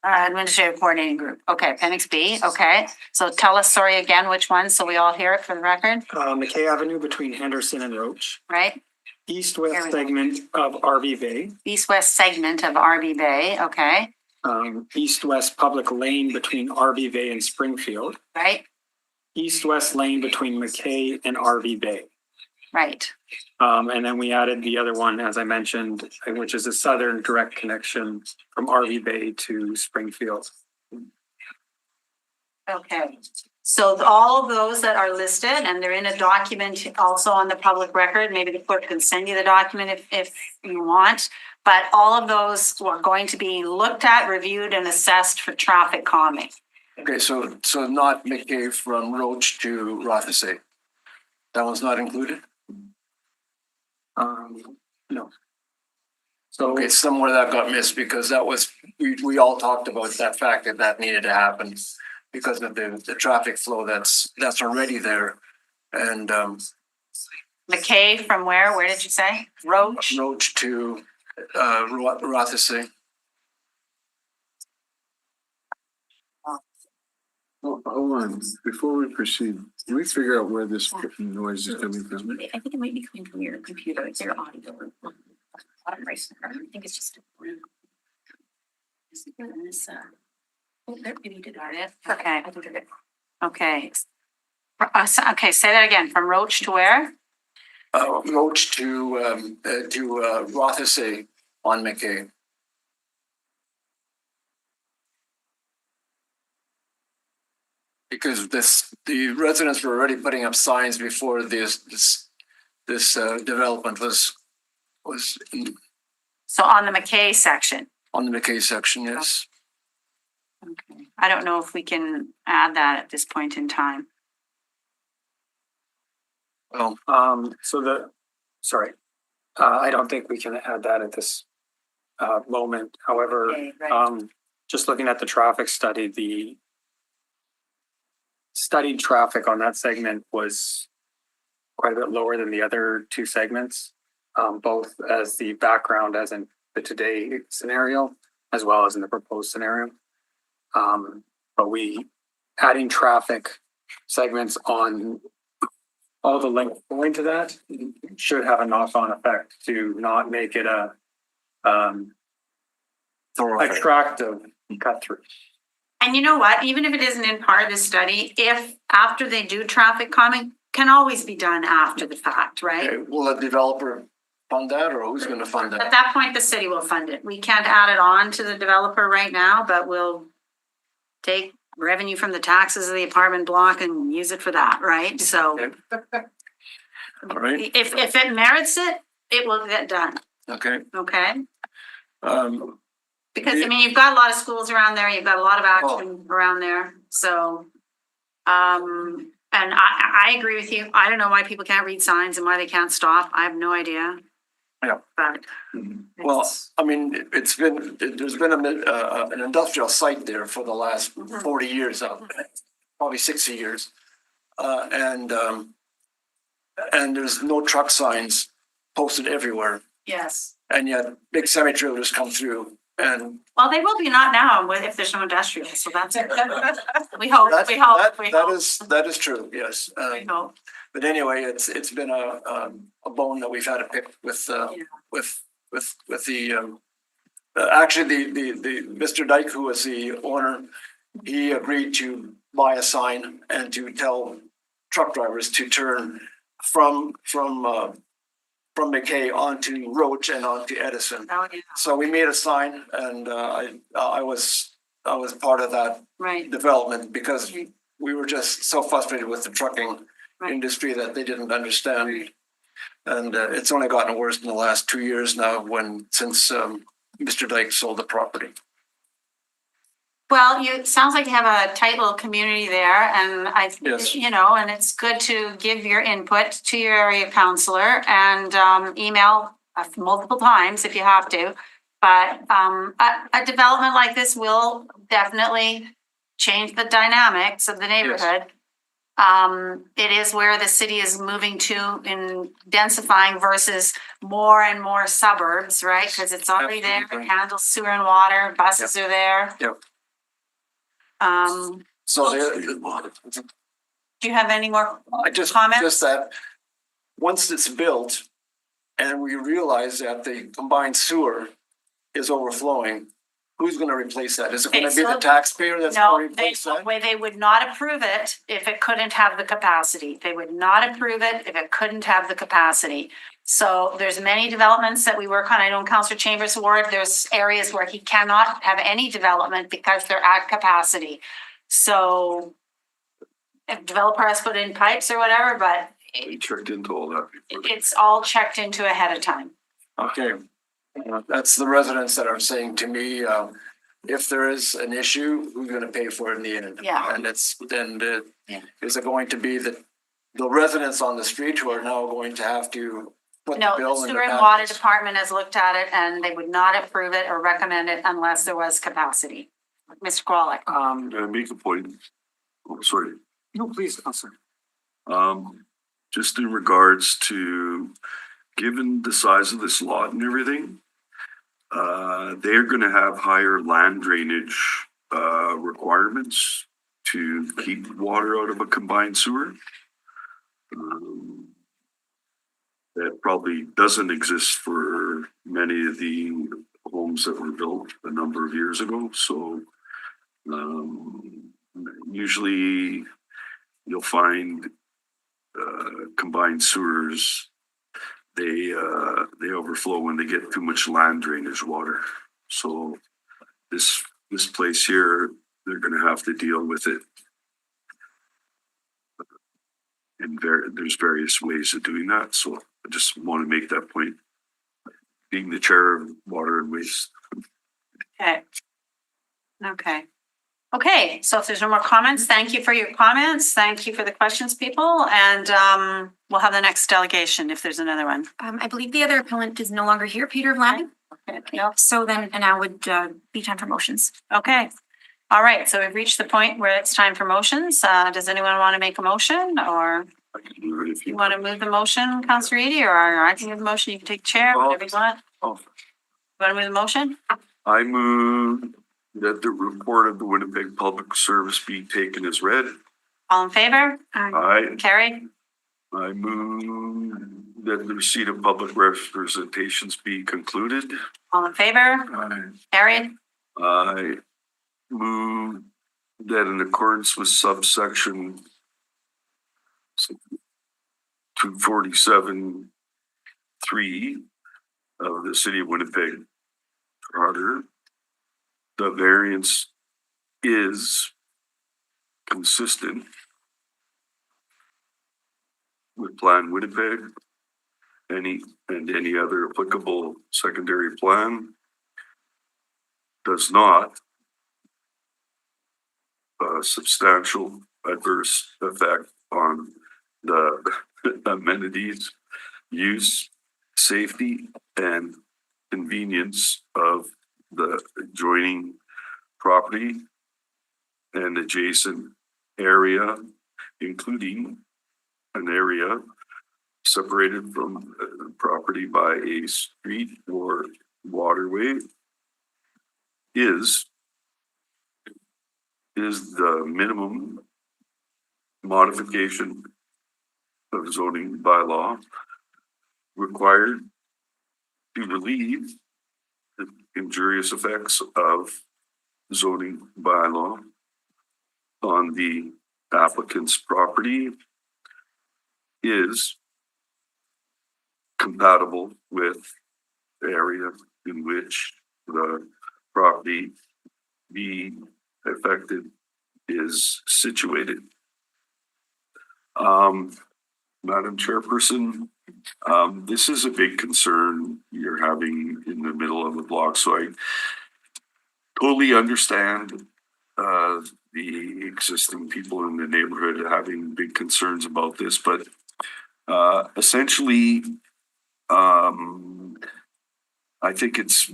Administrative coordinating group. Okay, appendix B. Okay. So tell us, sorry, again, which one, so we all hear it for the record, McKay Avenue between Henderson and Roach. right? Here we East-west go. segment of RV Bay. East-west segment of RB Bay, okay, East-west public lane between RV Bay and Springfield. right, East-west lane between McKay and RV Bay. right. And then we added the other one, as I mentioned, which is a southern direct connection from RV Bay to Springfield. Okay, so all of those that are listed, and they're in a document also on the public record, maybe the clerk can send you the document if you want. But all of those are going to be looked at, reviewed, and assessed for traffic calming. Okay, so not McKay from Roach to Rothesay. That one's not included? No. So Okay, somewhere that got missed because that was, we all talked about that fact that needed to happen because of the traffic flow that's already there. And McKay from where? Where did you say? Roach? Roach to Rothesay. Hold on, before we proceed, can we figure out where this noise is coming from? I think it might be coming from your computer. It's your audio. I think it's just. Oh, there, maybe you did it. Okay. Okay. Okay, say that again. From Roach to where? Roach to Rothesay on McKay. Because the residents were already putting up signs before this development was So on the McKay section. on the McKay section, yes. Okay. I don't know if we can add that at this point in time. Well, I don't think we can add that at this moment. However, Okay, right. just looking at the traffic study, the studied traffic on that segment was quite a bit lower than the other 2 segments, both as the background as in the today scenario, as well as in the proposed scenario. But we adding traffic segments on all the length going to that should have a knock-on effect to not make it a attractive cut through. And you know what, even if it isn't in part of the study, if after they do traffic calming, can always be done after the fact, right? okay, will a developer fund that or who's gonna fund At that? that point, the city will fund it. We can't add it on to the developer right now, but we'll take revenue from the taxes of the apartment block and use it for that, right? So All right, if it merits it, it will get done, okay. okay? Because I Yeah. mean, you've got a lot of schools around there, you've got a lot of action around there, so. And I agree with you. I don't know why people can't read signs and why they can't stop. I have no idea. Yeah. But. Well, it's- I mean, there's been an industrial site there for the last 40 years, probably 60 years. And there's no truck signs posted everywhere. Yes, And yet big semi-trailers come through and well, they will be not now if there's no industrial, so that's it. We hope, we hope, we hope. that is true, yes. We hope. But anyway, it's been a bone that we've had to pick with the actually the Mr. Dyke, who was the owner, he agreed to buy a sign and to tell truck drivers to turn from McKay onto Roach and onto Edison. Oh, yeah, So we made a sign and I was part of that right, development because we were just so frustrated with the trucking Right. industry that they didn't understand. And it's only gotten worse in the last 2 years now since Mr. Dyke sold the property. Well, it sounds like you have a tight little community there and Yes. you know, and it's good to give your input to your area counselor and email multiple times if you have to. But a development like this will definitely change the dynamics of the neighborhood. It is where the city is moving to in densifying versus more and more suburbs, right? Because it's already there, it handles sewer and water, buses are there. Yep. Do you have any more Just comments? that, once it's built and we realize that the combined sewer is overflowing, who's gonna replace that? Is it gonna be the taxpayer that's No, gonna replace that? they would not approve it if it couldn't have the capacity. They would not approve it if it couldn't have the capacity. So there's many developments that we work on. I know in Councillor Chambers' ward, there's areas where he cannot have any development because they're at capacity. So if developer has put in pipes or whatever, but I checked into all that before. it's all checked into ahead of time. Okay. That's the residents that are saying to me, if there is an issue, who's gonna pay for it in the end? Yeah. And is it going to be the residents on the street who are now going to have to put the No, the bill in sewer their and water pockets? department has looked at it and they would not approve it or recommend it unless there was capacity. Mr. Grolick. Can I make a point? Oh, sorry. No, please, Counselor. Just in regards to, given the size of this lot and everything, they're gonna have higher land drainage, requirements to keep water out of a combined sewer. That probably doesn't exist for many of the homes that were built a number of years ago, so usually you'll find combined sewers, they overflow when they get too much land drainage water. So this place here, they're gonna have to deal with it. And there's various ways of doing that, so I just want to make that point. Being the chair of water and waste. Okay. Okay, so if there's no more comments, thank you for your comments. Thank you for the questions, people. And we'll have the next delegation if there's another one. I believe the other appellant is no longer here, Peter Vlaming. Okay, no. So then, and now would be time for motions. Okay. All right, so we've reached the point where it's time for motions. Does anyone want to make a motion or I can do it if you want to move the motion, Councillor Eady, or I can move the motion, you can take chair, whatever you want. Oh. You want to move the motion? I move that the report of the Winnipeg Public Service be taken as read. All in favor? I Carried? move that the receipt of public representations be concluded. All in favor? Carried? I move that in accordance with subsection 247(3) of the City of Winnipeg Charter, the variance is consistent with Plan Winnipeg, any other applicable secondary plan, does not substantial adverse effect on the amenities, use, safety, and convenience of the adjoining property and adjacent area, including an area separated from the property by a street or waterway, is the minimum modification of zoning bylaw required to relieve the injurious effects of zoning bylaw on the applicant's property, is compatible with the area in which the property being affected is situated. Madam Chairperson, this is a big concern you're having in the middle of the block, so I totally understand the existing people in the neighborhood having big concerns about this, but essentially, I think it's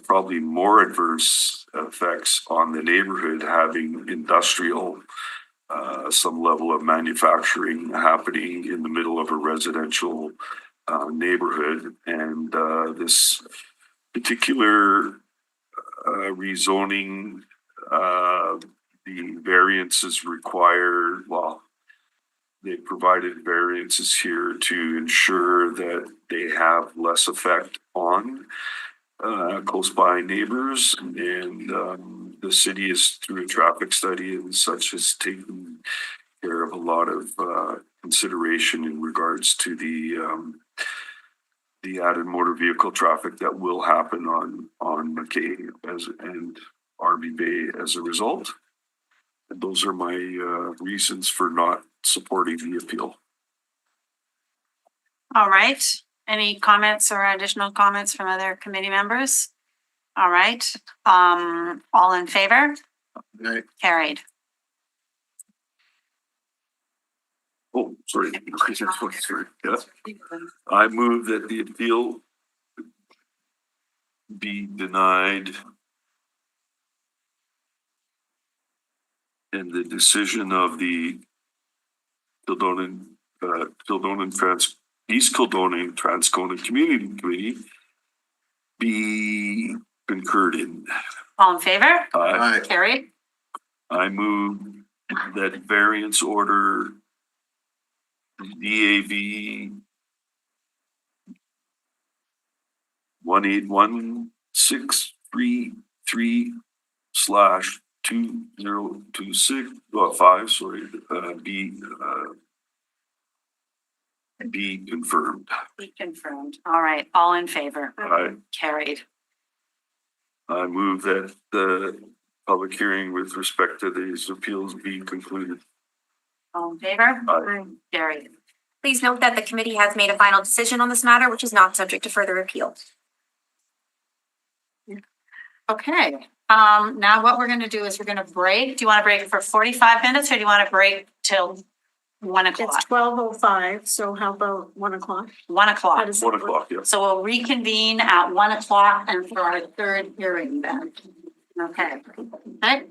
probably more adverse effects on the neighborhood having industrial, some level of manufacturing happening in the middle of a residential neighborhood. And this particular rezoning, the variances require, well, they provided variances here to ensure that they have less effect on close by neighbors. And the city is, through a traffic study and such, has taken care of a lot of consideration in regards to the added motor vehicle traffic that will happen on McKay and RV Bay as a result. And those are my reasons for not supporting the appeal. All right. Any comments or additional comments from other committee members? All right. All in favor? Right. Carried. Oh, sorry. Sorry. Yeah. I move that the appeal be denied and the decision of the East Kildonan Transcona Community Committee be concurred in. All in favor? Aye. Carried. I move that variance order DAV 18163/2026 be confirmed. Be confirmed. All right. All in favor? Carried. I move that the public hearing with respect to these appeals be concluded. All in favor? Aye. Carried. Please note that the committee has made a final decision on this matter, which is not subject to further appeal. Okay. Now what we're going to do is we're going to break. Do you want to break for 45 minutes or do you want to break till 1 o'clock? It's 12:05, so how about 1 o'clock? 1 How o'clock. does 1 that work? o'clock, yes. So we'll reconvene at 1 o'clock and for our third hearing then. Okay. Okay.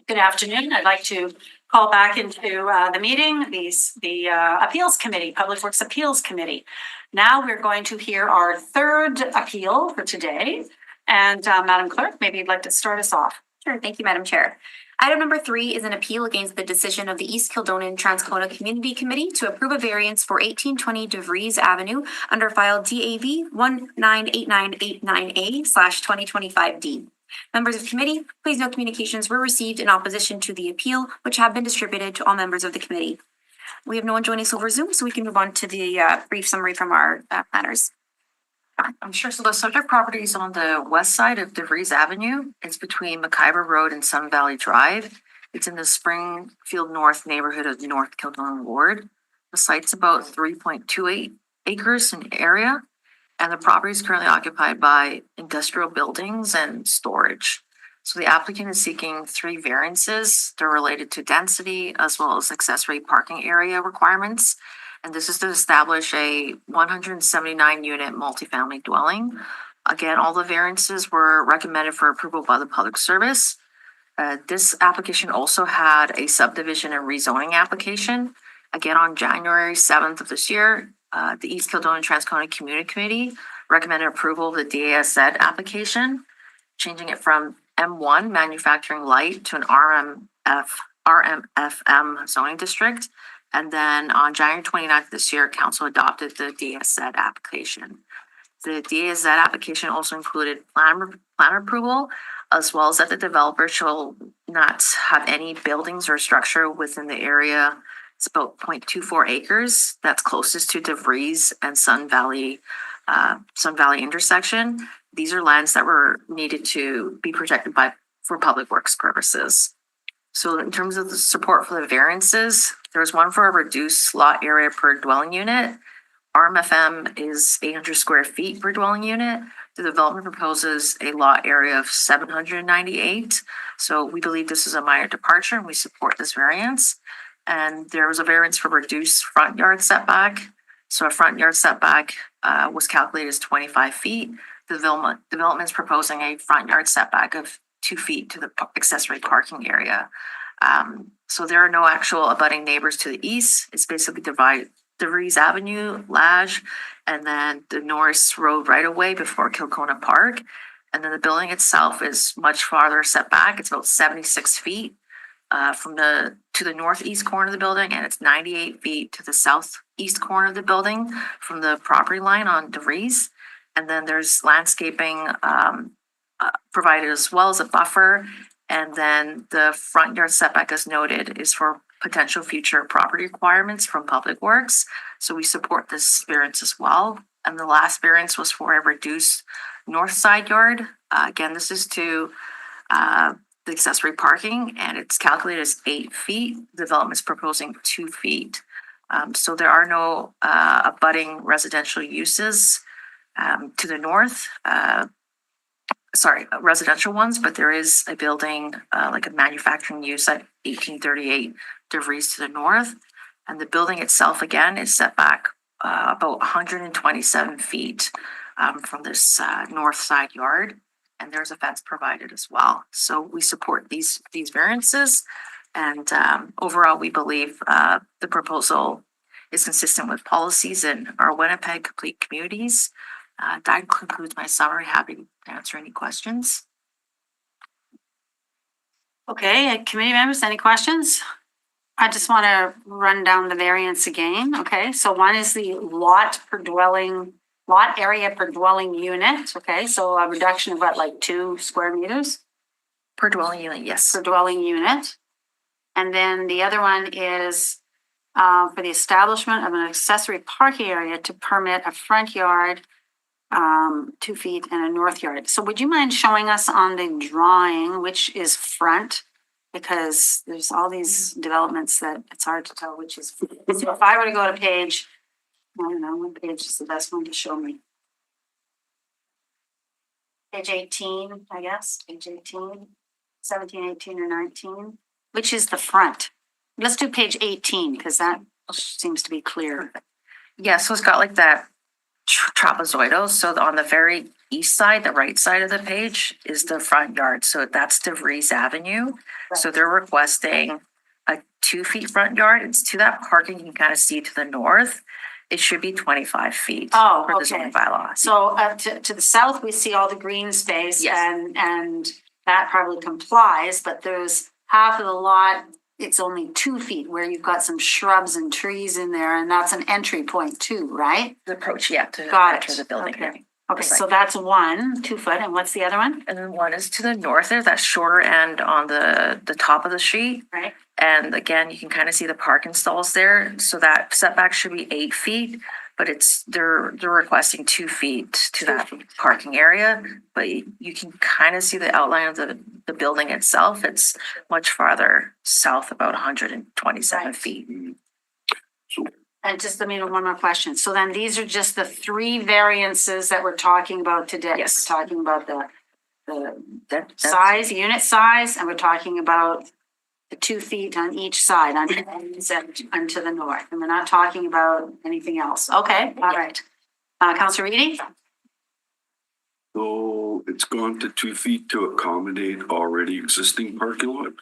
Good afternoon. I'd like to call back into the meeting, the Appeals Committee, Public Works Appeals Committee. Now we're going to hear our third appeal for today. And Madam Clerk, maybe you'd like to start us off. Sure, thank you, Madam Chair. Item number 3 is an appeal against the decision of the East Kildonan Transcona Community Committee to approve a variance for 1820 DeVries Avenue under file DAV 198989A/2025D. Members of committee, please note communications were received in opposition to the appeal, which have been distributed to all members of the committee. We have no one joining us over Zoom, so we can move on to the brief summary from our planners. I'm sure. So the subject property is on the west side of DeVries Avenue. It's between McIver Road and Sun Valley Drive. It's in the Springfield North neighborhood of North Kildonan Ward. The site's about 3.28 acres in area, and the property is currently occupied by industrial buildings and storage. So the applicant is seeking 3 variances. They're related to density as well as accessory parking area requirements. And this is to establish a 179 unit multifamily dwelling. Again, all the variances were recommended for approval by the Public Service. This application also had a subdivision and rezoning application. Again, on January 7th of this year, the East Kildonan Transcona Community Committee recommended approval of the DASZ application, changing it from M1 manufacturing light to an RMFM zoning district. And then on January 29th this year, council adopted the DASZ application. The DASZ application also included plan approval, as well as that the developer shall not have any buildings or structure within the area. It's about 0.24 acres. That's closest to DeVries and Sun Valley intersection. These are lands that were needed to be protected for public works purposes. So in terms of the support for the variances, there's one for a reduced lot area per dwelling unit. RMFM is 800 square feet per dwelling unit. The development proposes a lot area of 798. So we believe this is a minor departure and we support this variance. And there was a variance for reduced front yard setback. So a front yard setback was calculated as 25 feet. The development is proposing a front yard setback of 2 feet to the accessory parking area. So there are no actual abutting neighbors to the east. It's basically DeVries Avenue, Lage, and then the Norris Road right away before Kilcona Park. And then the building itself is much farther set back. It's about 76 feet to the northeast corner of the building, and it's 98 feet to the southeast corner of the building from the property line on DeVries. And then there's landscaping provided as well as a buffer. And then the front yard setback, as noted, is for potential future property requirements from Public Works. So we support this variance as well. And the last variance was for a reduced north side yard. Again, this is to the accessory parking, and it's calculated as 8 feet. The development is proposing 2 feet. So there are no abutting residential uses to the north. Residential ones, but there is a building like a manufacturing use at 1838 DeVries to the north. And the building itself, again, is set back about 127 feet from this north side yard. And there's a fence provided as well. So we support these variances. And overall, we believe the proposal is consistent with policies in our Winnipeg Complete Communities. That concludes my summary. Happy to answer any questions. Okay, committee members, any questions? I just want to run down the variance again. Okay, so one is the lot area per dwelling unit. Okay, so a reduction of what, like 2 square meters? Per dwelling unit, yes. Per dwelling unit. And then the other one is for the establishment of an accessory parking area to permit a front yard 2 feet and a north yard. So would you mind showing us on the drawing which is front? Because there's all these developments that it's hard to tell which is. So if I were to go to page, I don't know, what page is the best one to show me? Page 18, I guess, page 18, 17, 18, or 19. Which is the front? Let's do page 18 because that seems to be clear. Yeah, so it's got like that trapezoidal. So on the very east side, the right side of the page is the front yard. So that's DeVries Avenue. Right. So they're requesting a 2 feet front yard. It's to that parking you can kind of see to the north. It should be 25 feet for the zoning bylaw. So to the south, we see all the green space. Yes. and that probably complies, but there's half of the lot, it's only 2 feet where you've got some shrubs and trees in there, and that's an entry point too, right? The approach, yeah, to got enter the building. Okay, so that's 1 2 foot, and what's the other one? And then one is to the north there, that shorter end on the top of the street. Right. And again, you can kind of see the parking stalls there. So that setback should be 8 feet, but they're requesting 2 feet to that parking area. But you can kind of see the outline of the building itself. It's much farther south, about 127 feet. And just let me know one more question. So then these are just the 3 variances that we're talking about today. Yes. We're talking about the size, unit size, and we're talking about the 2 feet on each side, on and to the north. And we're not talking about anything else. Okay, all right. Councilor Reedy? So it's gone to 2 feet to accommodate already existing parking lot?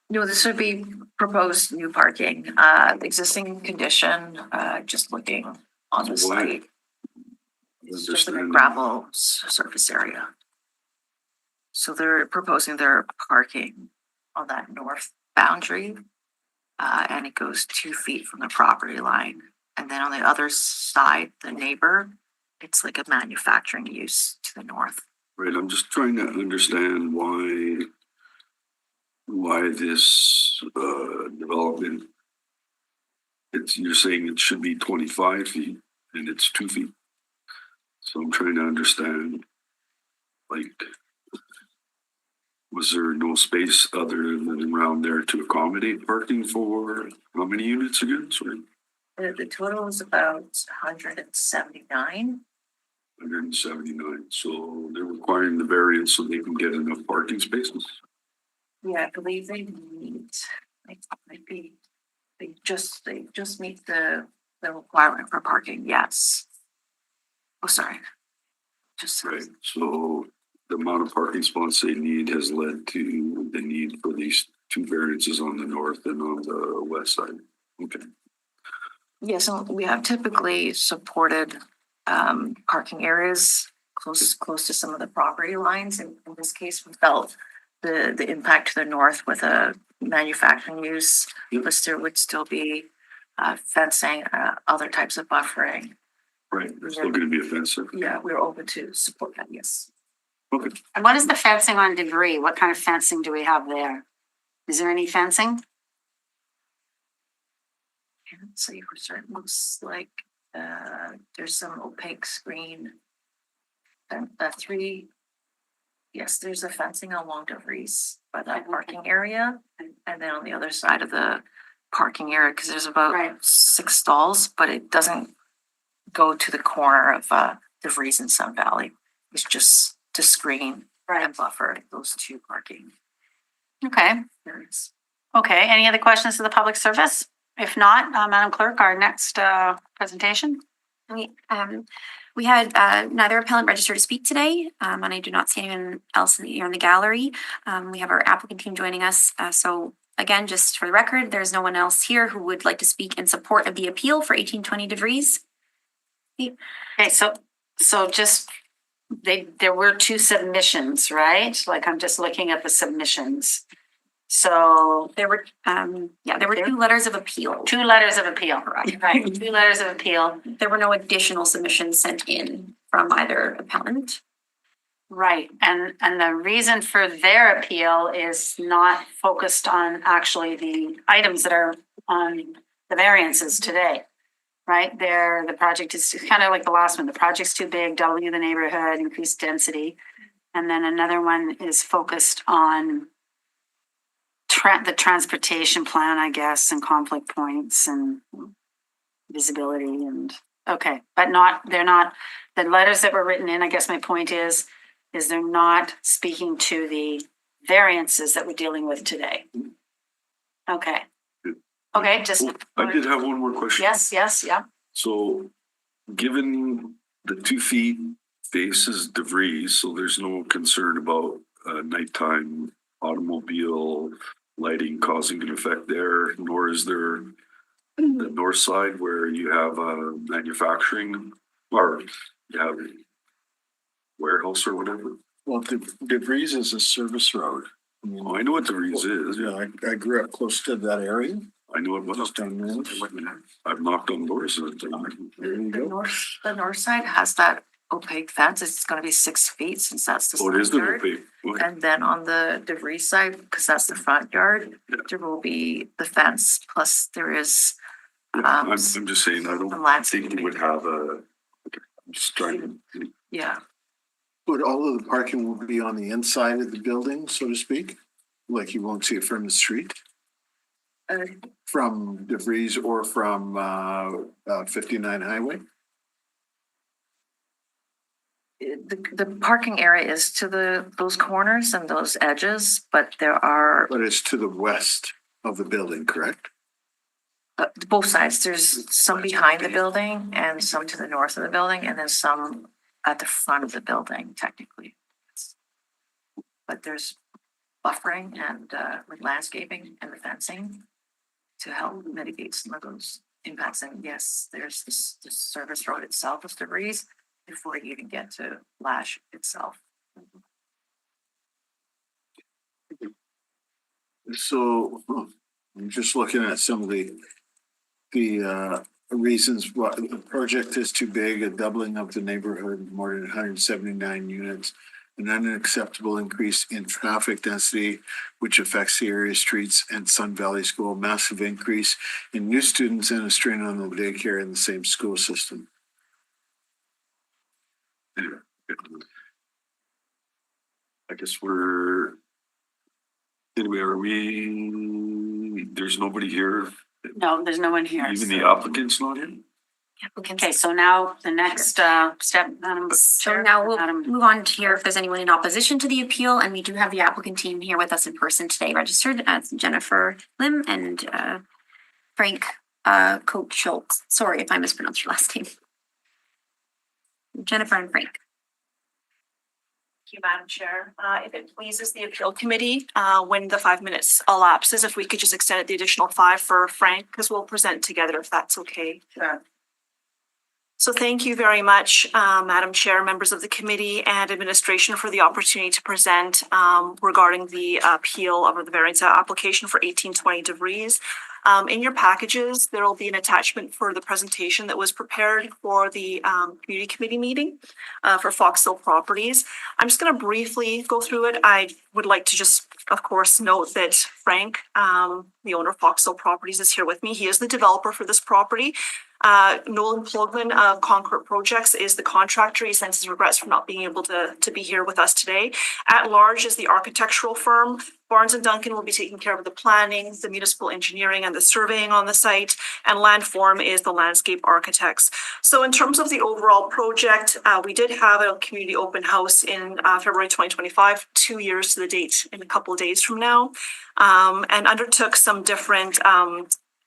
No, this would be proposed new parking, existing condition, just looking on the site. It's just like a gravel surface area. So they're proposing their parking on that north boundary, and it goes 2 feet from the property line. And then on the other side, the neighbor, it's like a manufacturing use to the north. Right, I'm just trying to understand why this development, you're saying it should be 25 feet and it's 2 feet. So I'm trying to understand, like, was there no space other than around there to accommodate parking for how many units again? Sorry. The total is about 179. 179, so they're requiring the variance so they can get enough parking spaces. Yeah, I believe they meet, maybe, they just meet the requirement for parking, yes. Oh, sorry. Just. Right, so the amount of parking spots they need has led to the need for these two variances on the north and on the west side. Okay. Yes, and we have typically supported parking areas close to some of the property lines. And in this case, we felt the impact to the north with a manufacturing use, but there would still be fencing, other types of buffering. Right, there's still gonna be a fence there. Yeah, we're open to support that, yes. Okay. And what is the fencing on debris? What kind of fencing do we have there? Is there any fencing? Can't say for certain, looks like there's some opaque screen. And yes, there's a fencing along DeVries by that parking area. And then on the other side of the parking area, because there's about 6 stalls, but it doesn't go to the corner of DeVries and Sun Valley. It's just to screen and buffer those two parking Okay. areas. Okay, any other questions to the public service? If not, Madam Clerk, our next presentation. We had neither appellant registered to speak today, and I do not see anyone else in the gallery. We have our applicant team joining us. So again, just for the record, there's no one else here who would like to speak in support of the appeal for 1820 DeVries. Okay, so just there were 2 submissions, right? Like I'm just looking at the submissions. So there were 2 letters of appeal. 2 letters of appeal, right? 2 letters of appeal. There were no additional submissions sent in from either appellant. Right, and the reason for their appeal is not focused on actually the items that are on the variances today. Right there, the project is kind of like the last one. The project's too big, doubling the neighborhood, increased density. And then another one is focused on the transportation plan, I guess, and conflict points and visibility and, okay. But they're not, the letters that were written in, I guess my point is they're not speaking to the variances that we're dealing with today. Okay. Okay, just. I did have one more question. Yes, yeah. So, given the 2 feet faces DeVries, so there's no concern about nighttime automobile lighting causing an effect there, nor is there the north side where you have manufacturing or you have a warehouse or whatever. Well, DeVries is a service road. Oh, I know what DeVries is. Yeah, I grew up close to that area. I know it was. I've knocked on doors. There you go. The north side has that opaque fence. It's going to be 6 feet since that's the Oh, it is the yard. opaque. Okay. And then on the DeVries side, because that's the front yard, there will be the fence. Plus there is I'm just saying, I don't landscaping. think we would have a, I'm just trying to. Yeah. But all of the parking will be on the inside of the building, so to speak? Like you won't see it from the street? From DeVries or from 59 Highway? The parking area is to those corners and those edges, but there are. But it's to the west of the building, correct? Both sides. There's some behind the building and some to the north of the building, and then some at the front of the building, technically. But there's buffering and with landscaping and the fencing to help mitigate some of those impacts. And yes, there's the service road itself with DeVries before you even get to Lash itself. So I'm just looking at some of the reasons why the project is too big, a doubling of the neighborhood, more than 179 units, an unacceptable increase in traffic density, which affects the area streets and Sun Valley School, massive increase in new students and a strain on the daycare in the same school system. Anyway, I guess are we, there's nobody here? No, there's no one here. Even the applicant's not in? applicants. Okay, so now the next step, Madam So Chair. now we'll Madam- move on to hear if there's anyone in opposition to the appeal, and we do have the applicant team here with us in person today, registered as Jennifer Lim and Frank Coach Schultz. Sorry if I mispronounced your last name. Jennifer and Frank. Thank you, Madam Chair. If it pleases the appeal committee, when the 5 minutes elapses, if we could just extend it the additional 5 for Frank, because we'll present together if that's okay. Sure. So thank you very much, Madam Chair, members of the committee and administration for the opportunity to present regarding the appeal of the variance application for 1820 DeVries. In your packages, there will be an attachment for the presentation that was prepared for the community committee meeting for Fox Hill Properties. I'm just going to briefly go through it. I would like to just, of course, note that Frank, the owner of Fox Hill Properties, is here with me. He is the developer for this property. Nolan Plogman of Concord Projects is the contractor. He sends his regrets for not being able to be here with us today. At large is the architectural firm. Barnes and Duncan will be taking care of the planning, the municipal engineering, and the surveying on the site. And Landform is the landscape architects. So in terms of the overall project, we did have a community open house in February 2025, 2 years to the date in a couple of days from now, and undertook some different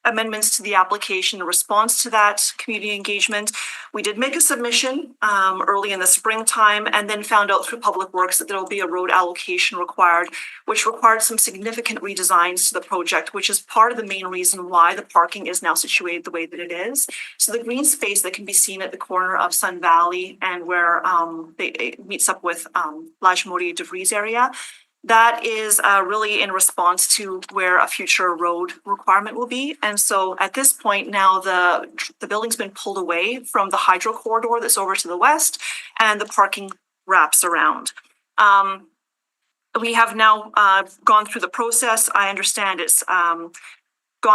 amendments to the application in response to that community engagement. We did make a submission early in the springtime and then found out through Public Works that there will be a road allocation required, which required some significant redesigns to the project, which is part of the main reason why the parking is now situated the way that it is. So the green space that can be seen at the corner of Sun Valley and where it meets up with Lajmodi DeVries area, that is really in response to where a future road requirement will be. And so at this point now, the building's been pulled away from the hydro corridor that's over to the west, and the parking wraps around. We have now gone through the process. I understand it's gone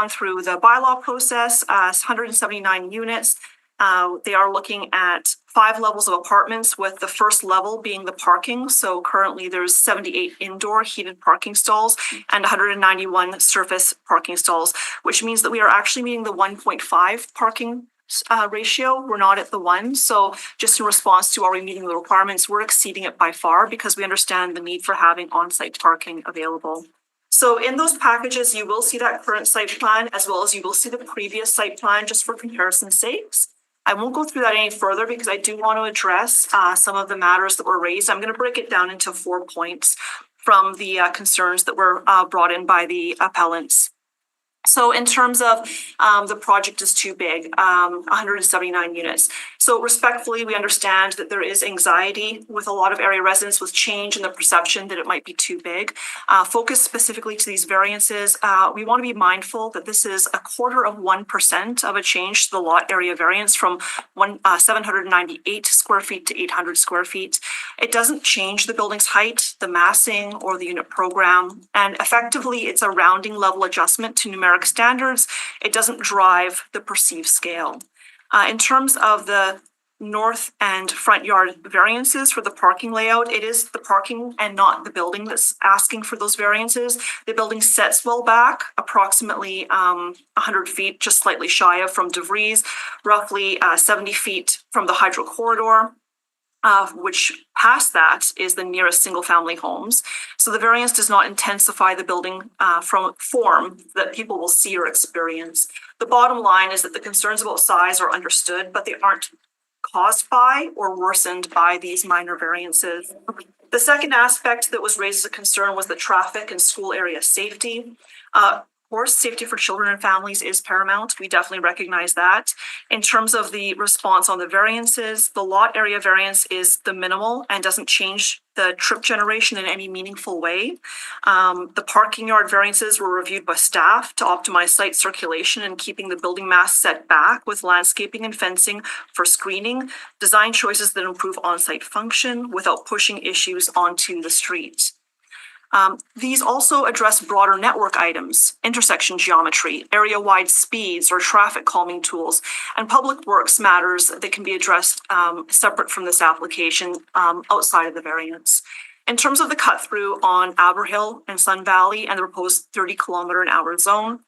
through the bylaw process, 179 units. They are looking at 5 levels of apartments, with the first level being the parking. So currently there's 78 indoor heated parking stalls and 191 surface parking stalls, which means that we are actually meeting the 1.5 parking ratio. We're not at the 1. So just in response to, are we meeting the requirements, we're exceeding it by far because we understand the need for having on-site parking available. So in those packages, you will see that current site plan, as well as you will see the previous site plan, just for comparison's sakes. I won't go through that any further because I do want to address some of the matters that were raised. I'm going to break it down into 4 points from the concerns that were brought in by the appellants. So in terms of the project is too big, 179 units. So respectfully, we understand that there is anxiety with a lot of area residents with change in the perception that it might be too big. Focus specifically to these variances, we want to be mindful that this is 0.25% of a change to the lot area variance from 798 square feet to 800 square feet. It doesn't change the building's height, the massing, or the unit program. And effectively, it's a rounding level adjustment to numeric standards. It doesn't drive the perceived scale. In terms of the north and front yard variances for the parking layout, it is the parking and not the building that's asking for those variances. The building sets well back, approximately 100 feet, just slightly shy of from DeVries, roughly 70 feet from the hydro corridor. Which past that is the nearest single family homes. So the variance does not intensify the building from form that people will see or experience. The bottom line is that the concerns about size are understood, but they aren't caused by or worsened by these minor variances. The second aspect that was raised as a concern was the traffic and school area safety. Of course, safety for children and families is paramount. We definitely recognize that. In terms of the response on the variances, the lot area variance is the minimal and doesn't change the trip generation in any meaningful way. The parking yard variances were reviewed by staff to optimize site circulation and keeping the building mass set back with landscaping and fencing for screening, design choices that improve on-site function without pushing issues onto the street. These also address broader network items, intersection geometry, area-wide speeds or traffic calming tools, and public works matters that can be addressed separate from this application outside of the variance. In terms of the cut through on Aberhill and Sun Valley and the proposed 30 km/h zone,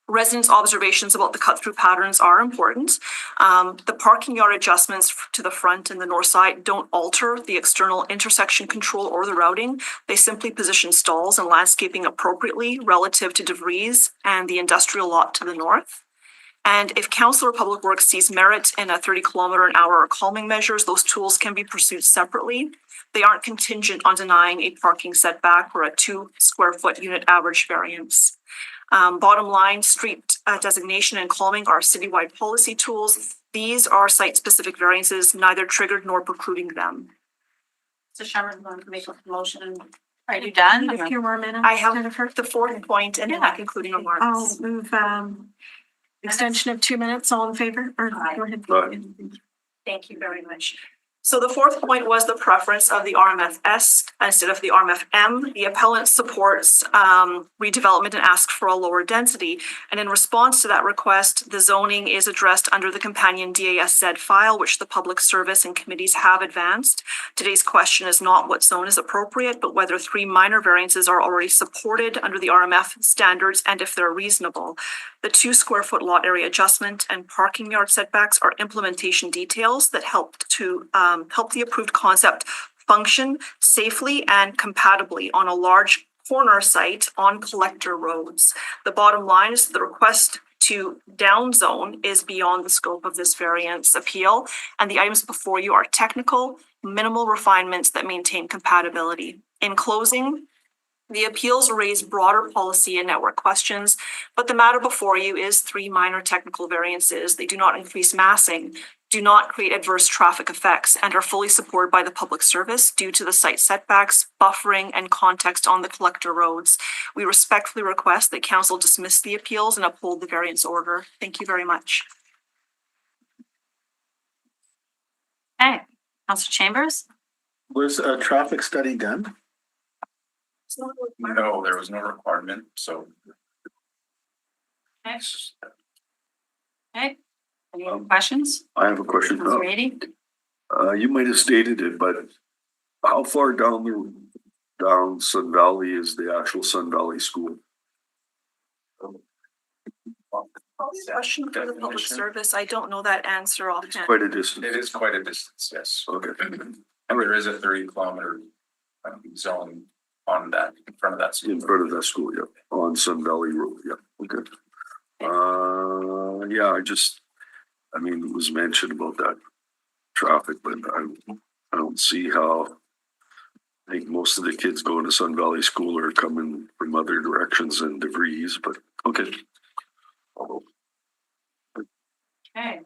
Residents' observations about the cut-through patterns are important. The parking yard adjustments to the front and the north side don't alter the external intersection control or the routing. They simply position stalls and landscaping appropriately relative to DeVries and the industrial lot to the north. And if Council or Public Works sees merit in a 30-kilometer-an-hour calming measures, those tools can be pursued separately. They aren't contingent on denying a parking setback or a 2 square foot unit average variance. Bottom line, street designation and calming are citywide policy tools. These are site-specific variances, neither triggered nor precluding them. So Sherman, want to make a motion? Are you done? A few more minutes. I have the fourth point and then my concluding remarks. I'll move, extension of 2 minutes. All in favor? Or go ahead. Thank you very much. So the fourth point was the preference of the RMFS instead of the RMFM. The appellant supports redevelopment and asks for a lower density. And in response to that request, the zoning is addressed under the companion DASZ file, which the public service and committees have advanced. Today's question is not what zone is appropriate, but whether 3 minor variances are already supported under the RMF standards and if they're reasonable. The 2 square foot lot area adjustment and parking yard setbacks are implementation details that help to help the approved concept function safely and compatibly on a large corner site on collector roads. The bottom line is the request to downzone is beyond the scope of this variance appeal, and the items before you are technical, minimal refinements that maintain compatibility. In closing, the appeals raise broader policy and network questions, but the matter before you is 3 minor technical variances. They do not increase massing, do not create adverse traffic effects, and are fully supported by the public service due to the site setbacks, buffering, and context on the collector roads. We respectfully request that council dismiss the appeals and uphold the variance order. Thank you very much. Okay, Councillor Chambers? Was a traffic study done? No, there was no requirement, so. Okay. Okay. Any other questions? I have a question. Councillor Beatty? You might have stated it, but how far down Sun Valley is the actual Sun Valley School? Question for the public service. I don't know that answer offhand. Quite a distance. It is quite a distance, yes. Okay. And there is a 30-kilometer zone on that, in front of that school. In front of that school, yeah, on Sun Valley Road, yeah, okay. Yeah, I mean, it was mentioned about that traffic, but I don't see how. I think most of the kids going to Sun Valley School are coming from other directions than DeVries, but okay. Okay.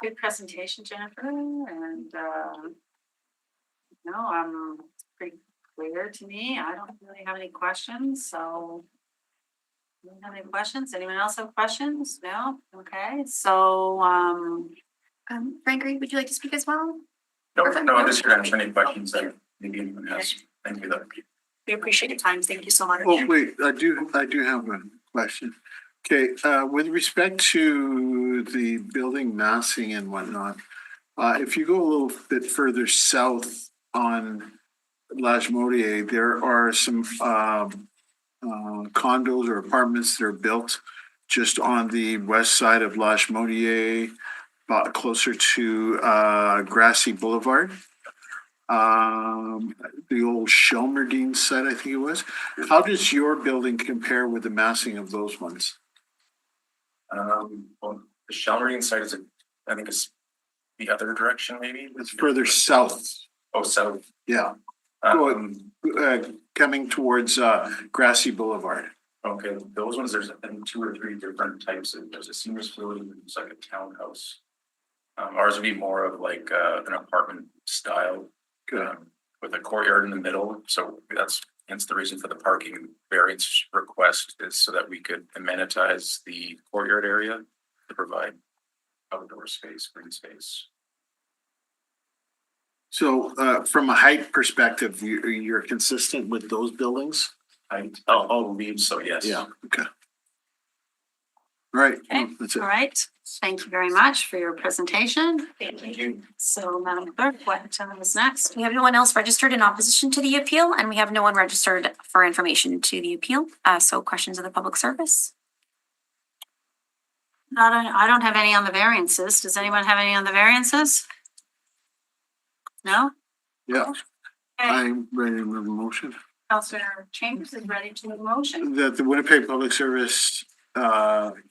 Good presentation, Jennifer, and no, pretty clear to me. I don't really have any questions, so. Do you have any questions? Anyone else have questions? No? Okay, so, Frank, would you like to speak as well? No, I'm just here to answer any questions that maybe anyone has. Thank you, though. We appreciate your time. Thank you so much. Oh, wait, I do have a question. Okay, with respect to the building massing and whatnot, if you go a little bit further south on Lagimodiere, there are some condos or apartments that are built just on the west side of Lagimodiere, closer to Grassy Boulevard. The old Shelmerdine site, I think it was. How does your building compare with the massing of those ones? Well, the Shelmerdine site is, I think it's the other direction, maybe? It's further south. Oh, south. Yeah. Coming towards Grassy Boulevard. Okay, those ones, there's I think 2 or 3 different types of, there's a senior facility, there's like a townhouse. Ours would be more of like an apartment style, with a courtyard in the middle. So hence the reason for the parking variance request is so that we could amenitize the courtyard area to provide outdoor space, green space. So from a height perspective, you're consistent with those buildings? I'll believe so, yes. Yeah, okay. All right, okay, that's it. All right. Thank you very much for your presentation. Thank you. So, Madam Clerk, what is next? We have no one else registered in opposition to the appeal, and we have no one registered for information to the appeal. So questions of the public service? I don't have any on the variances. Does anyone have any on the variances? No? Yeah, Okay, I'm ready to move a motion. Councillor Chambers is ready to move a motion. That the Winnipeg Public Service report,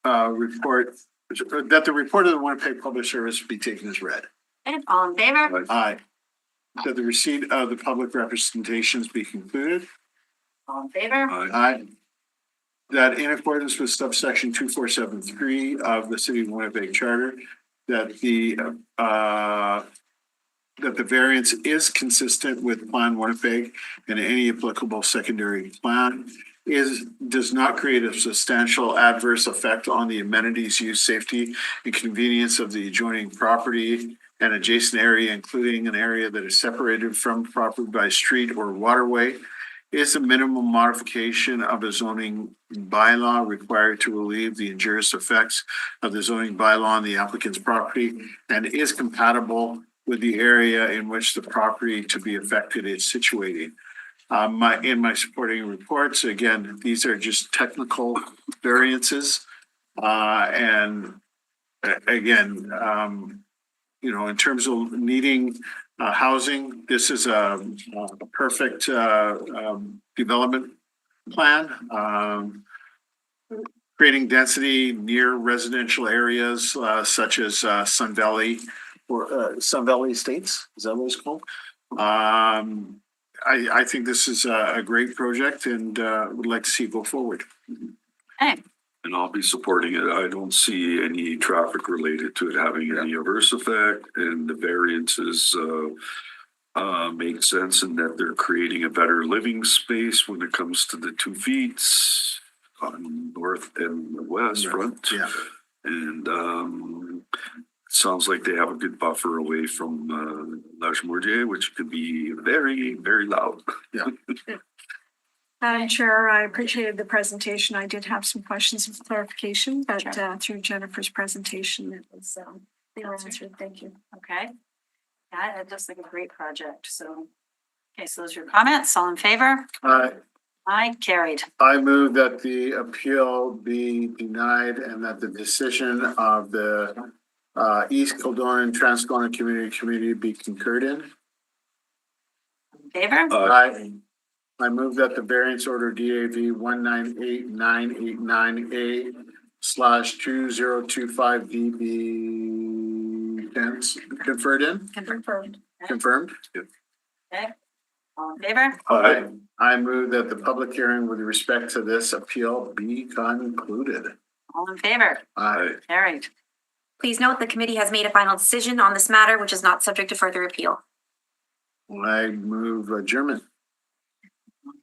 that the report of the Winnipeg Public Service be taken as read. Okay, all in favor? Aye. That the receipt of the public representations be concluded. All in favor? Aye. That in accordance with subsection 2473 of the City of Winnipeg Charter, that the variance is consistent with Plan Winnipeg and any applicable secondary plan does not create a substantial adverse effect on the amenities, use, safety, and convenience of the adjoining property and adjacent area, including an area that is separated from property by street or waterway, is a minimum modification of a zoning bylaw required to relieve the injurious effects of the zoning bylaw on the applicant's property and is compatible with the area in which the property to be affected is situated. In my supporting reports, again, these are just technical variances. And again, in terms of needing housing, this is a perfect development plan. Creating density near residential areas such as Sun Valley or Sun Valley Estates, is that what it's called? I think this is a great project and would like to see it go forward. Okay. And I'll be supporting it. I don't see any traffic related to it having any adverse effect, and the variances make sense in that they're creating a better living space when it comes to the 2 feet on north and the west front. Yeah. And sounds like they have a good buffer away from Lachemordier, which could be very, very loud. Yeah. Madam Chair, I appreciated the presentation. I did have some questions of clarification, but through Jennifer's presentation, it was they were answered. Thank you. Okay. Yeah, it looks like a great project. So, okay, so those are your comments. All in favor? Aye, carried. I move that the appeal be denied and that the decision of the East Kildoran Transcona Community Committee be concurred in. In favor? I move that the variance order DAV 198-989A/2025 be conferred in. Confirmed. Okay. All in favor? I move that the public hearing with respect to this appeal be concluded. All in favor? Aye. Carried. Please note the committee has made a final decision on this matter, which is not subject to further appeal. I move adjournment.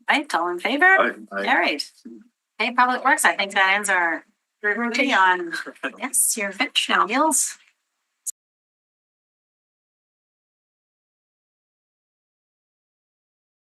Right, all in favor? Aye. Carried. Hey, Public Works, I think that ends our routine on, yes, your finish now, Gills.